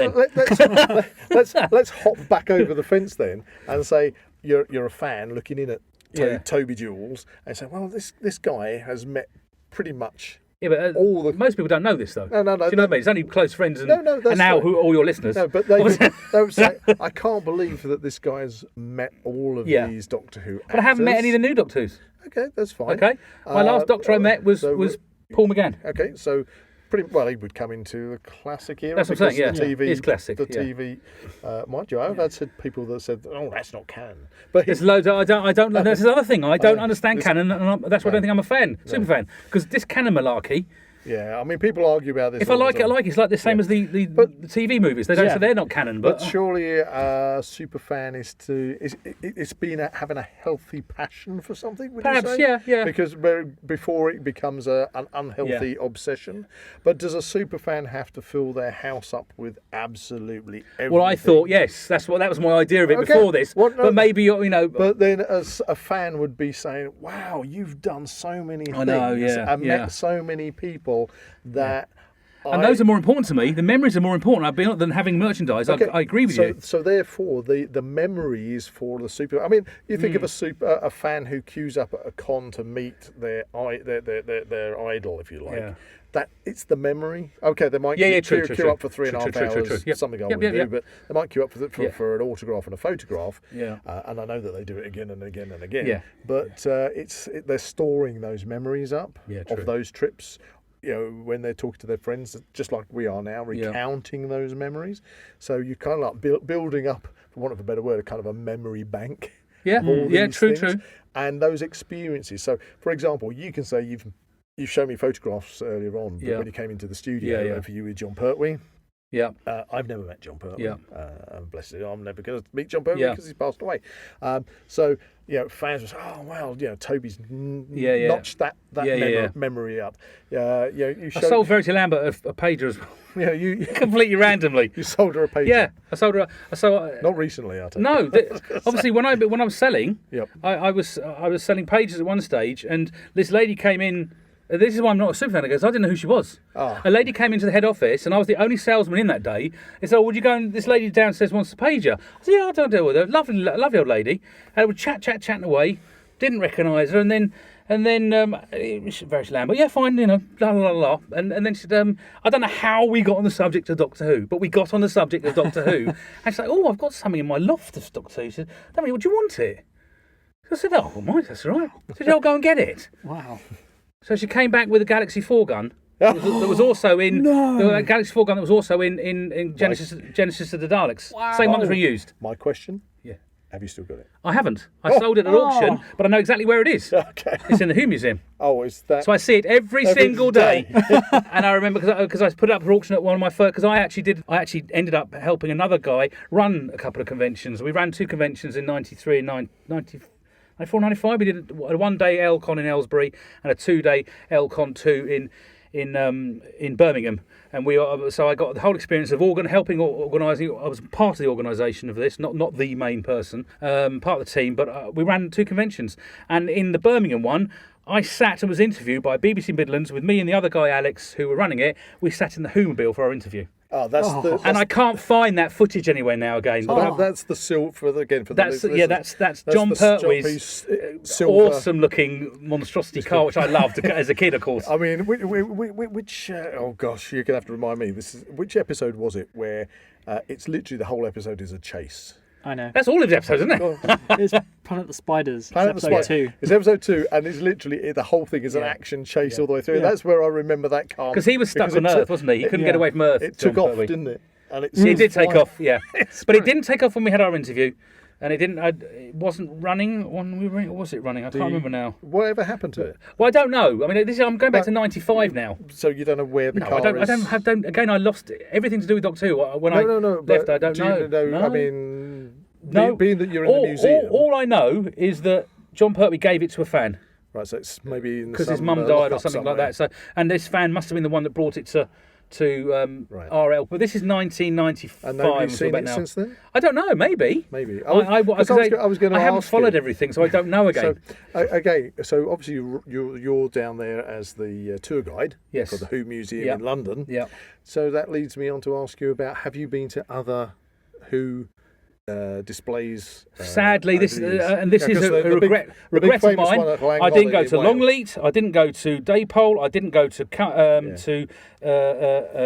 Then let's hop back over the fence then and say you're a fan looking in at Toby Jules and say, well, this guy has met pretty much. Yeah, but most people don't know this, though. No. Do you know what I mean? It's only close friends and now all your listeners. No, but they would say, I can't believe that this guy's met all of these Doctor Who actors. But I haven't met any of the new Doctor Who's. Okay, that's fine. Okay. My last Doctor I met was Paul McGann. Okay, so pretty well he would come into the classic era. That's what I'm saying, The TV, it's classic. The TV, mind you, I've had people that said, "Oh, that's not canon." But there's loads. I don't. That's the other thing. I don't understand canon, and that's why I don't think I'm a fan, super fan, because this canon malarkey. Yeah, I mean, people argue about this. If I like it, I like it. It's like the same as the TV movies. They don't say they're not canon, but surely a super fan it's having a healthy passion for something. Would perhaps, you say? yeah. Because before it becomes an unhealthy obsession. But does a super fan have to fill their house up with absolutely everything? Well, I thought that was my idea of it before this. But maybe But then, as a fan would be saying, "Wow, you've done so many things and met so many people." That and those are more important to me. The memories are more important than having merchandise. Okay. I agree with you. So therefore, the memories for the super. I mean, you think of a fan who queues up at a con to meet their idol, if you like. Yeah. That it's the memory. Okay, they might queue up for 3.5 hours. Something I wouldn't do, but they might queue up for an autograph and a photograph. Yeah. And I know that they do it again and again and again. Yeah. But they're storing those memories up of those trips. You know, when they're talking to their friends, just like we are now, recounting those memories. So you kind of like building up, for want of a better word, a kind of a memory bank. Yeah, true. And those experiences. So, for example, you can say you've shown me photographs earlier on when you came into the studio for you with John Pertwee. Yeah. I've never met John Pertway. Yeah. Bless him, I'm never going to meet John Pertway because he's passed away. So, fans was, oh, well, Toby's notched that memory up. You I sold Verity Lambert a pager as well. Yeah, you completely randomly. You sold her a pager. Yeah, I sold her. Not recently, I think. No, obviously when I was selling, I was selling pages at one stage, and this lady came in. This is why I'm not a super fan. I didn't know who she was. Oh. A lady came into the head office, and I was the only salesman in that day. They said, would you go and this lady downstairs wants a pager? I said, yeah, I'll deal with her. Lovely old lady. And I would chatting away. Didn't recognise her. And then it was very Lambert. Yeah, fine, la la la. And then she said, I don't know how we got on the subject of Doctor Who, but we got on the subject of Doctor Who. And she's like, oh, I've got something in my loft of Doctor Who. She said, Dominic, would you want it? I said, oh, well, mine, that's all right. She said, I'll go and get it. Wow. So she came back with a Galaxy 4 gun. That was also in the Galaxy 4 gun. That was also in Genesis of the Daleks. Wow. Same one that we used. My question. Yeah. Have you still got it? I haven't. I sold it at auction, but I know exactly where it is. Okay. It's in the Who Museum. Oh, is that? So I see it every single day. And I remember because I put it up for auction at one of my first. Because I actually ended up helping another guy run a couple of conventions. We ran 2 conventions in '93 and 94, 95. We did a 1-day Elcon in Aylesbury and a 2-day Elcon 2 in Birmingham, and so I got the whole experience of helping organising. I was part of the organisation of this, not the main person, part of the team, but we ran 2 conventions. And in the Birmingham one, I sat and was interviewed by BBC Midlands with me and the other guy Alex, who were running it. We sat in the Whomobile for our interview. Oh, that's and I can't find that footage anywhere now. Again, that's the silver for the that's John Pertwee's awesome-looking monstrosity car, which I loved as a kid, of course. I mean, which oh gosh, you're gonna have to remind me. Which episode was it where it's literally the whole episode is a chase? I know. That's all of the episodes, isn't it? It's Planet of the Spiders. Planet It's of the episode 2. It's episode 2, and it's literally the whole thing is an action chase all the way through. Yeah. That's where I remember that car. Because he was stuck on Earth, wasn't he? He couldn't get away from Earth. It took off, didn't it? And it did take off, yeah. But it didn't take off when we had our interview. And it didn't. It wasn't running when we were. Or was it running? I can't remember now. Whatever happened to it? Well, I don't know. I mean, I'm going back to '95 now. So you don't know where the car is? I don't. Again, I lost everything to do with Doctor Who. When I left, I don't know. No. I mean, being that you're in the museum. All I know is that John Pertwee gave it to a fan. Right, so it's maybe because his mum died or something like that. So, and this fan must have been the one that brought it to RL. But this is 1995. And nobody's seen it since then? I don't know. Maybe. I was going to. I haven't followed everything, so I don't know again. So obviously you're down there as the tour guide for the Who Museum in London. Yeah. So that leads me on to ask you about: have you been to other Who displays? Sadly, this is a regret of mine. I didn't go to Longleat. I didn't go to Daypole. I didn't go to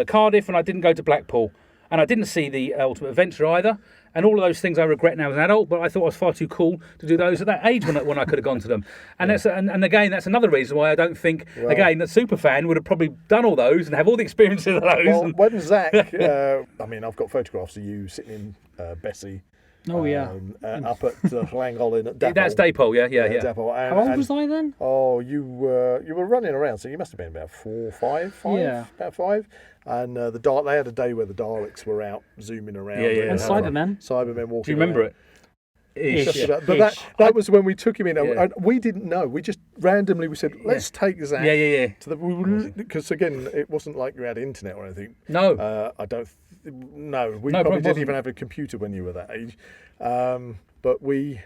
Cardiff, and I didn't go to Blackpool. And I didn't see the Ultimate Adventure either. And all of those things I regret now as an adult, but I thought I was far too cool to do those at that age when I could have gone to them. And again, that's another reason why I don't think that Superfan would have probably done all those and have all the experiences of those. Well, when Zak, I mean, I've got photographs of you sitting in Bessie. Oh yeah, up at Llangollen at Dapple. That's Dapole, yeah. Dapple. How old was I then? Oh, you were running around, so you must have been about 4, 5. Yeah, about 5. And they had a day where the Daleks were out zooming around. Yeah. And Cybermen walking. Do you remember it? But that was when we took him in. And we didn't know. We just randomly said, let's take Zak. Because again, it wasn't like you had internet or anything. No, I don't. No, we probably didn't even have a computer when you were that age. But we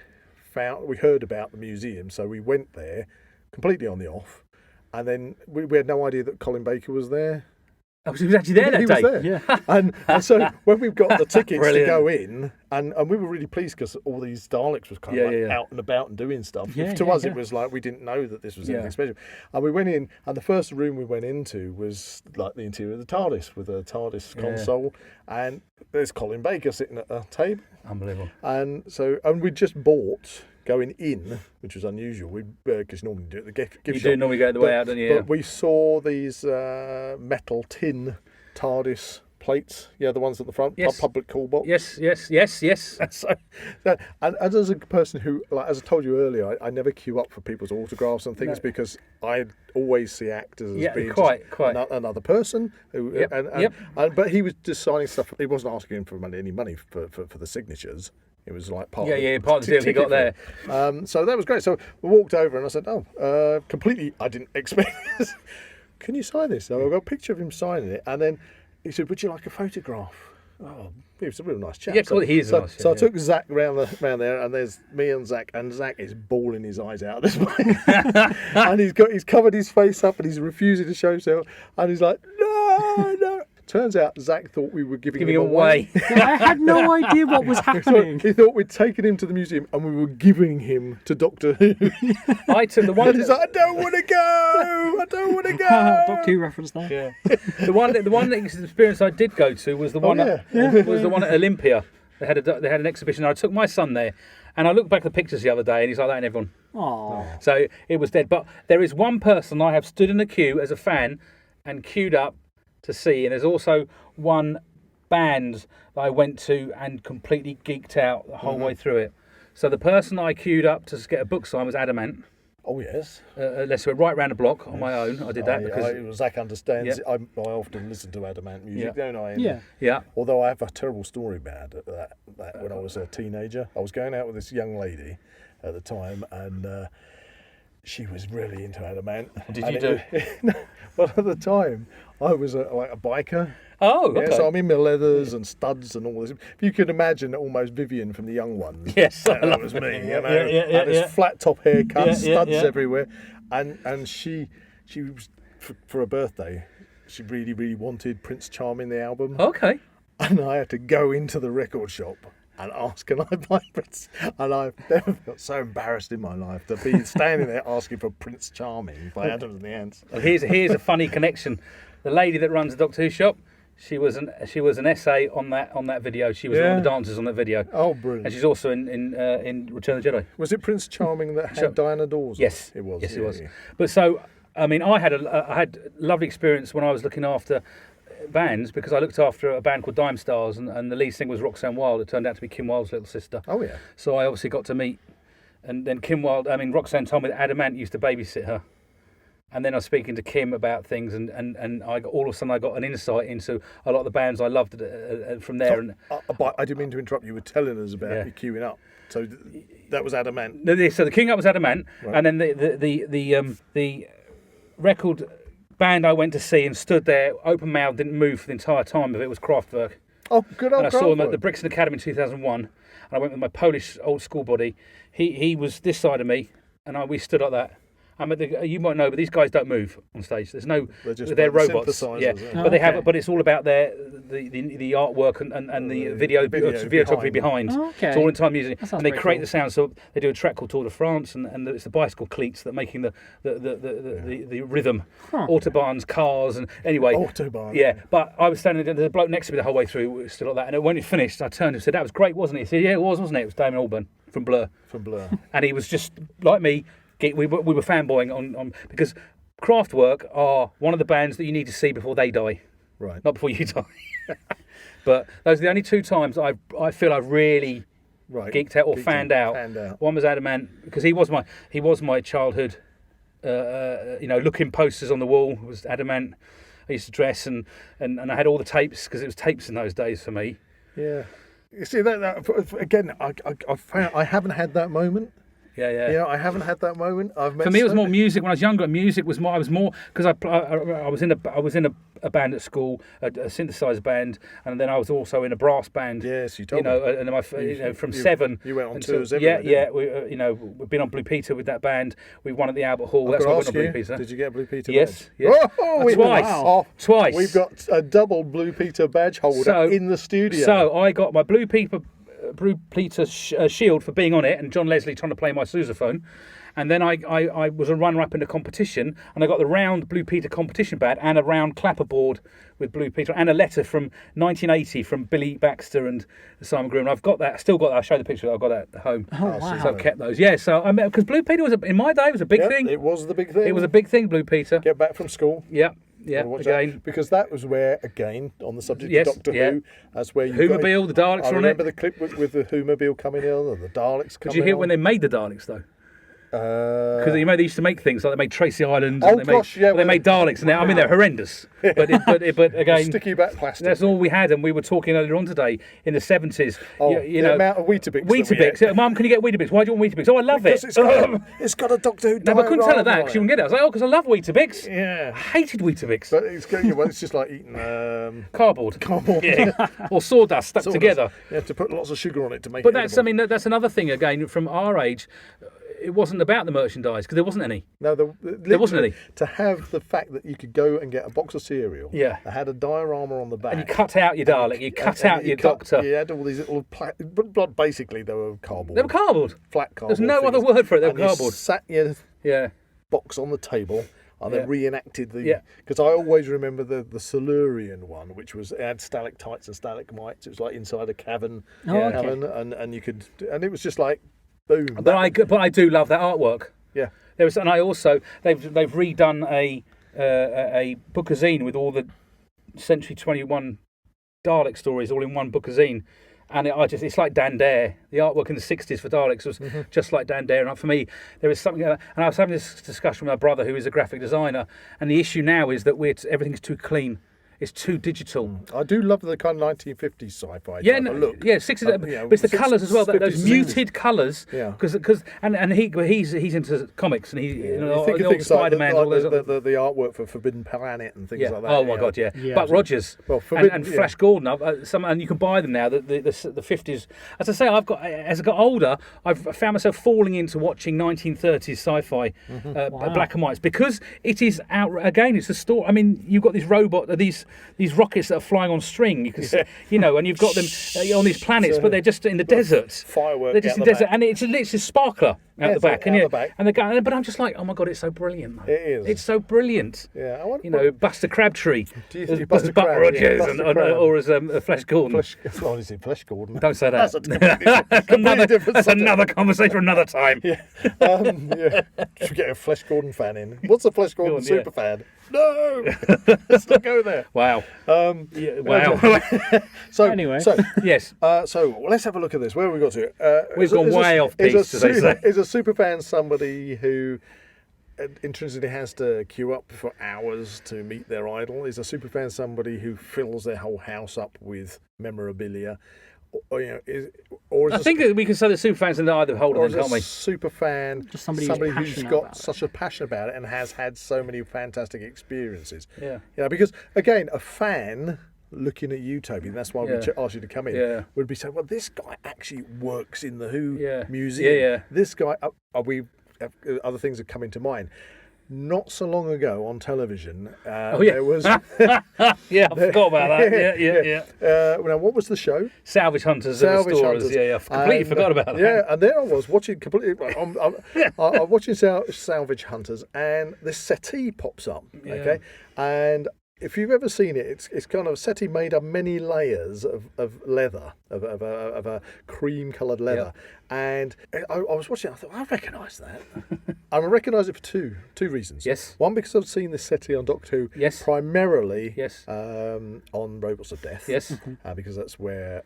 heard about the museum, so we went there completely on the off, and then we had no idea that Colin Baker was there. Oh, he was actually there that day. He was there. Yeah. And so when we've got the tickets to go in, and we were really pleased because all these Daleks was kind of out and about and doing stuff. To us, it was like we didn't know that this was anything special. And we went in, and the first room we went into was like the interior of the TARDIS with a TARDIS console, and there's Colin Baker sitting at a table. Unbelievable. And we just bought going in, which was unusual, because you normally do it at the gift shop. You do normally go the way out, don't you? But we saw these metal tin TARDIS plates, the ones at the front, public call box. Yes. And as a person who, as I told you earlier, I never queue up for people's autographs and things because I always see actors as being quite another person. But he was just signing stuff. He wasn't asking for any money for the signatures. It was like part of the deal he got there. So that was great. So we walked over and I said, completely, I didn't expect this. Can you sign this? So I got a picture of him signing it. And then he said, would you like a photograph? Oh, he was a real nice chap. Yeah, he is nice. So I took Zak round there, and there's me and Zak is bawling his eyes out at this point. And he's covered his face up and he's refusing to show himself. And he's like, no. Turns out Zak thought we were giving him away. I had no idea what was happening. He thought we'd taken him to the museum and we were giving him to Doctor Who. I took the one. And he's like, I don't want to go. Doctor Who reference there. Yeah. the one experience I did go to was the one was the one at Olympia. They had an exhibition. I took my son there, and I looked back at the pictures the other day, and he's like that, and everyone. Aww. So it was dead. But there is one person I have stood in a queue as a fan and queued up to see, and there's also one band that I went to and completely geeked out the whole way through it. So the person I queued up to get a book signed was Adamant. Oh yes. Let's go right round the block on my own. I did that because Zak understands. I often listen to Adamant music, don't I? Yeah. Although I have a terrible story about that when I was a teenager. I was going out with this young lady at the time, and she was really into Adamant. What did you do? Well, at the time, I was a biker. Oh, okay. Yeah, so I'm in my leathers and studs and all this. If you could imagine almost Vivian from The Young Ones. Yes, that was me. You know, and this flat top haircut, studs everywhere, and she was for a birthday. she really, really wanted Prince Charming, the album. Okay. And I had to go into the record shop and ask, can I buy Prince? And I've never felt so embarrassed in my life to be standing there asking for Prince Charming by Adams and the Ants. Well, here's a funny connection. The lady that runs the Doctor Who shop, she was an essay on that video. She was one of the dancers on that video. Oh, brilliant! And she's also in Return of the Jedi. Was it Prince Charming that had Diana Dawes? Yes, it was. Yes, it was. Yeah. But so, I mean, I had a lovely experience when I was looking after bands, because I looked after a band called Dime Stars, and the lead singer was Roxanne Wilde. It turned out to be Kim Wilde's little sister. Oh yeah. So I obviously got to meet, and then Roxanne told me that Adam Ant used to babysit her. And then I was speaking to Kim about things, and all of a sudden I got an insight into a lot of the bands I loved from there. But I didn't mean to interrupt you. Were telling us about you queuing up. So that was Adam Ant. So the queuing up was Adam Ant, right. And then the record band I went to see and stood there open mouthed, didn't move for the entire time of it, was Kraftwerk. Oh, good old Kraftwerk. And I saw them at the Brixton Academy in 2001, and I went with my Polish old school buddy. He was this side of me, and we stood like that. You might know, but these guys don't move on stage. There's no, they're robots. Yeah, but it's all about the artwork and the videography behind. Oh, okay. It's all in time music, and they create cool. the sound. So they do a track called Tour de France, and it's the bicycle cleats that are making the rhythm. Huh. Autobahns, cars, and anyway. Autobahn. Yeah, but I was standing there. There's a bloke next to me the whole way through, still like that. And when it finished, I turned and said, "That was great, wasn't it?" He said, "Yeah, it was, wasn't it?" It was Damon Albarn from Blur. And he was just like me. We were fanboying on because Kraftwerk are one of the bands that you need to see before they die, right? Not before you die. But those are the only two times I feel I've really geeked out or fanned out. One was Adam Ant, because he was my childhood. Looking posters on the wall was Adam Ant. I used to dress and I had all the tapes, because it was tapes in those days for me. Yeah, you see that again. I haven't had that moment. Yeah. I haven't had that moment. For me, it was more music. When I was younger, music was more. I was more, because I was in a band at school, a synthesizer band, and then I was also in a brass band. Yes, you told me. And from 7. You went on tours everywhere. Yeah. We've been on Blue Peter with that band. We won at the Albert Hall. That's why we went on Blue Peter. Did you get a Blue Peter badge? Yes. Twice. Wow. Twice. We've got a double Blue Peter badge holder in the studio. So I got my Blue Peter shield for being on it, and John Leslie trying to play my sousaphone, and then I was a runner-up in a competition, and I got the round Blue Peter competition badge and a round clapperboard with Blue Peter, and a letter from 1980 from Billy Baxter and Simon Groom. I've got that, still got that. I'll show you the picture. I've got that at home. Oh, wow. So I've kept those. Yeah, so I mean, because Blue Peter was in my day, it was a big thing. It was the big thing. It was a big thing, Blue Peter. Get back from school. Yeah, again. Because that was where, again, on the subject of Doctor Who, that's where you Whomobile, the Daleks I were on it. remember the clip with the Whomobile coming in, or the Daleks coming Did you hear when they made the Daleks, though? Because they used to make things like they made Tracy Island. Oh, and they made Daleks, and they're horrendous. But again, sticky back plastic. That's all we had, and we were talking earlier on today in the 70s. The amount of Weetabix. Weetabix. Mum, can you get Weetabix? Why do you want Weetabix? Oh, I love it. It's got a Doctor Who. No, but I couldn't tell her that because she wouldn't get it. I was like, because I love Weetabix. Yeah. I hated Weetabix. But it's just like eating cardboard. Yeah. Or sawdust stuck together. You have to put lots of sugar on it to make it. But that's another thing again from our age. It wasn't about the merchandise, because there wasn't any. No, there wasn't any. To have the fact that you could go and get a box of cereal, that had a diorama on the back, and you cut out your Dalek, you cut out your Doctor. You had all these little, basically they were cardboard. They were cardboard. Flat cardboard. There's no other word for it. They were cardboard. You sat your box on the table. And then reenacted because I always remember the Silurian one, which it had stalactites and stalagmites. It was like inside a cavern, and you could, and it was just like. Boom. But I do love that artwork. Yeah. They've redone a bookazine with all the Century 21 Dalek stories all in one bookazine, and it's like Dan Dare. The artwork in the 60s for Daleks was just like Dan Dare, and for me there is something. And I was having this discussion with my brother, who is a graphic designer, and the issue now is that everything's too clean. it's too digital. I do love the kind of 1950s sci-fi. Yeah, type no, of look. yeah, 60s. You know, but it's the 60s, colours as well. 50s, Those 60s. muted colours. Yeah. Because he's into comics and You think of things Spider-Man, all those. like the artwork for Forbidden Planet and things like that. Oh my God, yeah. Yeah. Buck Rogers Well, and Flash Gordon, and you can buy them now. The 50s. As I say, as I got older, I've found myself falling into watching 1930s sci-fi, black and whites, because it is out again. It's a story. I mean, you've got these these rockets that are flying on string. You can, and you've got them on these planets, but they're just in the desert. Firework. They're just in the desert, and it's literally a sparkler out the back, out the back. and they're going. But I'm just like, oh my God, it's so brilliant. Though. It is. It's so brilliant. Yeah. Buster Crabtree, Do you as think Buster Buck Crab, Rogers, Buster Crab. or as Flash Gordon. Flesh Gordon. Don't say that. That's a completely different That's subject. another conversation for another time. Yeah. Should we get a Flesh Gordon fan in? What's a Flesh Gordon super fan? No. Let's not go there. Wow. Wow. So Anyway. Yes. So let's have a look at this. Where have we got to? We've gone way off piece, as they say. Is a superfan somebody who intrinsically has to queue up for hours to meet their idol? Is a superfan somebody who fills their whole house up with memorabilia? Or I think that we can say that superfans can either hold or on, is can't we? a superfan Just somebody who's who's passionate got about it. such a passion about it and has had so many fantastic experiences? Yeah. Because again, a fan looking at you, Toby, and that's why we Yeah. asked you to come in, Yeah. would be saying, well, this guy actually works in the Who Yeah. museum. Yeah. This guy, other things have come into mind. Not so long ago on television, there was... Yeah, I forgot about that. Yeah. Now, what was the show? Salvage Hunters. Salvage Restorers. Hunters. Yeah. Completely forgot about that. Yeah, and there I was watching completely. I'm watching Salvage Hunters, and this settee pops up. Yeah. Okay, and if you've ever seen it, it's kind of a settee made of many layers of leather, of a cream-coloured leather. And I was watching it, I thought, I recognise that. And I recognise it for two reasons. Yes. One, because I've seen this settee on Doctor Who. Yes. Primarily. Yes. On Robots of Death. Yes. Because that's where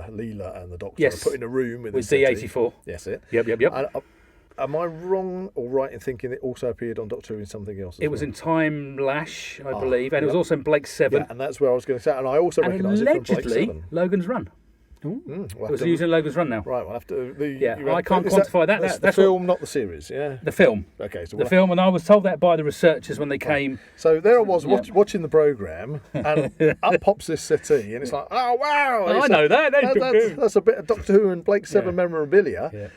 Leela and the Doctor Yes. are put in a room with D84. Yes, it. Yep. And, am I wrong or right in thinking it also appeared on Doctor Who in something else? It was in Time Lash, I believe, and it was also in Blake 7. Yeah, and that's where I was going to say. And I also and recognise it from Blake allegedly 7. Logan's Run. It was using Logan's Run now. Right, we'll have to. I can't quantify that. That's the That's film, not the series. Yeah. The film. Okay, so The film, and I was told that by the researchers when they came. So there I was watching the programme, and up pops this settee, and it's like, oh wow! I know that. That's a bit of Doctor Who and Blake 7 memorabilia. Yeah.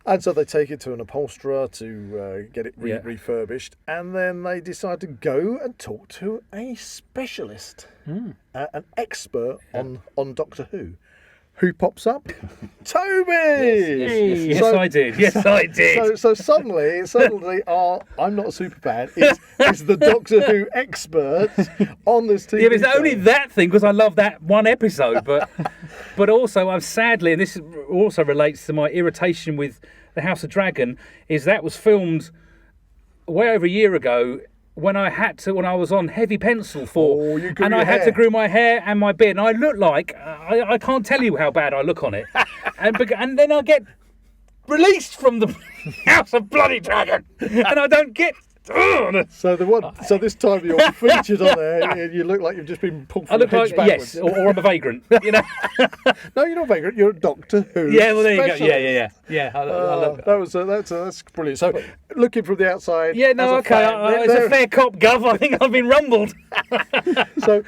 And so they take it to an upholsterer to get it refurbished, and then they decide to go and talk to a specialist, an expert on Doctor Who. Who pops up? Toby! Yes, I did. Yes, I did. So suddenly, I'm not a super fan. It's the Doctor Who expert on this TV. Yeah, but it's show. only that thing because I love that one episode, but also I'm sadly, and this also relates to my irritation with the House of Dragon, is that was filmed way over a year ago. When I was on heavy pencil and I had to groom my hair and my beard, and I look like I can't tell you how bad I look on it, and then I get released from the House of Bloody Dragon, and I don't get. So this time you're featured on there, and you look like you've just been pulled from the hedge backwards. Yes, or I'm a vagrant. You know. No, you're not a vagrant. You're a Doctor Who. Yeah, well there you go. Specialist. Yeah. I love it. That's brilliant. So looking from the outside. Yeah, no, okay. It's a fair cop, Gov. I think I've been rumbled. So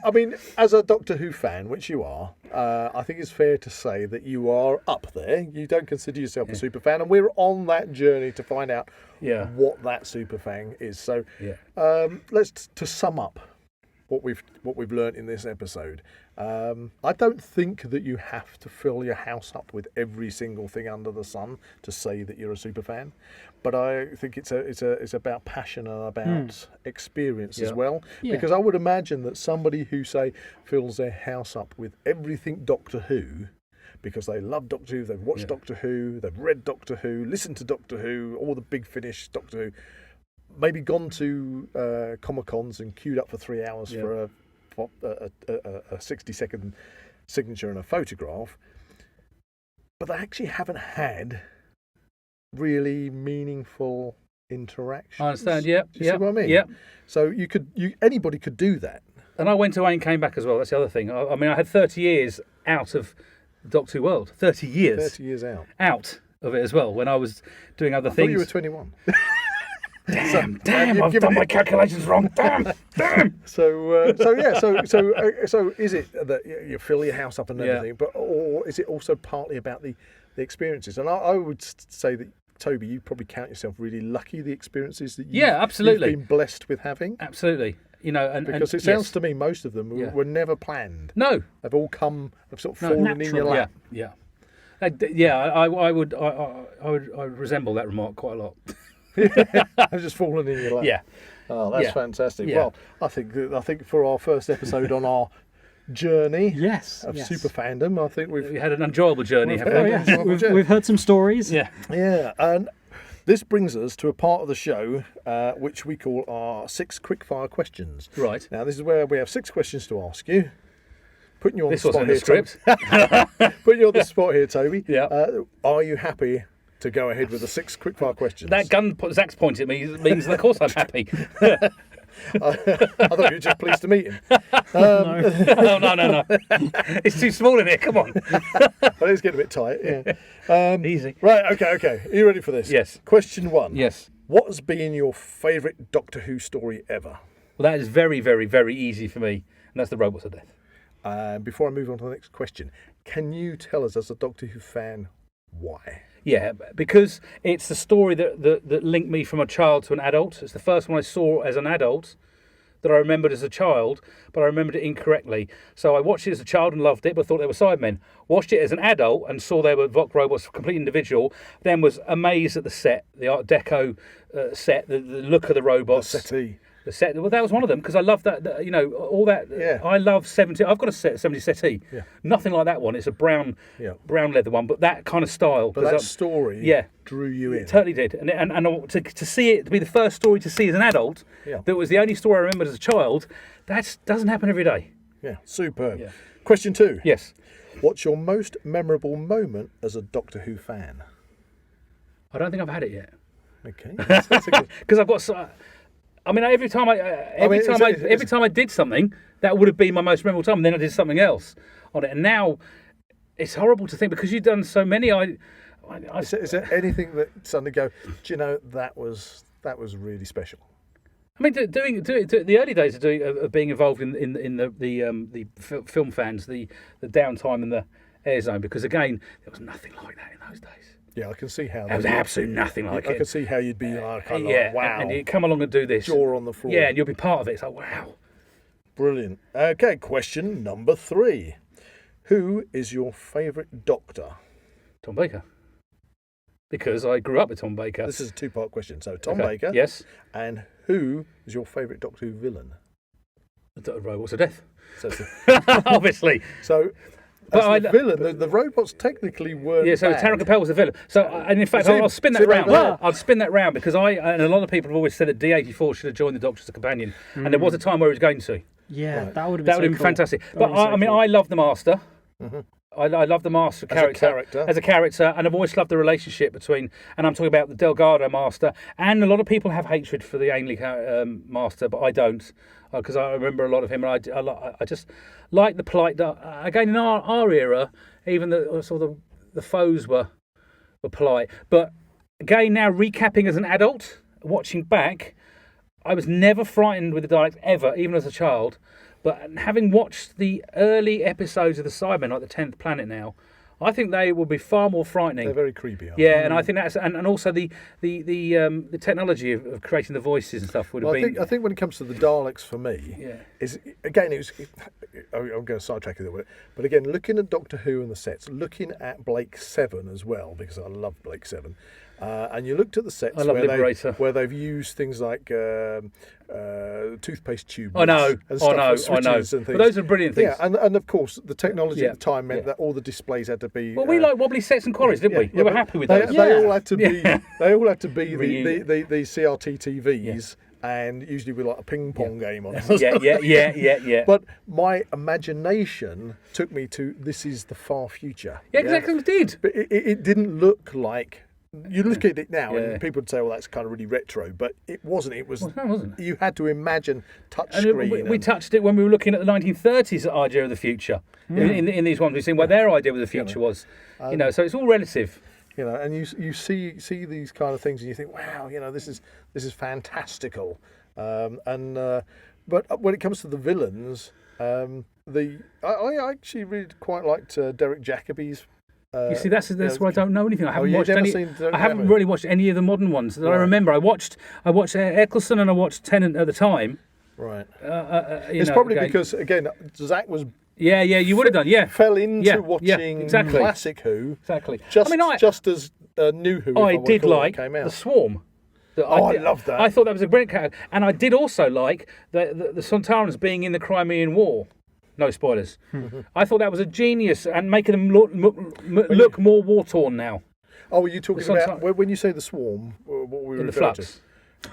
I mean, as a Doctor Who fan, which you are, I think it's fair to say that you are up there. You don't consider yourself a super fan, and we're on that journey to find out what that super fan is. So let's to sum up what we've learnt in this episode. I don't think that you have to fill your house up with every single thing under the sun to say that you're a super fan, but I think it's about passion and about experience as well. Yeah. Because I would imagine that somebody who say fills their house up with everything Doctor Who, because they love Doctor Who, they've watched Doctor Who, they've read Doctor Who, listened to Doctor Who, all the Big Finish Doctor Who, maybe gone to Comic-Cons and queued up for 3 hours for a 60-second signature and a photograph, but they actually haven't had really meaningful interactions. I understand. Yeah. Do you see what I mean? Yeah. So anybody could do that. And I went away and came back as well. That's the other thing. I mean, I had 30 years out of Doctor Who world. 30 years. 30 years out. Out of it as well when I was doing other I things. thought you were 21. Damn, I've done my calculations wrong. Damn. So is it that you fill your house up and everything, or is it also partly about the experiences? And I would say that, Toby, you probably count yourself really lucky, the experiences that absolutely. you've been blessed with having. Absolutely. You know, because it sounds to me most of them were never planned. No, they've all come, have sort of fallen in your lap. Yeah. I would resemble that remark quite a lot. I've just fallen in your lap. Yeah. Oh, that's fantastic. Yeah. Well, I think for our first episode on our journey of super fandom, I think we had an enjoyable journey. We've heard some stories. Yeah. Yeah, and this brings us to a part of the show which we call our 6 quickfire questions. Right. Now, this is where we have 6 questions to ask you. Putting you on this the spot wasn't here, in the script. Putting you on the spot here, Toby. Yeah. Are you happy to go ahead with the 6 quickfire questions? That gun Zach's pointed at me means, of course, I'm happy. I thought you were just pleased to meet him. No. It's too small in here. Come on. Well, it's getting a bit tight. Yeah. Easy. Right. Okay. Are you ready for this? Yes. Question 1. Yes. What has been your favourite Doctor Who story ever? Well, that is very, very, very easy for me, and that's the Robots of Death. Before I move on to the next question, can you tell us, as a Doctor Who fan, why? Yeah, because it's the story that linked me from a child to an adult. It's the first one I saw as an adult that I remembered as a child, but I remembered it incorrectly. So I watched it as a child and loved it, but thought they were Cybermen. Watched it as an adult and saw they were Voc robots, complete individual. Then was amazed at the set, the Art Deco set, the look of the robots. The settee. The set, well, that was one of them because I love that. You know, all that. Yeah. I love 70. I've got a 70 settee. Yeah. Nothing like that one. It's a brown leather one, but that kind of style. But that story drew you in. It totally did. And to see it, to be the first story to see as an adult, that was the only story I remembered as a child, that doesn't happen every day. Yeah, superb. Yeah. Question 2. Yes. What's your most memorable moment as a Doctor Who fan? I don't think I've had it yet. Okay. Because I've got. I mean, every time I did something, that would have been my most memorable time. And then I did something else on it, and now it's horrible to think because you've done so many. Is there anything that suddenly go? Do you know that was really special? I mean, doing the early days of being involved in the film fans, the downtime and the air zone, because again, there was nothing like that in those days. Yeah, I can see how. There was absolutely nothing like it. I can see how you'd be like, wow. And you come along and do this. Jaw on the floor. Yeah, and you'll be part of it. It's like, wow. Brilliant. Okay, question number 3. Who is your favourite Doctor? Tom Baker. Because I grew up with Tom Baker. This is a 2-part question. So, Tom Baker. Yes. And who is your favourite Doctor Who villain? The Robots of Death. So, obviously. So... But the villain, the robots technically weren't. Yeah, so Taron Capel was the villain. So, and in fact, I'll spin that round. I'll spin that round because and a lot of people have always said that D84 should have joined the Doctor as a companion, and there was a time where he was going to. Yeah, right. that would have been fantastic. But I love the Master. Mm-hmm. I love the Master as a character, and I've always loved the relationship between. And I'm talking about the Delgado Master, and a lot of people have hatred for the Ainley Master, but I don't. Because I remember a lot of him, and I just like the polite. Again, in our era, even the foes were polite. But again, now recapping as an adult, watching back, I was never frightened with the Daleks ever, even as a child. But having watched the early episodes of the Cybermen, like the 10th Planet now, I think they will be far more frightening. They're very creepy, aren't they? they? And I think that's and also the technology of creating the voices and stuff would have been. I think when it comes to the Daleks, for me, is again I'm going to sidetrack a little bit, but again, looking at Doctor Who and the sets, looking at Blake 7 as well, because I love Blake 7. And you looked at the sets where they've used things like toothpaste tubes. I know. And things. But those are brilliant things. Yeah, and of course the technology at the time meant that all the displays had to be. Well, we like wobbly sets and quarries, didn't we? We were happy with those. They all had to be. They all had to be the CRT TVs. Yeah. And usually with like a ping pong game on it. Yeah. But my imagination took me to this is the far future. Yeah, exactly. It did. But it didn't look like you look at it now, Yeah. and people would say, "Well, that's kind of really retro," but it wasn't. It was. Well, no, it wasn't. You had to imagine touch And screen. we touched it when we were looking at the 1930s idea of the future. In these ones, we've seen what their idea of the future was. So it's all relative. And you see these kind of things, and you think, "Wow, this is fantastical." But when it comes to the villains, I actually really quite liked Derek Jacobi's. You see, that's why I don't know anything. I haven't watched never any. seen Derek I haven't Jacobi? really watched any of the modern ones that I Right. remember. I watched Eccleston and I watched Tennant at the time. Right. It's Probably because again, Zak was Yeah, you would have done. Yeah, fell into Yeah, watching exactly. classic Who. exactly. Just I as New Who. if I wanna did call it, like came out. the Swarm. I loved that. I thought that was a brilliant character, and I did also like the Sontarans being in the Crimean War. No spoilers. I thought that was a genius, and making them look more war torn now. Oh, were you talking The about when you say the Swarm? What were we In the referring to?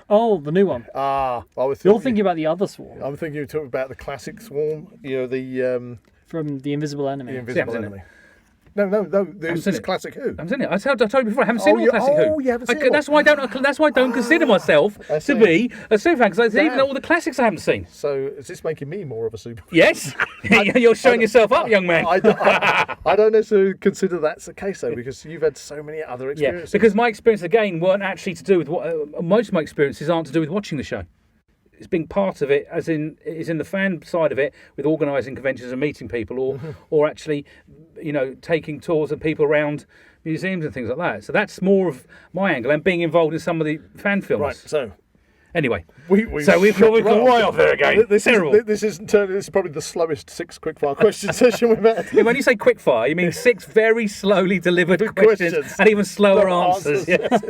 Oh, Flux. the new one. I was You're thinking about the other Swarm I'm thinking you're talking about the classic Swarm. The from The Invisible Enemy. Invisible seen it. Enemy. No. This seen is it. classic Who. I haven't seen it. I told you before. I haven't seen all Classic Who. You haven't seen it. That's why I don't. That's why I don't consider myself I to see. be a super fan, because even Damn. all the classics I haven't seen. So is this making me more of a super? Yes, you're showing yourself up, young man. I don't necessarily consider that's the case though, because you've had so many other Yeah, experiences. because my experience again weren't actually to do with what most of my experiences aren't to do with watching the show. It's being part of it, as in is in the fan side of it, with organising conventions and meeting people, or actually, taking tours of people around museums and things like that. So that's more of my angle, and being involved in some of the fan films. right. So Anyway, we've we've gone right off there again. This Terrible. is probably the slowest 6 quickfire question session we've had. Yeah, when you say quick fire, you mean 6 very slowly delivered questions Questions. and even slower No answers. yes.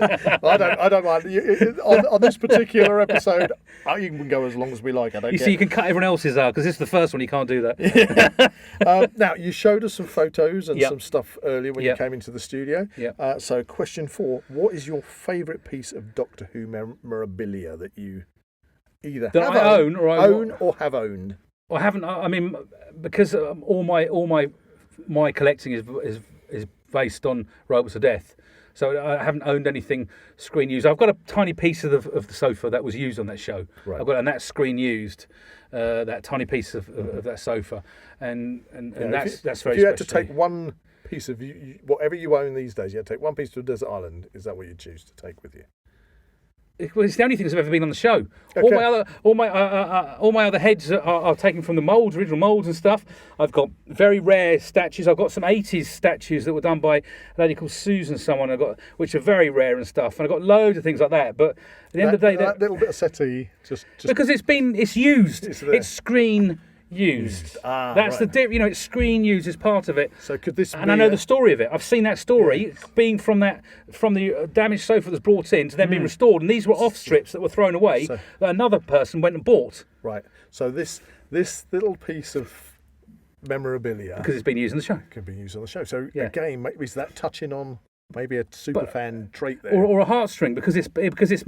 I don't mind. On this particular episode, you can go as long as we like. I don't You care. see, you can cut everyone else's out, because this is the first one, you can't do that. Now, you showed us some photos and Yep. some stuff earlier when Yep. you came into the studio. Yep. So, question 4: what is your favourite piece of Doctor Who memorabilia that you either That have I own or I own or have owned? I haven't. I mean, because all my collecting is based on Robots of Death, so I haven't owned anything screen used. I've got a tiny piece of the sofa that was used on that show. Right. And that's screen used. That tiny piece of that sofa, and that's very special. If you had to take me. one piece of whatever you own these days, you had to take one piece to a desert island. Is that what you choose to take with you? It's the only thing that's ever been on the show. Okay. All my other heads are taken from the molds, original molds and stuff. I've got very rare statues. I've got some 80s statues that were done by a lady called Susan, which are very rare and stuff. And I've got loads of things like that. But at the end of the day, that little bit of settee, just because it's used, It's there. it's screen used. That's right. it's screen used as part of it. So could this? And I know the story of it. I've seen that story being from the damaged sofa that's brought in to then being restored. And these were off strips that were thrown away So- that another person went and bought Right. So this little piece of memorabilia because it's been used in the show. could be used on the show. So Yeah. again, maybe is that touching on maybe a superfan trait there? Or a heartstring, because it's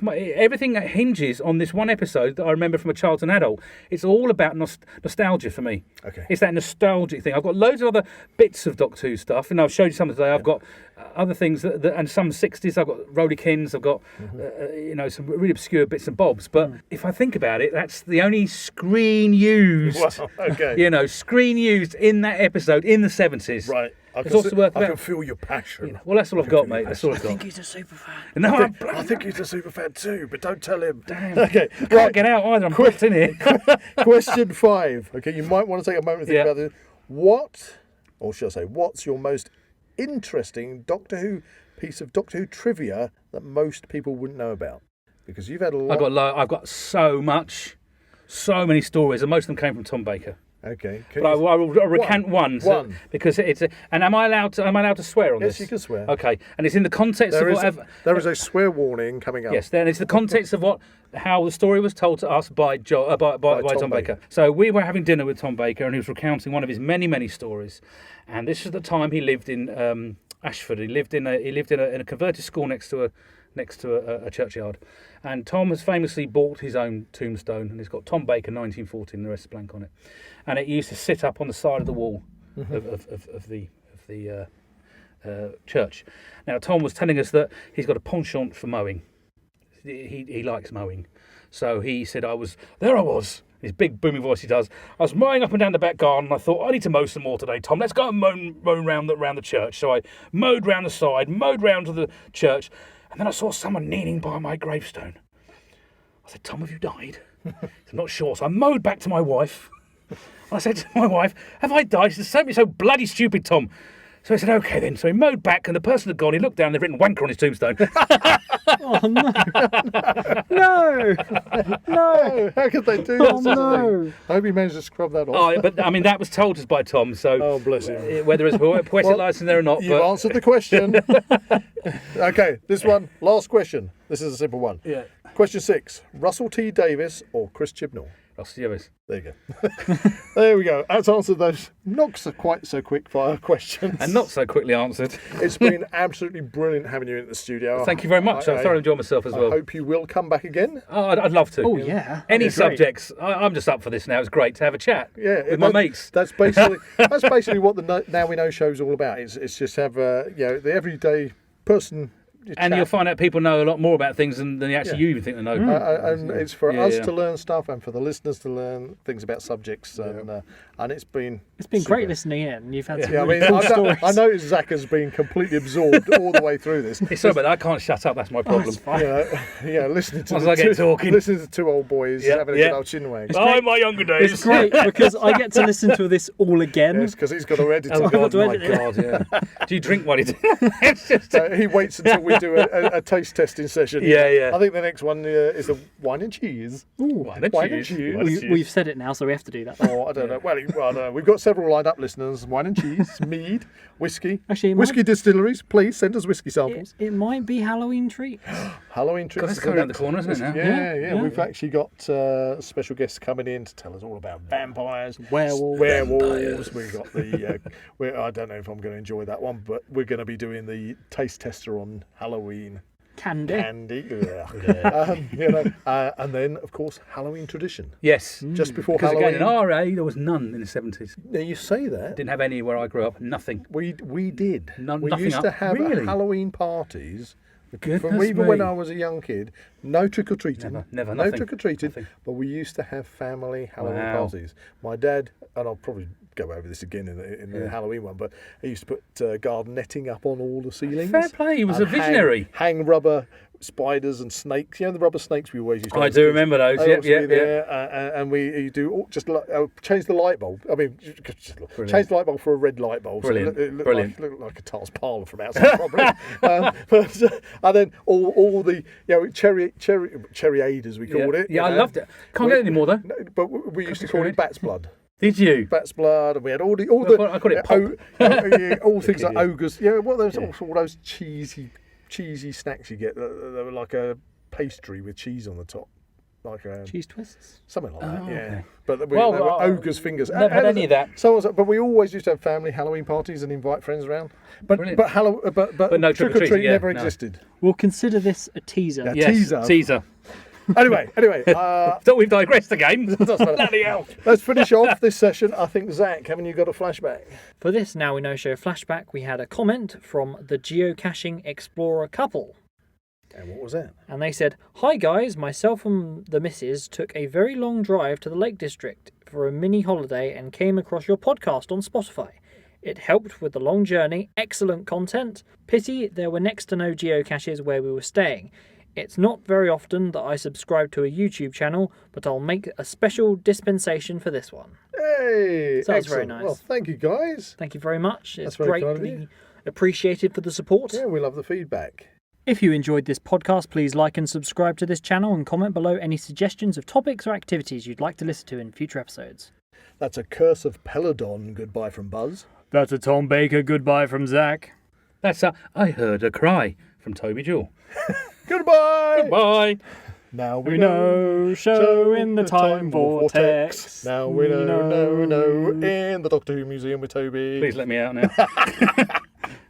my everything that hinges on this one episode that I remember from a child to an adult. It's all about nostalgia for me. Okay. It's that nostalgic thing. I've got loads of other bits of Doctor Who stuff, and I've showed you some today. I've got other things that and some 60s. I've got Rollikins. I've got some really obscure bits and bobs. But if I think about it, that's the only screen used. Well, okay. Screen used in that episode in the 70s. Right. It's also worth I about- can feel your passion. Well, that's all I've got, feel your mate. That's all I've got. He's a super fan. No, I think he's a superfan too, but don't tell him. Damn. Okay. Can't get out either. I'm hooked in here. Question 5. Okay, you might want to take a moment to think Yeah. about this. What's your most interesting Doctor Who piece of Doctor Who trivia that most people wouldn't know about? Because you've had a lot. I've got so many stories, and most of them came from Tom Baker. Okay. But I will recount one. One. Because it's and am I allowed to swear on Yes, this? you can swear. Okay, and it's in the context There of is whatever. there is a swear warning coming up. Yes, then it's the context of how the story was told to us by Tom Baker. So we were having dinner with Tom Baker, and he was recounting one of his many stories. And this is the time he lived in Ashford. He lived in a converted school next to a churchyard. And Tom has famously bought his own tombstone, and it's got Tom Baker 1914 and the rest is blank on it. And it used to sit up on the side of the wall of church. Now, Tom was telling us that he's got a penchant for mowing. He likes mowing. So he said, I was, his big booming voice he does, I was mowing up and down the back garden, and I thought, I need to mow some more today, Tom. Let's go and mow round the church. So I mowed round the side, mowed round to the church, and then I saw someone kneeling by my gravestone. I said, Tom, have you died? I'm not sure. So I mowed back to my wife. I said to my wife, have I died? She said, don't be so bloody stupid, Tom. So I said, okay then. So he mowed back, and the person had gone. He looked down, and they'd written wanker on his tombstone. Oh, no. No. No. How could they do that? Oh, no. I hope he managed to scrub that off. Oh, but I mean, that was told us by Tom. So Oh, bless him. whether it's poetic license there or not. You've answered the question. Okay, this one, last question. This is a simple one. Yeah. Question 6. Russell T. Davis or Chris Chibnall? There There you go. There we go. That's answered those not so quite so quick fire questions. And not so quickly answered. It's been absolutely brilliant having you in the studio. Thank you very much. I thoroughly enjoyed myself as well. I hope you will come back again. Oh, I'd love to. Oh, yeah. Any That'd be great. subjects. I'm just up for this now. It's great to have a chat with my mates. That's basically what the Now We Know show is all about. It's just have the everyday person. And chat. you'll find out people know a lot more about things than you you even think they know. And it's for Yeah, us yeah. to learn stuff and for the listeners to learn things about subjects. And it's been It's been super. great listening in. You've had some Yeah, I really mean, cool stories. I noticed Zach has been completely absorbed all the way through this. It's sorry, but I can't shut up. That's my problem. It's fine. Listening to Once I get talking. listening to two old boys Yeah, having a yeah. good old chinwag. Oh, my younger days. It's great because I get to listen to this all again. Yes, because he's got to edit Oh it. God, to my edit it. God, yeah. Do you drink while you do? It's just He waits until we do a taste testing session. Yeah, yeah. I think the next one is the wine and cheese. wine and Wine and cheese. cheese. Wine and cheese. We've said it now, so we have to do that. Or I don't know. Well, I don't know. We've got several lined up, listeners. Wine and cheese, mead, whiskey. Actually, it whiskey distilleries, please send us whiskey samples. It might be Halloween treats. Halloween treats. God, it's coming around the corner, isn't it now? Yeah. Yeah. We've actually got special guests coming in to tell us all about vampires, Werewolves. werewolves. We've got the. I don't know if I'm going to enjoy that one, but we're going to be doing the taste tester on Halloween. Candy. And then of course Halloween tradition. Yes. Just before Because Halloween. again, in our age, there was none in the 70s. Now you say that. Didn't have any where I grew up. Nothing. We did. Nothing we used to up. have Really? Halloween parties. Goodness Even when me. I was a young kid, no trick or treating. Never, No nothing. trick or treating. Nothing. But we used to have family Halloween Wow. parties. My dad, and I'll probably go over this again in the Halloween one, but he used to put garden netting up on all the ceilings. Fair play. He was a and visionary. Hang rubber spiders and snakes. You know the rubber snakes we always used to have I as do kids? remember those. They'd Yep, also be yep, there, and we do change the light bulb. I mean, change the light bulb for a red light bulb. Brilliant, So it looked brilliant. Like, like a Tars parlour from outside, probably. And then all the cherry aid as we called it. Yeah, I loved it. Can't get it anymore though. No, but we used to call it bat's blood. Did you? Bat's blood, and we had all the I call it pop. all things like Yeah. ogres. Yeah, what those all those cheesy snacks you get. They were like a pastry with cheese on the top, like a Cheese twists. something like that. Oh, Yeah, okay. but they Well, were ogres' fingers. never had any of that. But we always used to have family Halloween parties and invite friends around. But Brilliant. but no trick or trick-or-treating, treat yeah, never no. existed. We'll consider this a teaser. Yeah. Yes. Teaser. Teaser. Anyway, So we've digressed again. Bloody hell. let's finish off this session. I think Zach, haven't you got a flashback? For this Now We Know show flashback, we had a comment from the Geocaching Explorer couple. And what was that? And they said, "Hi guys, myself and the missus took a very long drive to the Lake District for a mini holiday and came across your podcast on Spotify. It helped with the long journey, excellent content. Pity there were next to no geocaches where we were staying. It's not very often that I subscribe to a YouTube channel, but I'll make a special dispensation for this one." Hey, So that's very excellent. nice. Well, thank you guys. Thank you very much. It's That's very kind of greatly you. appreciated for the support. Yeah, we love the feedback. If you enjoyed this podcast, please like and subscribe to this channel and comment below any suggestions of topics or activities you'd like to listen to in future episodes. That's a Curse of Peladon goodbye from Buzz. That's a Tom Baker goodbye from Zach. That's a I heard a cry from Toby Jewell. Goodbye. Bye. Now We know, show in the time vortex. Now we know, in the Doctor Who Museum with Toby. Please let me out now.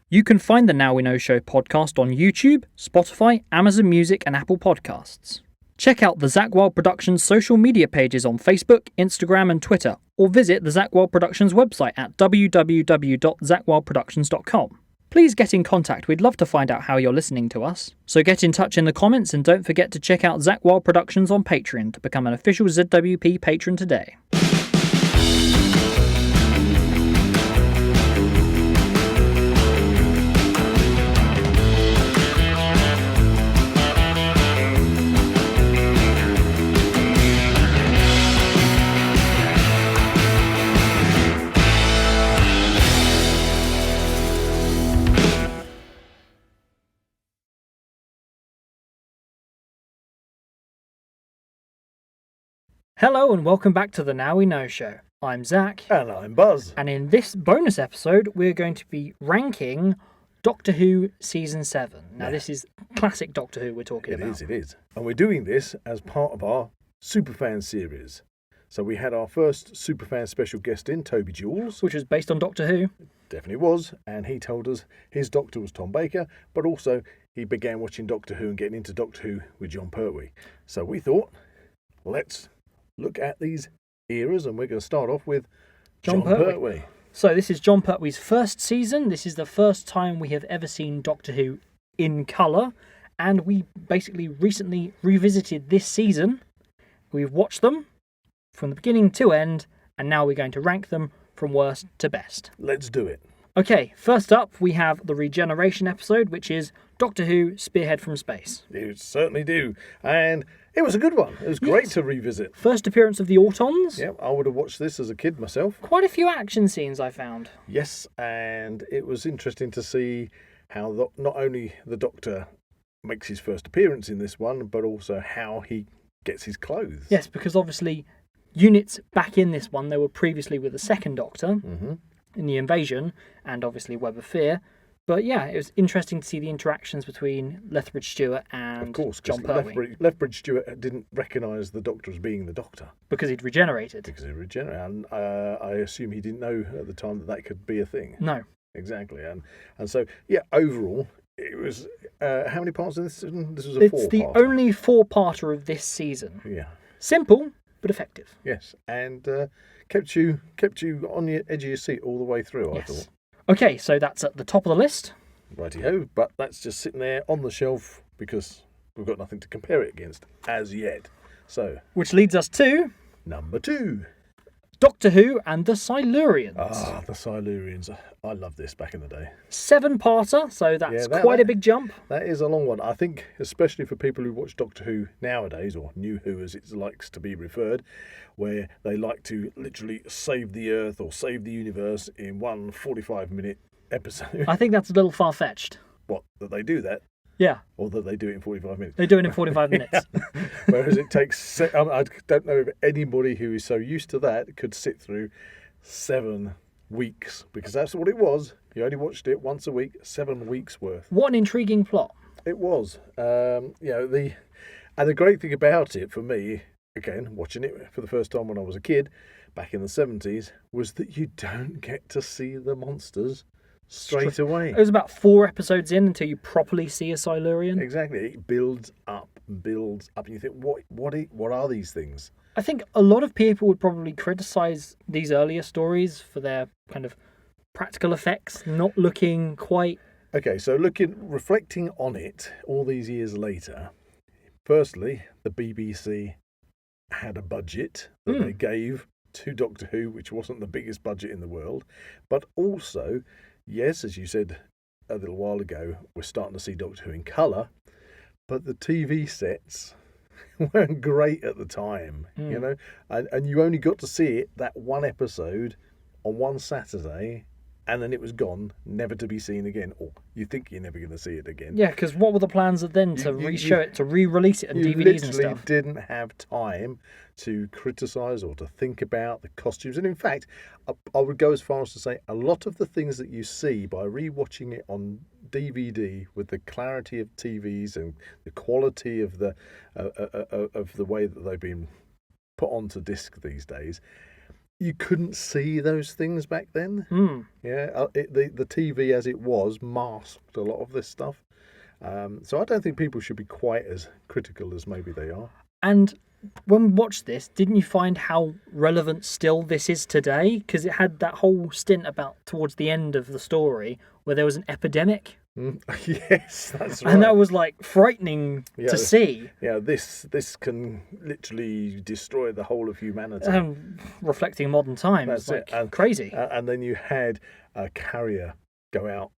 You can find the Now We Know Show podcast on YouTube, Spotify, Amazon Music and Apple Podcasts. Check out the Zak Wylde Productions social media pages on Facebook, Instagram and Twitter, or visit the Zak Wylde Productions website at www.zakwyldeproductions.com. please get in contact. We'd love to find out how you're listening to us. So get in touch in the comments, and don't forget to check out Zak Wylde Productions on Patreon to become an official ZWP patron today. Hello and welcome back to the Now We Know show. I'm Zach. And I'm Buzz. And in this bonus episode, we're going to be ranking Doctor Who Season 7. Now, This is classic Doctor Who we're talking about. It is. And we're doing this as part of our Superfans series. So we had our first Superfan special guest in, Toby Jules. Which was based on Doctor Who. Definitely was. And he told us his Doctor was Tom Baker, but also he began watching Doctor Who and getting into Doctor Who with Jon Pertwee. So we thought, let's look at these eras, and we're going to start off with Jon Pertwee. So this is Jon Pertwee's first season. This is the first time we have ever seen Doctor Who in colour, and we basically recently revisited this season. We've watched them from the beginning to end, and now we're going to rank them from worst to best. Let's do it. Okay, first up we have the Regeneration episode, which is Doctor Who Spearhead from Space. You certainly do. And it was a good one. It was great to revisit. First appearance of the Autons. Yep, I would have watched this as a kid myself. Quite a few action scenes I found. Yes, and it was interesting to see how not only the Doctor makes his first appearance in this one, but also how he gets his clothes. Yes, because obviously units back in this one, they were previously with the second Doctor in the Invasion, and obviously Web of Fear. But yeah, it was interesting to see the interactions between Lethbridge Stewart and Jon Pertwee. Lethbridge Stewart didn't recognise the Doctor as being the Doctor. Because he'd regenerated. And I assume he didn't know at the time that could be a thing. No. Exactly. And so, yeah, overall, it was... how many parts in this season? This was a four-parter. It's the only four-parter of this season. Yeah. Simple, but effective. Yes, and kept you on the edge of your seat all the way through, I thought. Okay, so that's at the top of the list. Righty-ho, but that's just sitting there on the shelf because we've got nothing to compare it against as yet. So, which leads us to... number 2. Doctor Who and the Silurians. Ah, the Silurians. I loved this back in the day. 7-parter, so that's quite a big jump. That is a long one. I think, especially for people who watch Doctor Who nowadays, or New Who as it likes to be referred, where they like to literally save the Earth or save the universe in one 45-minute episode. I think that's a little far-fetched. What, that they do that? Yeah. Or that they do it in 45 minutes. They do it in 45 minutes. Whereas it takes... I don't know if anybody who is so used to that could sit through 7 weeks, because that's what it was. You only watched it once a week, 7 weeks worth. What an intriguing plot. It was. And the great thing about it for me, again, watching it for the first time when I was a kid, back in the 70s, was that you don't get to see the monsters straight away. It was about 4 episodes in until you properly see a Silurian. Exactly. It builds up, and you think, what are these things? I think a lot of people would probably criticise these earlier stories for their kind of practical effects not looking quite... Okay, so reflecting on it all these years later, firstly, the BBC had a budget that they gave to Doctor Who, which wasn't the biggest budget in the world, but also... Yes, as you said a little while ago, we're starting to see Doctor Who in colour, but the TV sets weren't great at the time, you know, and you only got to see it that one episode on one Saturday, and then it was gone, never to be seen again. Or you think you're never going to see it again. Yeah, because what were the plans then to re-show it, to re-release it on DVDs and stuff? You literally didn't have time to criticise or to think about the costumes. And in fact, I would go as far as to say a lot of the things that you see by re-watching it on DVD with the clarity of TVs and the quality of the way that they've been put onto disc these days, you couldn't see those things back then. Yeah, the TV as it was masked a lot of this stuff. So I don't think people should be quite as critical as maybe they are. And when we watched this, didn't you find how relevant still this is today? Because it had that whole stint about towards the end of the story where there was an epidemic. Yes, that's right. And that was like frightening to see. Yeah, this can literally destroy the whole of humanity. Reflecting modern times, That's like it. And, crazy. And then you had a carrier go out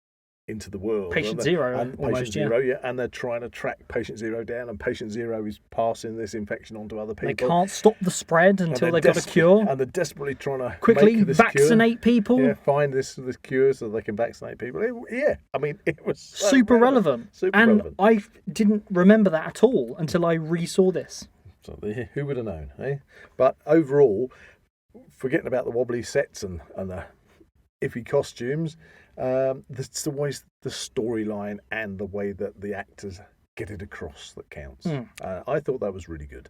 into the world. Patient Zero, and almost, Patient Zero, yeah. And they're trying to track Patient Zero down, and Patient Zero is passing this infection on to other people. They can't stop the spread until they've got a cure. And they're desperately trying to quickly make this vaccinate cure. people. Yeah, find this cure so they can vaccinate people. I mean, it was so super relevant. And relevant. I didn't remember that at all until I re-saw this. So who would have known, eh? But overall, forgetting about the wobbly sets and the iffy costumes, it's always the storyline and the way that the actors get it across that counts. I thought that was really good.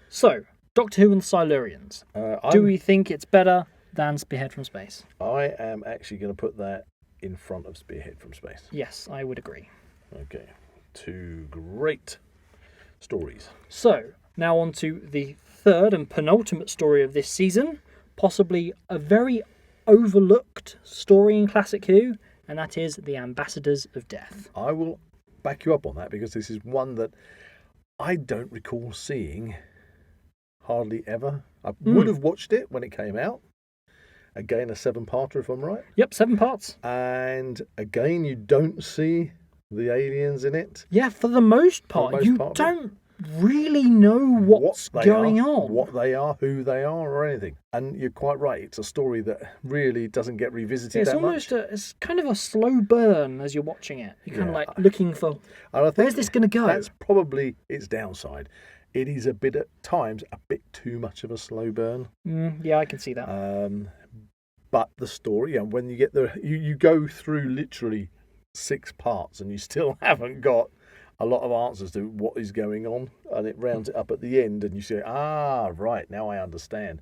So, Doctor Who and the Silurians. Do we think it's better than Spearhead from Space? I am actually going to put that in front of Spearhead from Space. Yes, I would agree. Okay, two great stories. So, now on to the third and penultimate story of this season, possibly a very overlooked story in Classic Who, and that is The Ambassadors of Death. I will back you up on that because this is one that I don't recall seeing hardly ever. I would have watched it when it came out. Again, a 7-parter if I'm right. Yep, 7 parts. And again, you don't see the aliens in it. Yeah, for the most part, you don't really know what's going on. What they are, who they are, or anything. And you're quite right. It's a story that really doesn't get revisited that much. It's kind of a slow burn as you're watching it. You're kind of like looking for, where's this going to go? That's probably its downside. It is at times a bit too much of a slow burn. Yeah, I can see that. But the story, and when you get you go through literally 6 parts and you still haven't got a lot of answers to what is going on, and it rounds it up at the end and you say, right, now I understand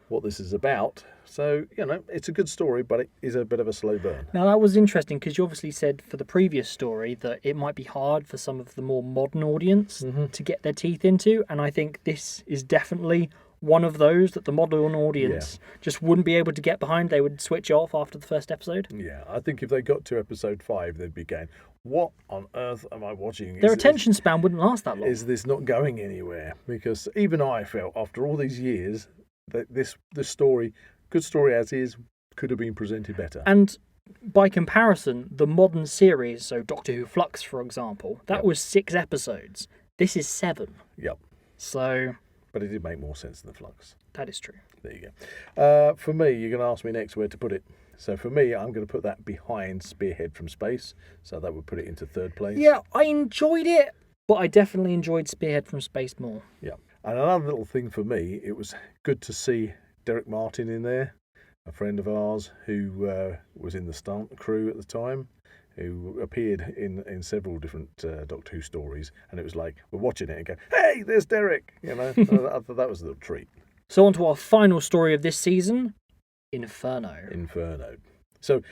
what this is about. So, it's a good story, but it is a bit of a slow burn. Now, that was interesting because you obviously said for the previous story that it might be hard for some of the more modern audience to get their teeth into, and I think this is definitely one of those that the modern audience just wouldn't be able to get behind. They would switch off after the first episode. Yeah, I think if they got to episode 5, they'd be going, what on earth am I watching? Their attention span wouldn't last that long. Is this not going anywhere? Because even I felt, after all these years, that this story, good story as is, could have been presented better. And by comparison, the modern series, so Doctor Who Flux, for example, that was 6 episodes. This is 7. Yep. So... But it did make more sense than the Flux. That is true. There you go. For me, you're going to ask me next where to put it. So for me, I'm going to put that behind Spearhead from Space. So that would put it into 3rd place. Yeah, I enjoyed it, but I definitely enjoyed Spearhead from Space more. Yeah. And another little thing for me, it was good to see Derek Martin in there, a friend of ours who was in the stunt crew at the time, who appeared in several different Doctor Who stories, and it was like, we're watching it and go, hey, there's Derek! I thought that was a little treat. So on to our final story of this season, Inferno. So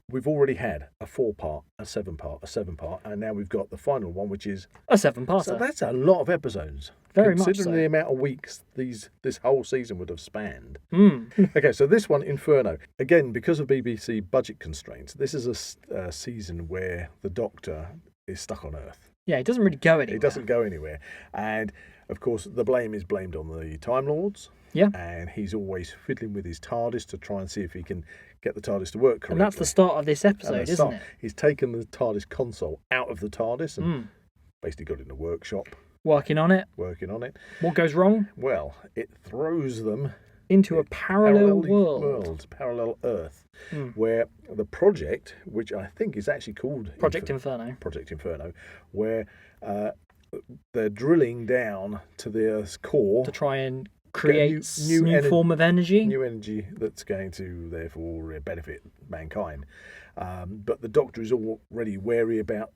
we've already had a 4-part, a 7-part, a 7-part, and now we've got the final one, which is a 7-parter. So that's a lot of episodes. Very much so. Considering the amount of weeks this whole season would have spanned. Okay, so this one, Inferno. Again, because of BBC budget constraints, this is a season where the Doctor is stuck on Earth. Yeah, he doesn't really go anywhere. He doesn't go anywhere. And, of course, the blame is blamed on the Time Lords. Yeah. And he's always fiddling with his TARDIS to try and see if he can get the TARDIS to work correctly. And that's the start of this episode, isn't it? He's taken the TARDIS console out of the TARDIS and basically got it in a workshop. Working on it. What goes wrong? Well, it throws them into a parallel world. Parallel Earth, where the project, which I think is actually called Project Inferno, where they're drilling down to the Earth's core to try and create new form of energy. New energy that's going to, therefore, benefit mankind. But the Doctor is already wary about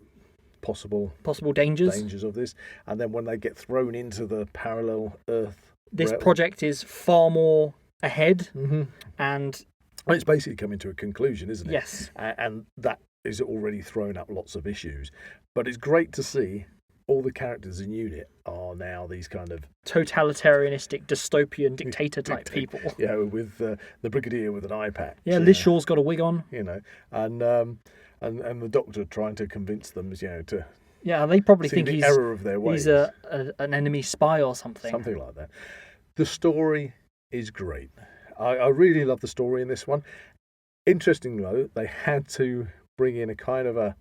possible dangers of this. And then when they get thrown into the parallel Earth... This project is far more ahead. And... Well, it's basically coming to a conclusion, isn't it? Yes. And that is already thrown up lots of issues. But it's great to see all the characters in Unit are now these kind of totalitarianistic, dystopian, dictator type people. Yeah, with the brigadier with an eye patch. Yeah, Liz Shaw's got a wig on. You know, and the Doctor trying to convince them, to they probably see think the he's error of their ways. He's an enemy spy or something. Something like that. The story is great. I really love the story in this one. Interestingly, though, they had to bring in a kind of a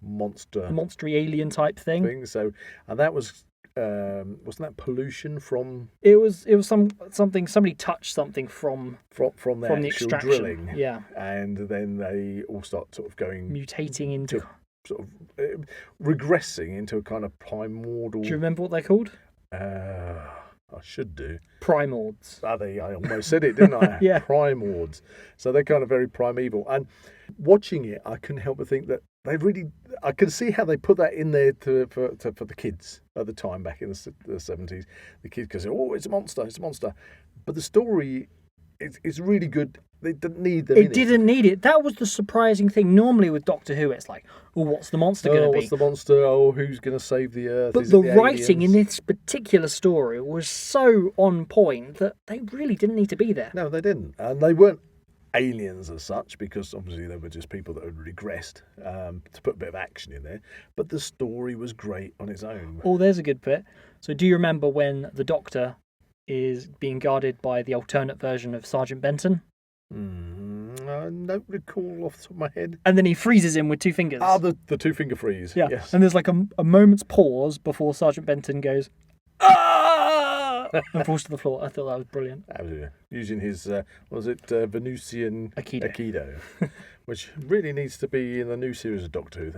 monstery alien type thing. So, and that was wasn't that pollution from? It was something. Somebody touched something from the actual extraction. Drilling. Yeah, and then they all start sort of mutating into sort of regressing into a kind of primordial. Do you remember what they're called? I should do. Primords. I almost said it, didn't I? Yeah. Primords. So they're kind of very primeval. And watching it, I couldn't help but think that I can see how they put that in there for the kids at the time back in the 70s. The kids can say, oh, it's a monster. But the story is really good. They didn't need them. It didn't need it. That was the surprising thing. Normally with Doctor Who, it's like, oh, what's the monster going to be? What's the monster? Oh, who's going to save the Earth? But the writing in this particular story was so on point that they really didn't need to be there. No, they didn't. And they weren't aliens as such, because obviously they were just people that had regressed, to put a bit of action in there. But the story was great on its own. Oh, there's a good bit. So do you remember when the Doctor is being guarded by the alternate version of Sergeant Benton? I don't recall off the top of my head. And then he freezes him with two fingers. The two-finger freeze. Yeah. Yes. And there's like a moment's pause before Sergeant Benton goes, ah! and falls to the floor. I thought that was brilliant. Absolutely. Using his, Venusian Aikido, which really needs to be in the new series of Doctor Who.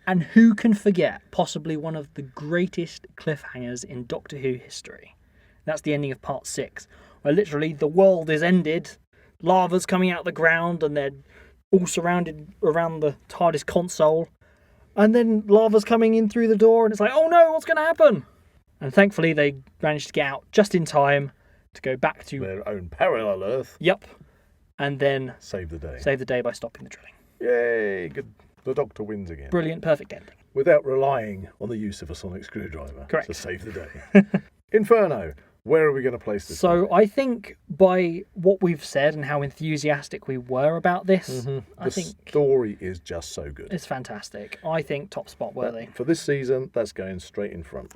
And who can forget possibly one of the greatest cliffhangers in Doctor Who history? That's the ending of part 6, where literally the world is ended, lava's coming out of the ground, and they're all surrounded around the TARDIS console, and then lava's coming in through the door, and it's like, oh no, what's going to happen? And thankfully they managed to get out just in time to go back to their own parallel Earth. Yep. And then save the day. Save the day by stopping the drilling. Yay, good. The Doctor wins again. Brilliant, perfect ending. Without relying on the use of a sonic screwdriver. Correct. To save the day. Inferno. Where are we going to place this? So I think by what we've said and how enthusiastic we were about this, I think the story is just so good. It's fantastic. I think top spot worthy. For this season, that's going straight in front.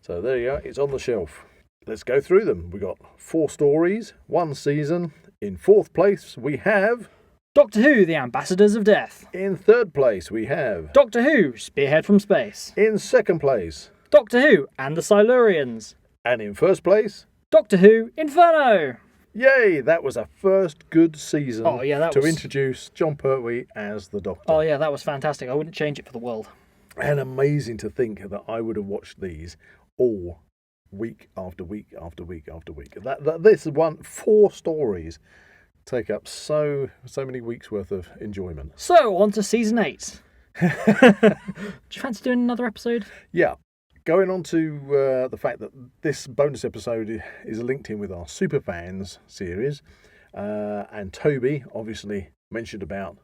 So there you go. It's on the shelf. Let's go through them. We've got 4 stories, 1 season. In 4th place, we have Doctor Who, The Ambassadors of Death. In 3rd place, we have Doctor Who, Spearhead from Space. In 2nd place, Doctor Who and the Silurians. And in 1st place, Doctor Who, Inferno. Yay, that was a first good season to introduce Jon Pertwee as the Doctor. Oh yeah, that was fantastic. I wouldn't change it for the world. And amazing to think that I would have watched these all week after week after week after week. This 4 stories take up so many weeks worth of enjoyment. So on to season 8. Do you fancy doing another episode? Yeah. Going on to the fact that this bonus episode is linked in with our Superfans series, and Toby obviously mentioned about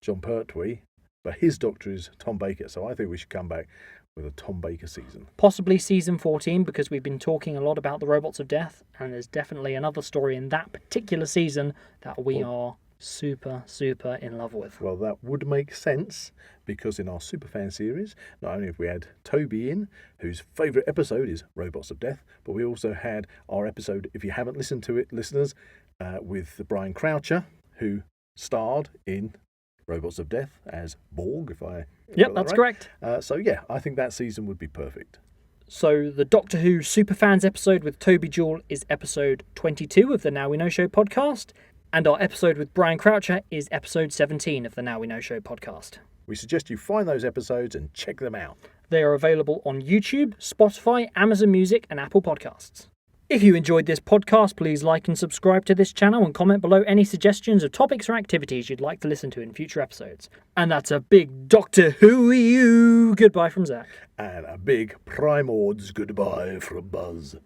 Jon Pertwee, but his Doctor is Tom Baker, so I think we should come back with a Tom Baker season. Possibly season 14, because we've been talking a lot about the Robots of Death, and there's definitely another story in that particular season that we are super in love with. Well, that would make sense, because in our Superfan series, not only have we had Toby in, whose favourite episode is Robots of Death, but we also had our episode, if you haven't listened to it, listeners, with Brian Croucher, who starred in Robots of Death as Borg, if I... Yep, that's correct. So yeah, I think that season would be perfect. So the Doctor Who Superfans episode with Toby Jewell is episode 22 of the Now We Know Show podcast, and our episode with Brian Croucher is episode 17 of the Now We Know Show podcast. We suggest you find those episodes and check them out. They are available on YouTube, Spotify, Amazon Music, and Apple Podcasts. If you enjoyed this podcast, please like and subscribe to this channel and comment below any suggestions of topics or activities you'd like to listen to in future episodes. And that's a big Doctor Who goodbye from Zach. And a big Primords goodbye from Buzz.